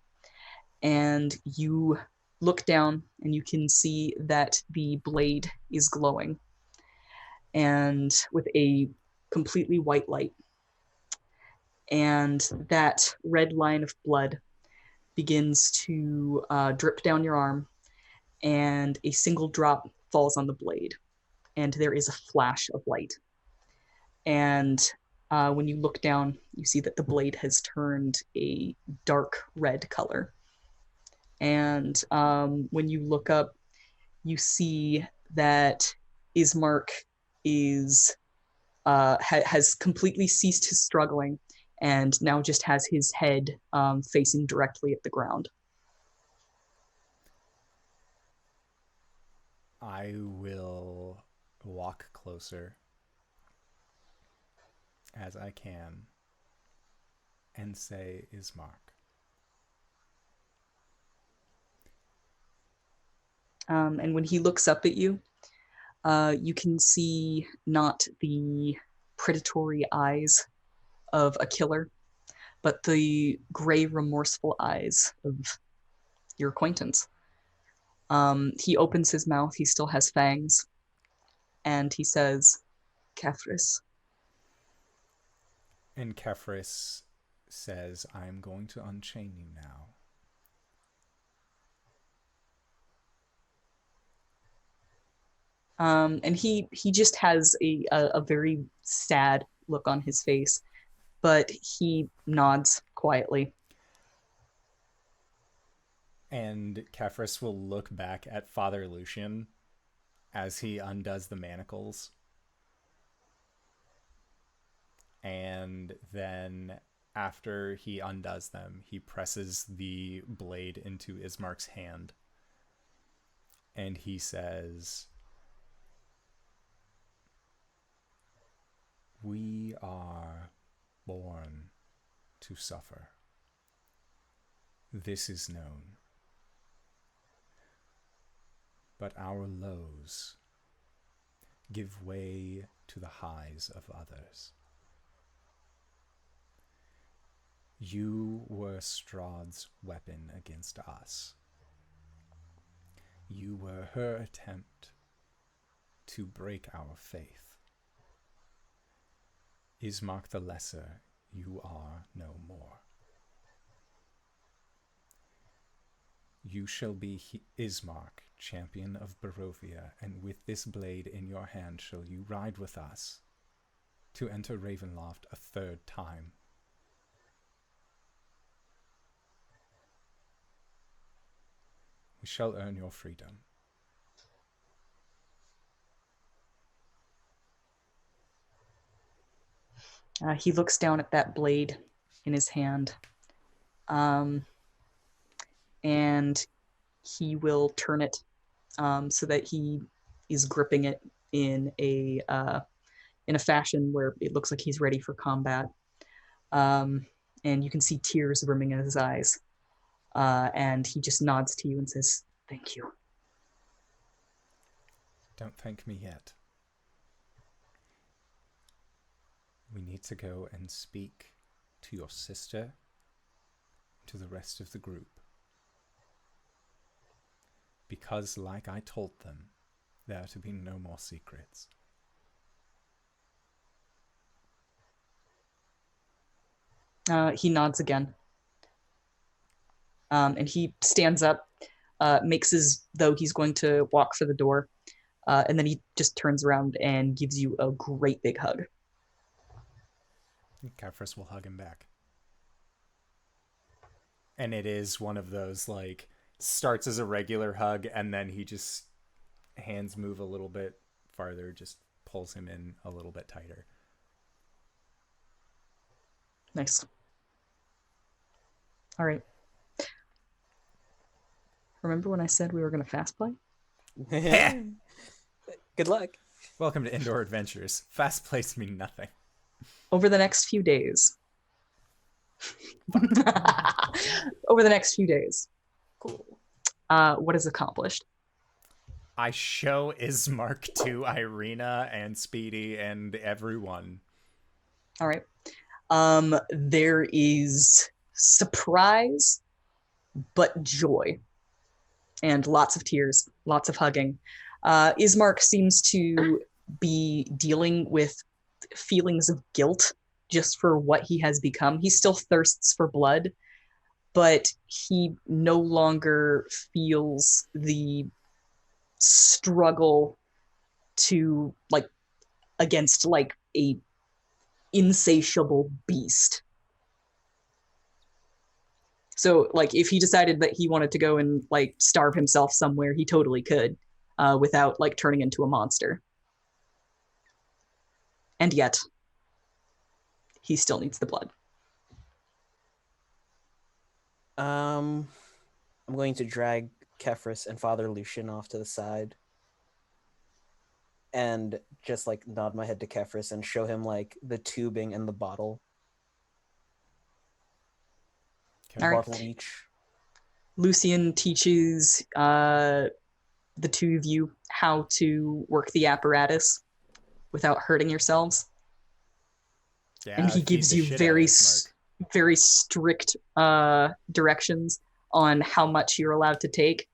Speaker 4: And you look down and you can see that the blade is glowing and with a completely white light. And that red line of blood begins to drip down your arm, and a single drop falls on the blade, and there is a flash of light. And when you look down, you see that the blade has turned a dark red color. And when you look up, you see that Ismark has completely ceased his struggling and now just has his head facing directly at the ground.
Speaker 1: I will walk closer as I can and say, Ismark.
Speaker 4: And when he looks up at you, you can see not the predatory eyes of a killer, but the gray, remorseful eyes of your acquaintance. He opens his mouth, he still has fangs, and he says, Kefris.
Speaker 1: And Kefris says, I'm going to unchain you now.
Speaker 4: And he just has a very sad look on his face, but he nods quietly.
Speaker 1: And Kefris will look back at Father Lucian as he undoes the manacles. And then after he undoes them, he presses the blade into Ismark's hand. And he says, we are born to suffer. This is known. but our lows give way to the highs of others. You were Strahd's weapon against us. You were her attempt to break our faith. Ismark the Lesser, you are no more. You shall be Ismark, champion of Barovia, and with this blade in your hand shall you ride with us to enter Ravenloft a third time. We shall earn your freedom.
Speaker 4: He looks down at that blade in his hand. And he will turn it so that he is gripping it in a fashion where it looks like he's ready for combat. And you can see tears brimming in his eyes. And he just nods to you and says, "Thank you."
Speaker 1: Don't thank me yet. We need to go and speak to your sister, to the rest of the group. Because, like I told them, there are to be no more secrets.
Speaker 4: He nods again. And he stands up, makes as though he's going to walk for the door, and then he just turns around and gives you a great big hug.
Speaker 1: Kefris will hug him back. And it is one of those, like, starts as a regular hug, and then he just, hands move a little bit farther, just pulls him in a little bit tighter.
Speaker 4: Nice. All right. Remember when I said we were going to fast play?
Speaker 2: Good luck.
Speaker 1: Welcome to Indoor Adventures. Fast plays mean nothing.
Speaker 4: Over the next few days. Over the next few days.
Speaker 3: Cool.
Speaker 4: What is accomplished?
Speaker 1: I show Ismark to Irina and Speedy and everyone.
Speaker 4: All right. There is surprise, but joy. And lots of tears, lots of hugging. Ismark seems to be dealing with feelings of guilt just for what he has become. He still thirsts for blood, but he no longer feels the struggle to, like, against, like, a insatiable beast. So, like, if he decided that he wanted to go and, like, starve himself somewhere, he totally could, without, like, turning into a monster. And yet, he still needs the blood.
Speaker 2: I'm going to drag Kefris and Father Lucian off to the side and just, like, nod my head to Kefris and show him, like, the tubing and the bottle.
Speaker 1: Okay.
Speaker 4: All right.
Speaker 2: Bottle each.
Speaker 4: Lucian teaches the two of you how to work the apparatus without hurting yourselves.
Speaker 1: Yeah,
Speaker 4: And he
Speaker 1: feed
Speaker 4: gives
Speaker 1: the
Speaker 4: you
Speaker 1: shit out
Speaker 4: very
Speaker 1: of Ismark.
Speaker 4: very strict directions on how much you're allowed to take.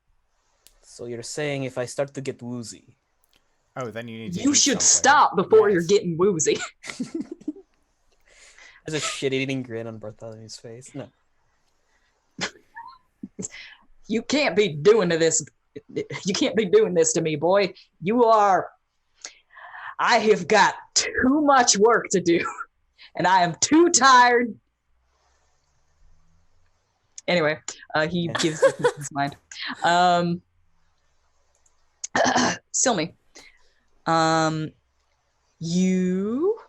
Speaker 2: So you're saying if I start to get woozy.
Speaker 1: Oh, then you need to
Speaker 4: You
Speaker 1: eat
Speaker 4: should
Speaker 1: something.
Speaker 4: stop before you're
Speaker 1: Yes.
Speaker 4: getting woozy.
Speaker 2: There's a shit-eating grin on Bartholomew's face. No.
Speaker 4: You can't be doing this. You can't be doing this to me, boy. You are. I have got too much work to do, and I am too tired. Anyway, he gives it his mind. Silme, you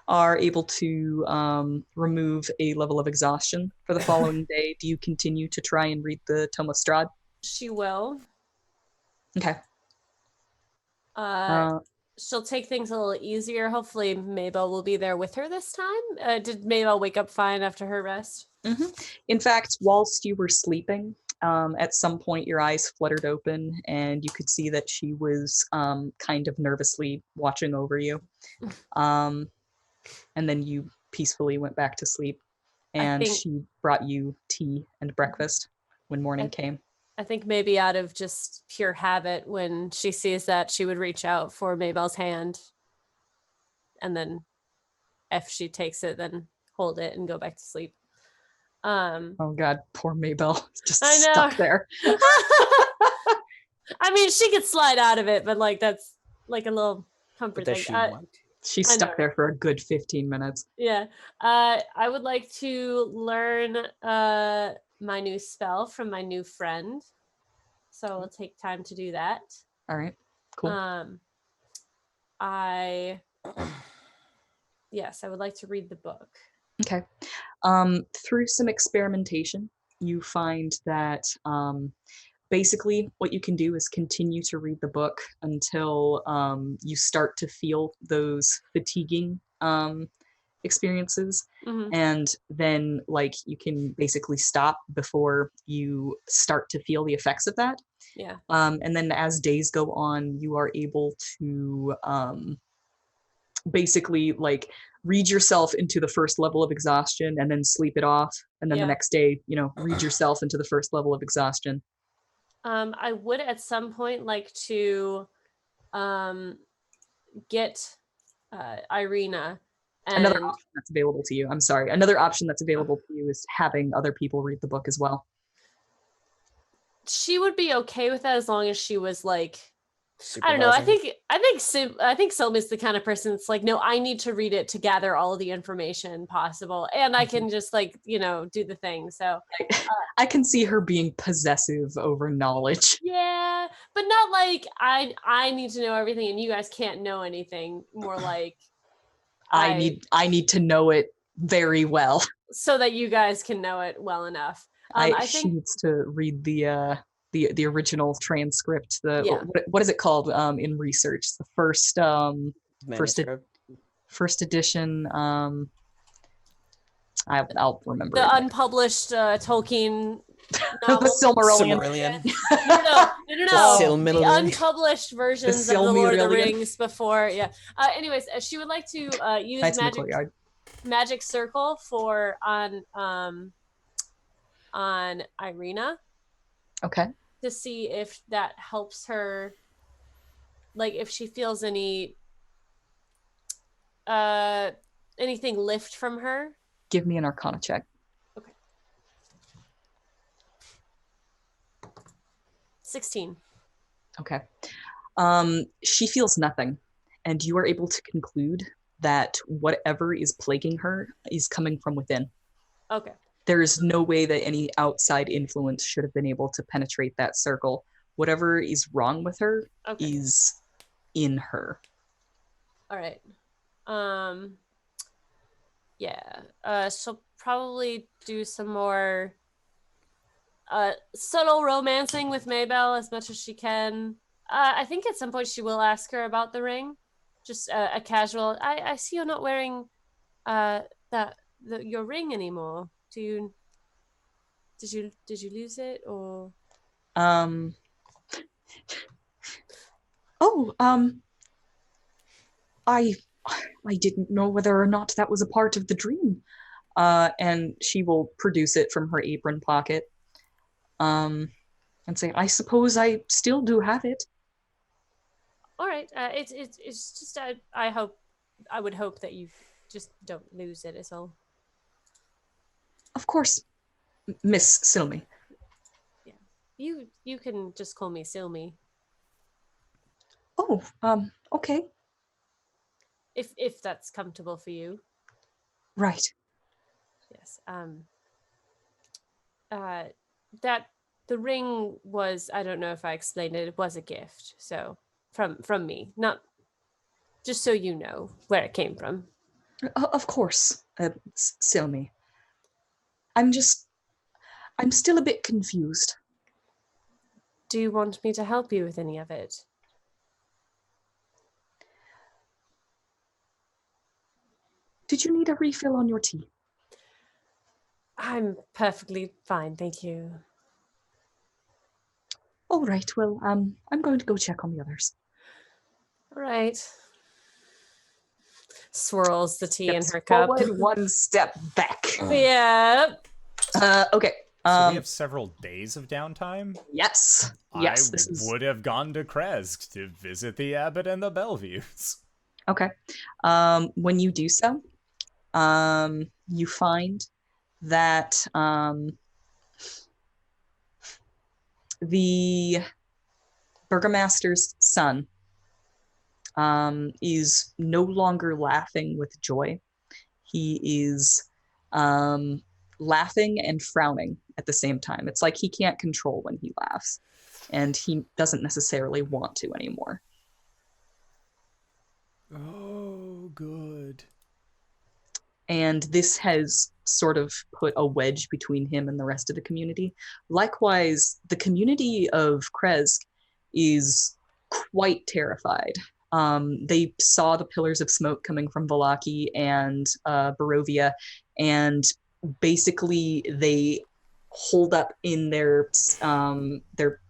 Speaker 4: are able to remove a level of exhaustion for the following day. Do you continue to try and read the Tome of Strahd?
Speaker 3: She will.
Speaker 4: Okay.
Speaker 3: She'll take things a little easier. Hopefully Mabel will be there with her this time. Did Mabel wake up fine after her rest?
Speaker 4: In fact, whilst you were sleeping, At some point, your eyes fluttered open, and you could see that she was kind of nervously watching over you. And then you peacefully went back to sleep, and she brought you tea and breakfast when morning came.
Speaker 3: I think maybe out of just pure habit, when she sees that, she would reach out for Maybelle's hand. And then if she takes it, then hold it and go back to sleep.
Speaker 4: Oh God, poor Maybelle. Just
Speaker 3: I know.
Speaker 4: stuck there.
Speaker 3: I mean, she could slide out of it, but like that's like a little comfort
Speaker 2: But does
Speaker 3: thing.
Speaker 2: she want to?
Speaker 4: She's stuck there for a good 15 minutes.
Speaker 3: Yeah. I would like to learn my new spell from my new friend. So I'll take time to do that.
Speaker 4: All right. Cool.
Speaker 3: I would like to read the book.
Speaker 4: Okay. Through some experimentation, you find that basically what you can do is continue to read the book until you start to feel those fatiguing experiences.
Speaker 3: Mm-hmm.
Speaker 4: And then like you can basically stop before you start to feel the effects of that.
Speaker 3: Yeah.
Speaker 4: And then as days go on, you are able to basically like read yourself into the first level of exhaustion and then sleep it off. And then the next day, read yourself into the first level of exhaustion.
Speaker 3: I would at some point like to get Irina.
Speaker 4: Another option that's available to you. I'm sorry. Another option that's available to you is having other people read the book as well.
Speaker 3: She would be okay with that as long as she was like, I don't know. I think Silme is the kind of person that's like, no, I need to read it to gather all of the information possible, and I can just like do the thing. So
Speaker 4: I can see her being possessive over knowledge.
Speaker 3: Yeah, but not like I need to know everything and you guys can't know anything. More like
Speaker 4: I need to know it very well
Speaker 3: so that you guys can know it well enough. I think
Speaker 4: she needs to read the original transcript. What is it called in research? The first edition. I'll remember
Speaker 3: the
Speaker 4: it.
Speaker 3: Unpublished Tolkien novel.
Speaker 4: The Silmarillion.
Speaker 3: No.
Speaker 2: The
Speaker 3: unpublished versions of the Lord of the Rings before. Yeah. Anyways, she would like to use magic circle on Irina.
Speaker 4: Okay.
Speaker 3: To see if that helps her, like if she feels anything lift from her.
Speaker 4: Give me an Arcana check.
Speaker 3: Okay. 16.
Speaker 4: Okay. She feels nothing, and you are able to conclude that whatever is plaguing her is coming from within.
Speaker 3: Okay.
Speaker 4: There is no way that any outside influence should have been able to penetrate that circle. Whatever is wrong with her is in her.
Speaker 3: All right. She'll probably do some more subtle romancing with Maybelle as much as she can. I think at some point she will ask her about the ring. Just a casual, I see you're not wearing your ring anymore. Did you lose it or?
Speaker 4: I didn't know whether or not that was a part of the dream. And she will produce it from her apron pocket. And say, I suppose I still do have it.
Speaker 3: All right. It's just I would hope that you just don't lose it is all.
Speaker 4: Of course, Miss Silme.
Speaker 3: Yeah, you can just call me Silme.
Speaker 4: Oh, okay.
Speaker 3: If that's comfortable for you.
Speaker 4: Right.
Speaker 3: Yes. That the ring was, I don't know if I explained it. It was a gift. So from me, not just so you know where it came from.
Speaker 4: Of course, Silme. I'm still a bit confused.
Speaker 3: Do you want me to help you with any of it?
Speaker 4: Did you need a refill on your tea?
Speaker 3: I'm perfectly fine, thank you.
Speaker 4: All right, well, I'm going to go check on the others.
Speaker 3: All right. Swirls the tea in
Speaker 4: Steps
Speaker 3: her cup.
Speaker 4: forward, one step back.
Speaker 3: Yep.
Speaker 4: Okay.
Speaker 1: So we have several days of downtime?
Speaker 4: Yes. Yes, this is...
Speaker 1: would have gone to Kresk to visit the Abbot and the Belleviews.
Speaker 4: Okay. When you do so, you find that the burgomaster's son is no longer laughing with joy. He is laughing and frowning at the same time. It's like he can't control when he laughs, and he doesn't necessarily want to anymore.
Speaker 1: Oh, good.
Speaker 4: And this has sort of put a wedge between him and the rest of the community. Likewise, the community of Kresk is quite terrified. They saw the pillars of smoke coming from Vallaki and Barovia, and basically they hold up in their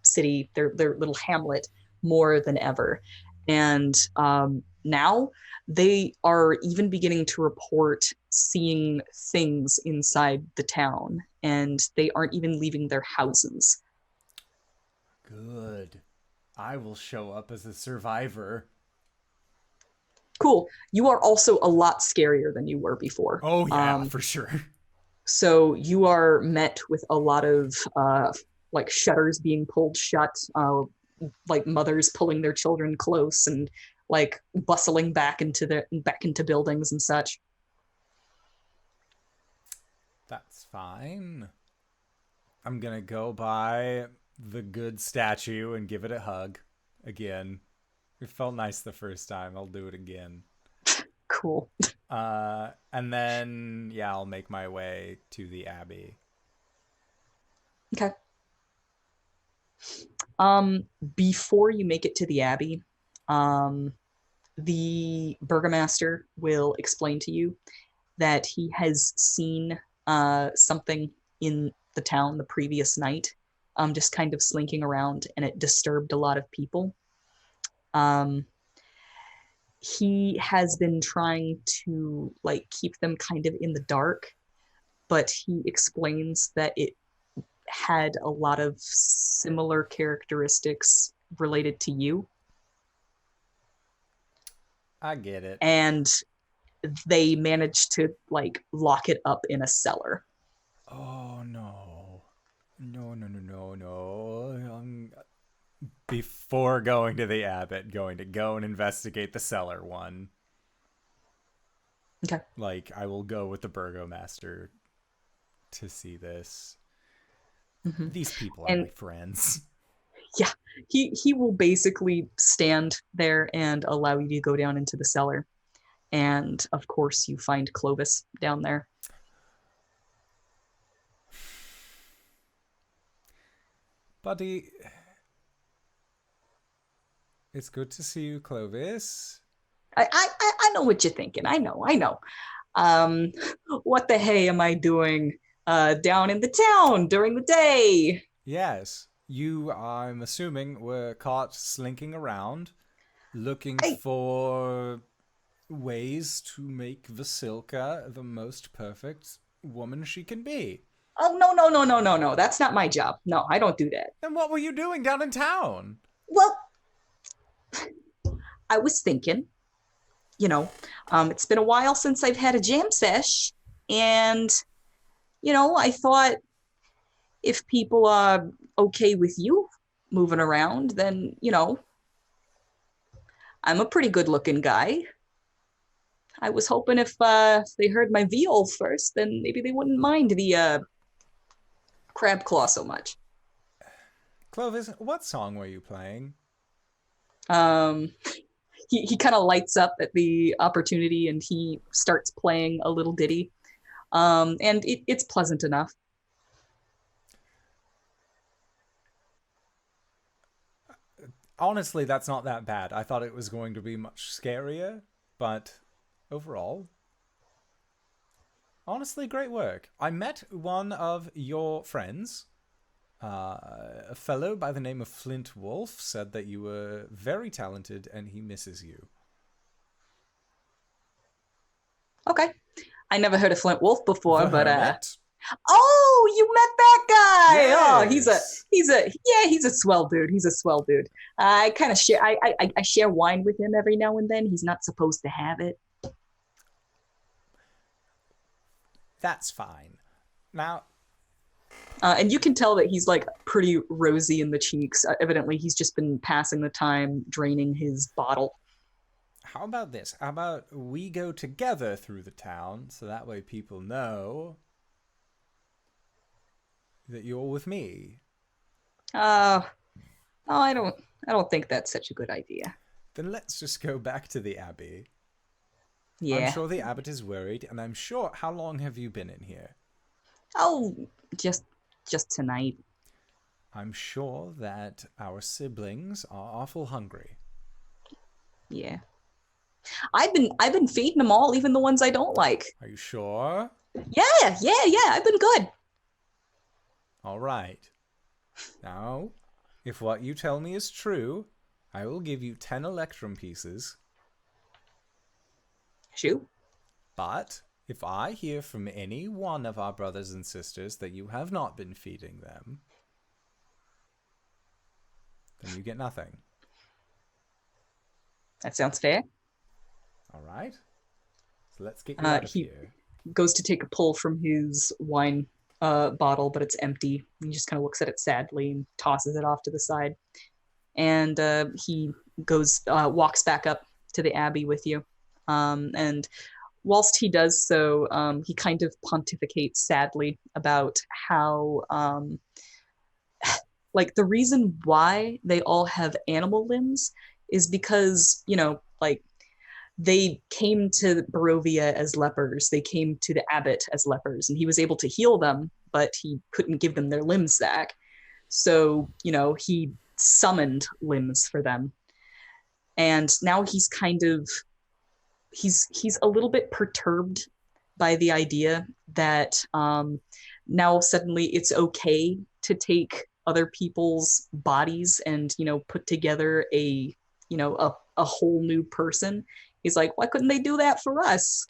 Speaker 4: city, their little hamlet, more than ever. And now they are even beginning to report seeing things inside the town, and they aren't even leaving their houses.
Speaker 1: Good. I will show up as a survivor.
Speaker 4: Cool. You are also a lot scarier than you were before.
Speaker 1: Oh, yeah, for sure.
Speaker 4: So you are met with a lot of like shutters being pulled shut, like mothers pulling their children close and like bustling back into buildings and such.
Speaker 1: That's fine. I'm gonna go by the good statue and give it a hug again. It felt nice the first time. I'll do it again.
Speaker 4: Cool.
Speaker 1: And then, yeah, I'll make my way to the Abbey.
Speaker 4: Okay. Before you make it to the Abbey, the burgomaster will explain to you that he has seen something in the town the previous night, just kind of slinking around, and it disturbed a lot of people. He has been trying to like keep them kind of in the dark, but he explains that it had a lot of similar characteristics related to you.
Speaker 1: I get it.
Speaker 4: And they managed to like lock it up in a cellar.
Speaker 1: Oh, no. No. Before going to the Abbot, going to go and investigate the cellar one.
Speaker 4: Okay.
Speaker 1: Like, I will go with the burgomaster to see this.
Speaker 4: Mm-hmm.
Speaker 1: These people are my friends.
Speaker 4: Yeah, he will basically stand there and allow you to go down into the cellar. And of course you find Clovis down there.
Speaker 1: Buddy, it's good to see you, Clovis.
Speaker 4: I know what you're thinking. I know. What the hey am I doing down in the town during the day?
Speaker 1: Yes, you, I'm assuming, were caught slinking around, looking for ways to make Vasilka the most perfect woman she can be.
Speaker 4: Oh, no. That's not my job. No, I don't do that.
Speaker 1: Then what were you doing down in town?
Speaker 4: Well, I was thinking, it's been a while since I've had a jam sesh, and, I thought if people are okay with you moving around, then, I'm a pretty good-looking guy. I was hoping if they heard my viol first, then maybe they wouldn't mind the crab claw so much.
Speaker 1: Clovis, what song were you playing?
Speaker 4: He kind of lights up at the opportunity and he starts playing a little ditty. And it's pleasant enough.
Speaker 1: Honestly, that's not that bad. I thought it was going to be much scarier, but overall, honestly, great work. I met one of your friends A fellow by the name of Flint Wolf said that you were very talented and he misses you.
Speaker 4: Okay. I never heard of Flint Wolf before,
Speaker 1: The
Speaker 4: but
Speaker 1: Hermit?
Speaker 4: oh, you met that guy.
Speaker 1: Yes.
Speaker 4: Oh, he's a swell dude. He's a swell dude. I kind of share I share wine with him every now and then. He's not supposed to have it.
Speaker 1: That's fine. Now,
Speaker 4: and you can tell that he's like pretty rosy in the cheeks. Evidently, he's just been passing the time draining his bottle.
Speaker 1: how about this? How about we go together through the town so that way people know that you're with me?
Speaker 4: Oh, I don't think that's such a good idea.
Speaker 1: Then let's just go back to the Abbey.
Speaker 4: Yeah.
Speaker 1: I'm sure the abbot is worried, and I'm sure... How long have you been in here?
Speaker 4: Oh, just tonight.
Speaker 1: I'm sure that our siblings are awful hungry.
Speaker 4: Yeah. I've been feeding them all, even the ones I don't like.
Speaker 1: Are you sure?
Speaker 4: Yeah. I've been good.
Speaker 1: All right. Now, if what you tell me is true, I will give you 10 electrum pieces.
Speaker 4: Shoot.
Speaker 1: But if I hear from any one of our brothers and sisters that you have not been feeding them, then you get nothing.
Speaker 4: That sounds fair.
Speaker 1: All right. So let's get you out of
Speaker 4: he
Speaker 1: here.
Speaker 4: goes to take a pull from his wine bottle, but it's empty. He just kind of looks at it sadly and tosses it off to the side. And he goes, walks back up to the Abbey with you. And whilst he does so, he kind of pontificates sadly about how, like, the reason why they all have animal limbs is because, you know, like, they came to Barovia as lepers. They came to the abbot as lepers, and he was able to heal them, but he couldn't give them their limbs back. So, you know, he summoned limbs for them. And now he's kind of, he's a little bit perturbed by the idea that now suddenly it's okay to take other people's bodies and, you know, put together a whole new person. He's like, why couldn't they do that for us?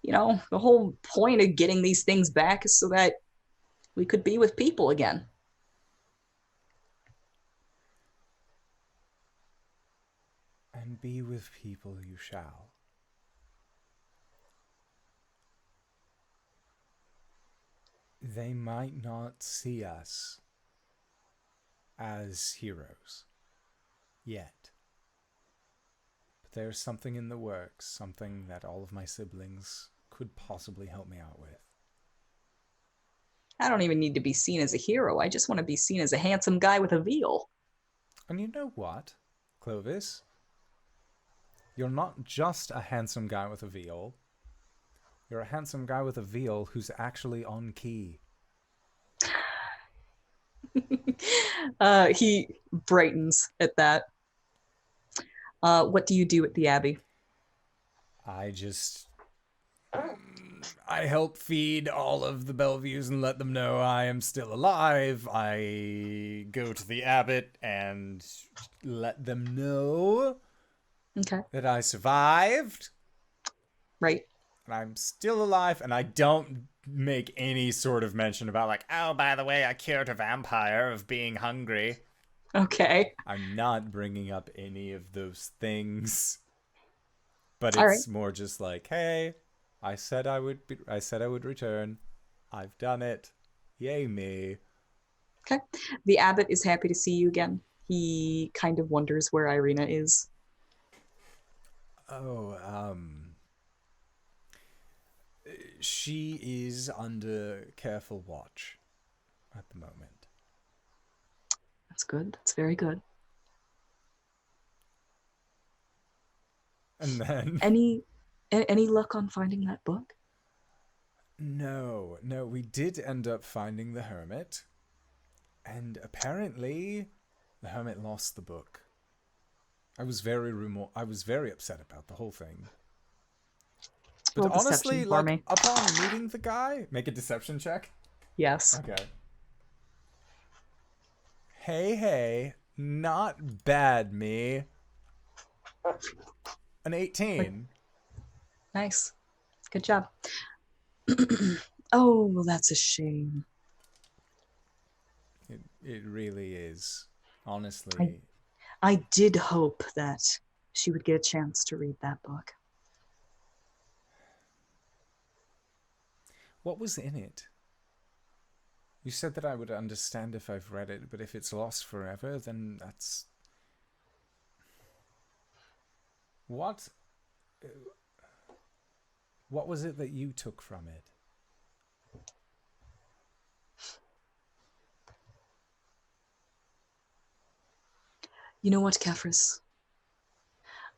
Speaker 4: You know, the whole point of getting these things back is so that we could be with people again.
Speaker 1: And be with people you shall. They might not see us as heroes yet. But there's something in the works, something that all of my siblings could possibly help me out with.
Speaker 4: I don't even need to be seen as a hero. I just want to be seen as a handsome guy with a veal.
Speaker 1: And you know what, Clovis? You're not just a handsome guy with a veal. You're a handsome guy with a veal who's actually on key.
Speaker 4: He brightens at that. What do you do at the Abbey?
Speaker 1: I help feed all of the Belleviews and let them know I am still alive. I go to the abbot and let them know that I survived.
Speaker 4: Right.
Speaker 1: And I'm still alive, and I don't make any sort of mention about, like, oh, by the way, I cured a vampire of being hungry.
Speaker 4: Okay.
Speaker 1: I'm not bringing up any of those things. But
Speaker 4: All
Speaker 1: it's
Speaker 4: right.
Speaker 1: more just like, hey, I said I would return. I've done it. Yay me.
Speaker 4: Okay. The abbot is happy to see you again. He kind of wonders where Irina is.
Speaker 1: Oh, she is under careful watch at the moment.
Speaker 4: That's good. That's very good.
Speaker 1: And then...
Speaker 4: Any luck on finding that book?
Speaker 1: No, we did end up finding the hermit. And apparently, the hermit lost the book. I was very upset about the whole thing. But
Speaker 4: Roll
Speaker 1: honestly,
Speaker 4: deception for
Speaker 1: like,
Speaker 4: me.
Speaker 1: upon meeting the guy... Make a deception check?
Speaker 4: Yes.
Speaker 1: Okay. Hey, not bad, me. An 18.
Speaker 4: Nice. Good job. Oh, well, that's a shame.
Speaker 1: It really is. Honestly.
Speaker 4: I did hope that she would get a chance to read that book.
Speaker 1: What was in it? You said that I would understand if I've read it, but if it's lost forever, then that's... What was it that you took from it?
Speaker 4: You know what, Kefris?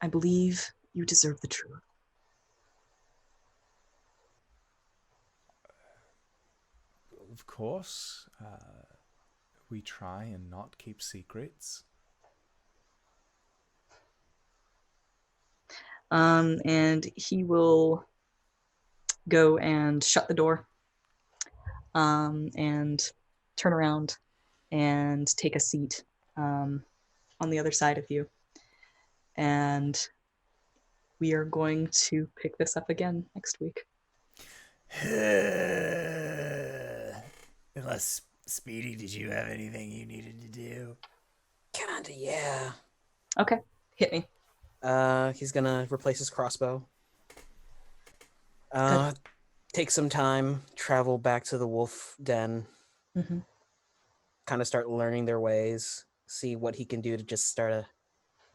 Speaker 4: I believe you deserve the truth.
Speaker 1: Of course. We try and not keep secrets.
Speaker 4: And he will go and shut the door and turn around and take a seat on the other side of you. And we are going to pick this up again next week.
Speaker 1: Unless, Speedy, did you have anything you needed to do?
Speaker 2: Kinda, yeah.
Speaker 4: Okay, hit me.
Speaker 2: He's gonna replace his crossbow.
Speaker 4: Good.
Speaker 2: Take some time, travel back to the wolf den,
Speaker 4: Mm-hmm.
Speaker 2: kind of start learning their ways, see what he can do to just start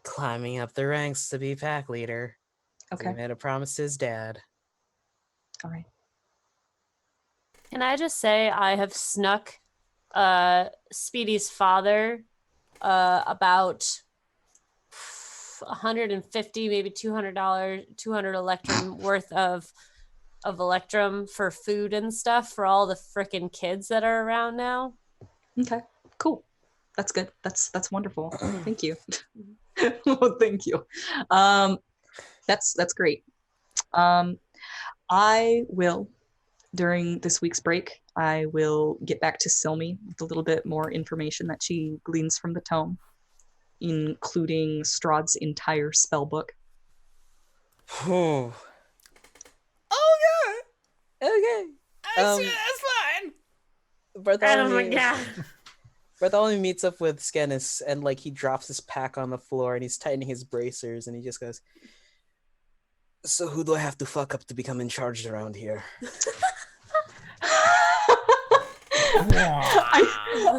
Speaker 2: climbing up the ranks to be pack leader.
Speaker 4: Okay.
Speaker 2: He made a promise to his dad.
Speaker 4: All right.
Speaker 3: Can I just say I have snuck Speedy's father about 150, maybe $200, 200 electrum worth of electrum for food and stuff for all the frickin' kids that are around now.
Speaker 4: Okay, cool. That's good. That's wonderful. Thank you. Oh, thank you. That's great. I will, during this week's break, I will get back to Silme with a little bit more information that she gleans from the tome, including Strahd's entire spell book.
Speaker 2: Oh, okay.
Speaker 1: That's fine.
Speaker 2: Bartholomew,
Speaker 3: God.
Speaker 2: Bartholomew meets up with Skenis and he drops his pack on the floor and he's tightening his bracers and he just goes, "So who do I have to fuck up to become in charge around here?"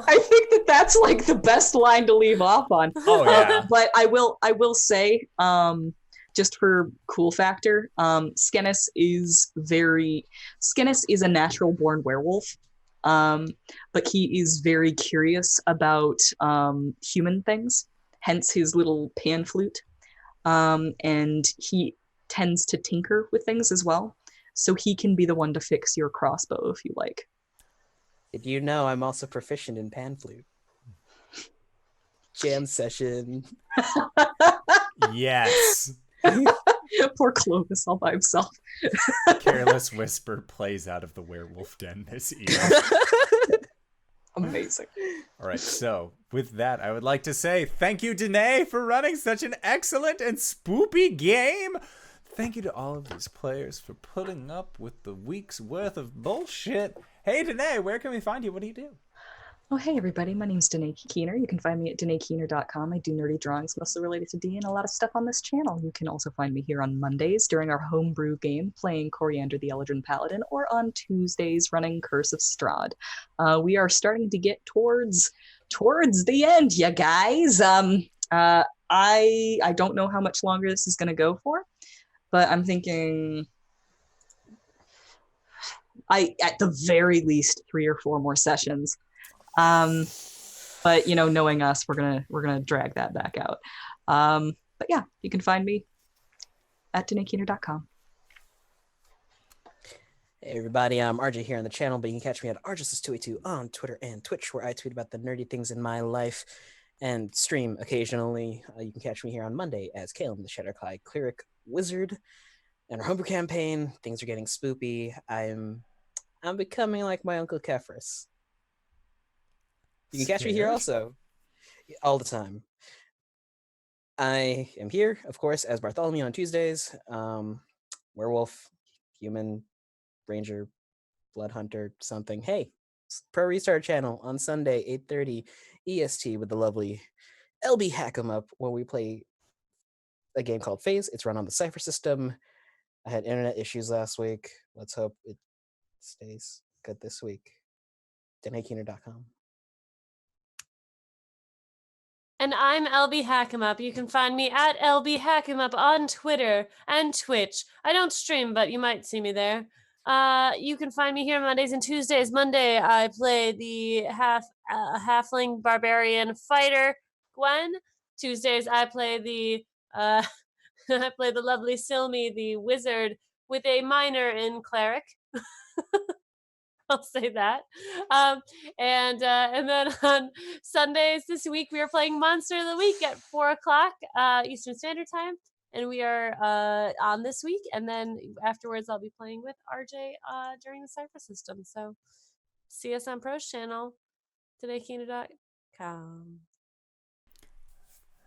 Speaker 4: I think that's the best line to leave off on.
Speaker 1: Oh yeah.
Speaker 4: But I will say, just for cool factor, Skenis is a natural born werewolf. But he is very curious about human things, hence his little pan flute. And he tends to tinker with things as well. So he can be the one to fix your crossbow if you like.
Speaker 2: Did you know I'm also proficient in pan flute? Jam session.
Speaker 1: Yes.
Speaker 4: Poor Clovis all by himself.
Speaker 1: Careless Whisper plays out of the werewolf den this evening.
Speaker 4: Amazing.
Speaker 1: All right, so with that, I would like to say thank you, Danae, for running such an excellent and spoopy game. Thank you to all of these players for putting up with the week's worth of bullshit. Hey, Danae, where can we find you? What do you do?
Speaker 4: Oh, hey, everybody. My name's Danae Keener. You can find me at DanaeKeener.com. I do nerdy drawings, mostly related to D and a lot of stuff on this channel. You can also find me here on Mondays during our homebrew game, playing Coriander the Eldrin Paladin, or on Tuesdays running Curse of Strahd. We are starting to get towards the end, you guys. I don't know how much longer this is going to go for, but I'm thinking at the very least 3 or 4 more sessions. But knowing us, we're gonna drag that back out. But yeah, you can find me at DanaeKeener.com.
Speaker 2: Hey everybody, I'm RJ here on the channel, but you can catch me at RJustice282 on Twitter and Twitch, where I tweet about the nerdy things in my life and stream occasionally. You can catch me here on Monday as Caleb the Shadowclad Cleric Wizard. And our homebrew campaign, things are getting spoopy. I'm becoming like my Uncle Kefris. You can catch me here also. all the time. I am here, of course, as Bartholomew on Tuesdays. Werewolf, human, ranger, blood hunter, something. Hey, Pro Restart channel on Sunday, 8:30 EST with the lovely LBHackEmUp, where we play a game called Phase. It's run on the Cypher system. I had internet issues last week. Let's hope it stays good this week. DanaeKeener.com.
Speaker 3: And I'm LBHackEmUp. You can find me at LBHackEmUp on Twitter and Twitch. I don't stream, but you might see me there. You can find me here Mondays and Tuesdays. Monday, I play the halfling barbarian fighter, Gwen. Tuesdays, I play the I play the lovely Silme, the wizard, with a minor in cleric. I'll say that. And then on Sundays this week, we are playing Monster of the Week at 4:00 Eastern Standard Time. And we are on this week. And then afterwards, I'll be playing with RJ during the Cypher system. So see us on Pro's channel, DanaeKeener.com.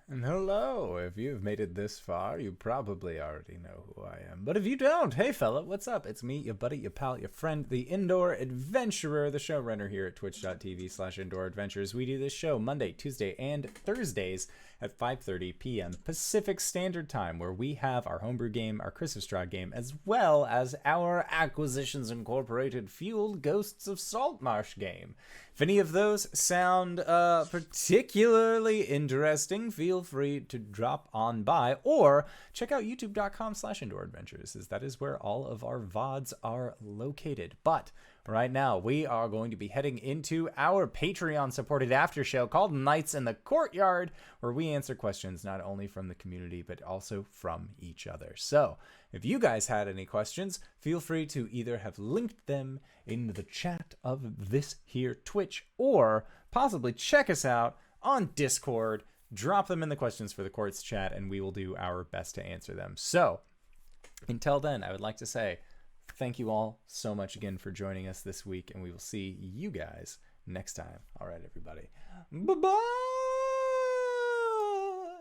Speaker 1: And hello, if you've made it this far, you probably already know who I am. But if you don't, hey fella, what's up? It's me, your buddy, your pal, your friend, the Indoor Adventurer, the showrunner here at twitch.tv/Indoor Adventures. We do this show Monday, Tuesday, and Thursdays at 5:30 p.m. Pacific Standard Time, where we have our homebrew game, our Tome of Strahd game, as well as our Acquisitions Incorporated Fueled Ghosts of Saltmarsh game. If any of those sound particularly interesting, feel free to drop on by or check out youtube.com/Indoor Adventures, as that is where all of our VODs are located. But right now, we are going to be heading into our Patreon-supported after show called Nights in the Courtyard, where we answer questions not only from the community, but also from each other. So, if you guys had any questions, feel free to either have linked them in the chat of this here Twitch, or possibly check us out on Discord, drop them in the questions for the courts chat, and we will do our best to answer them. So, until then, I would like to say thank you all so much again for joining us this week, and we will see you guys next time. All right, everybody. Bye-bye!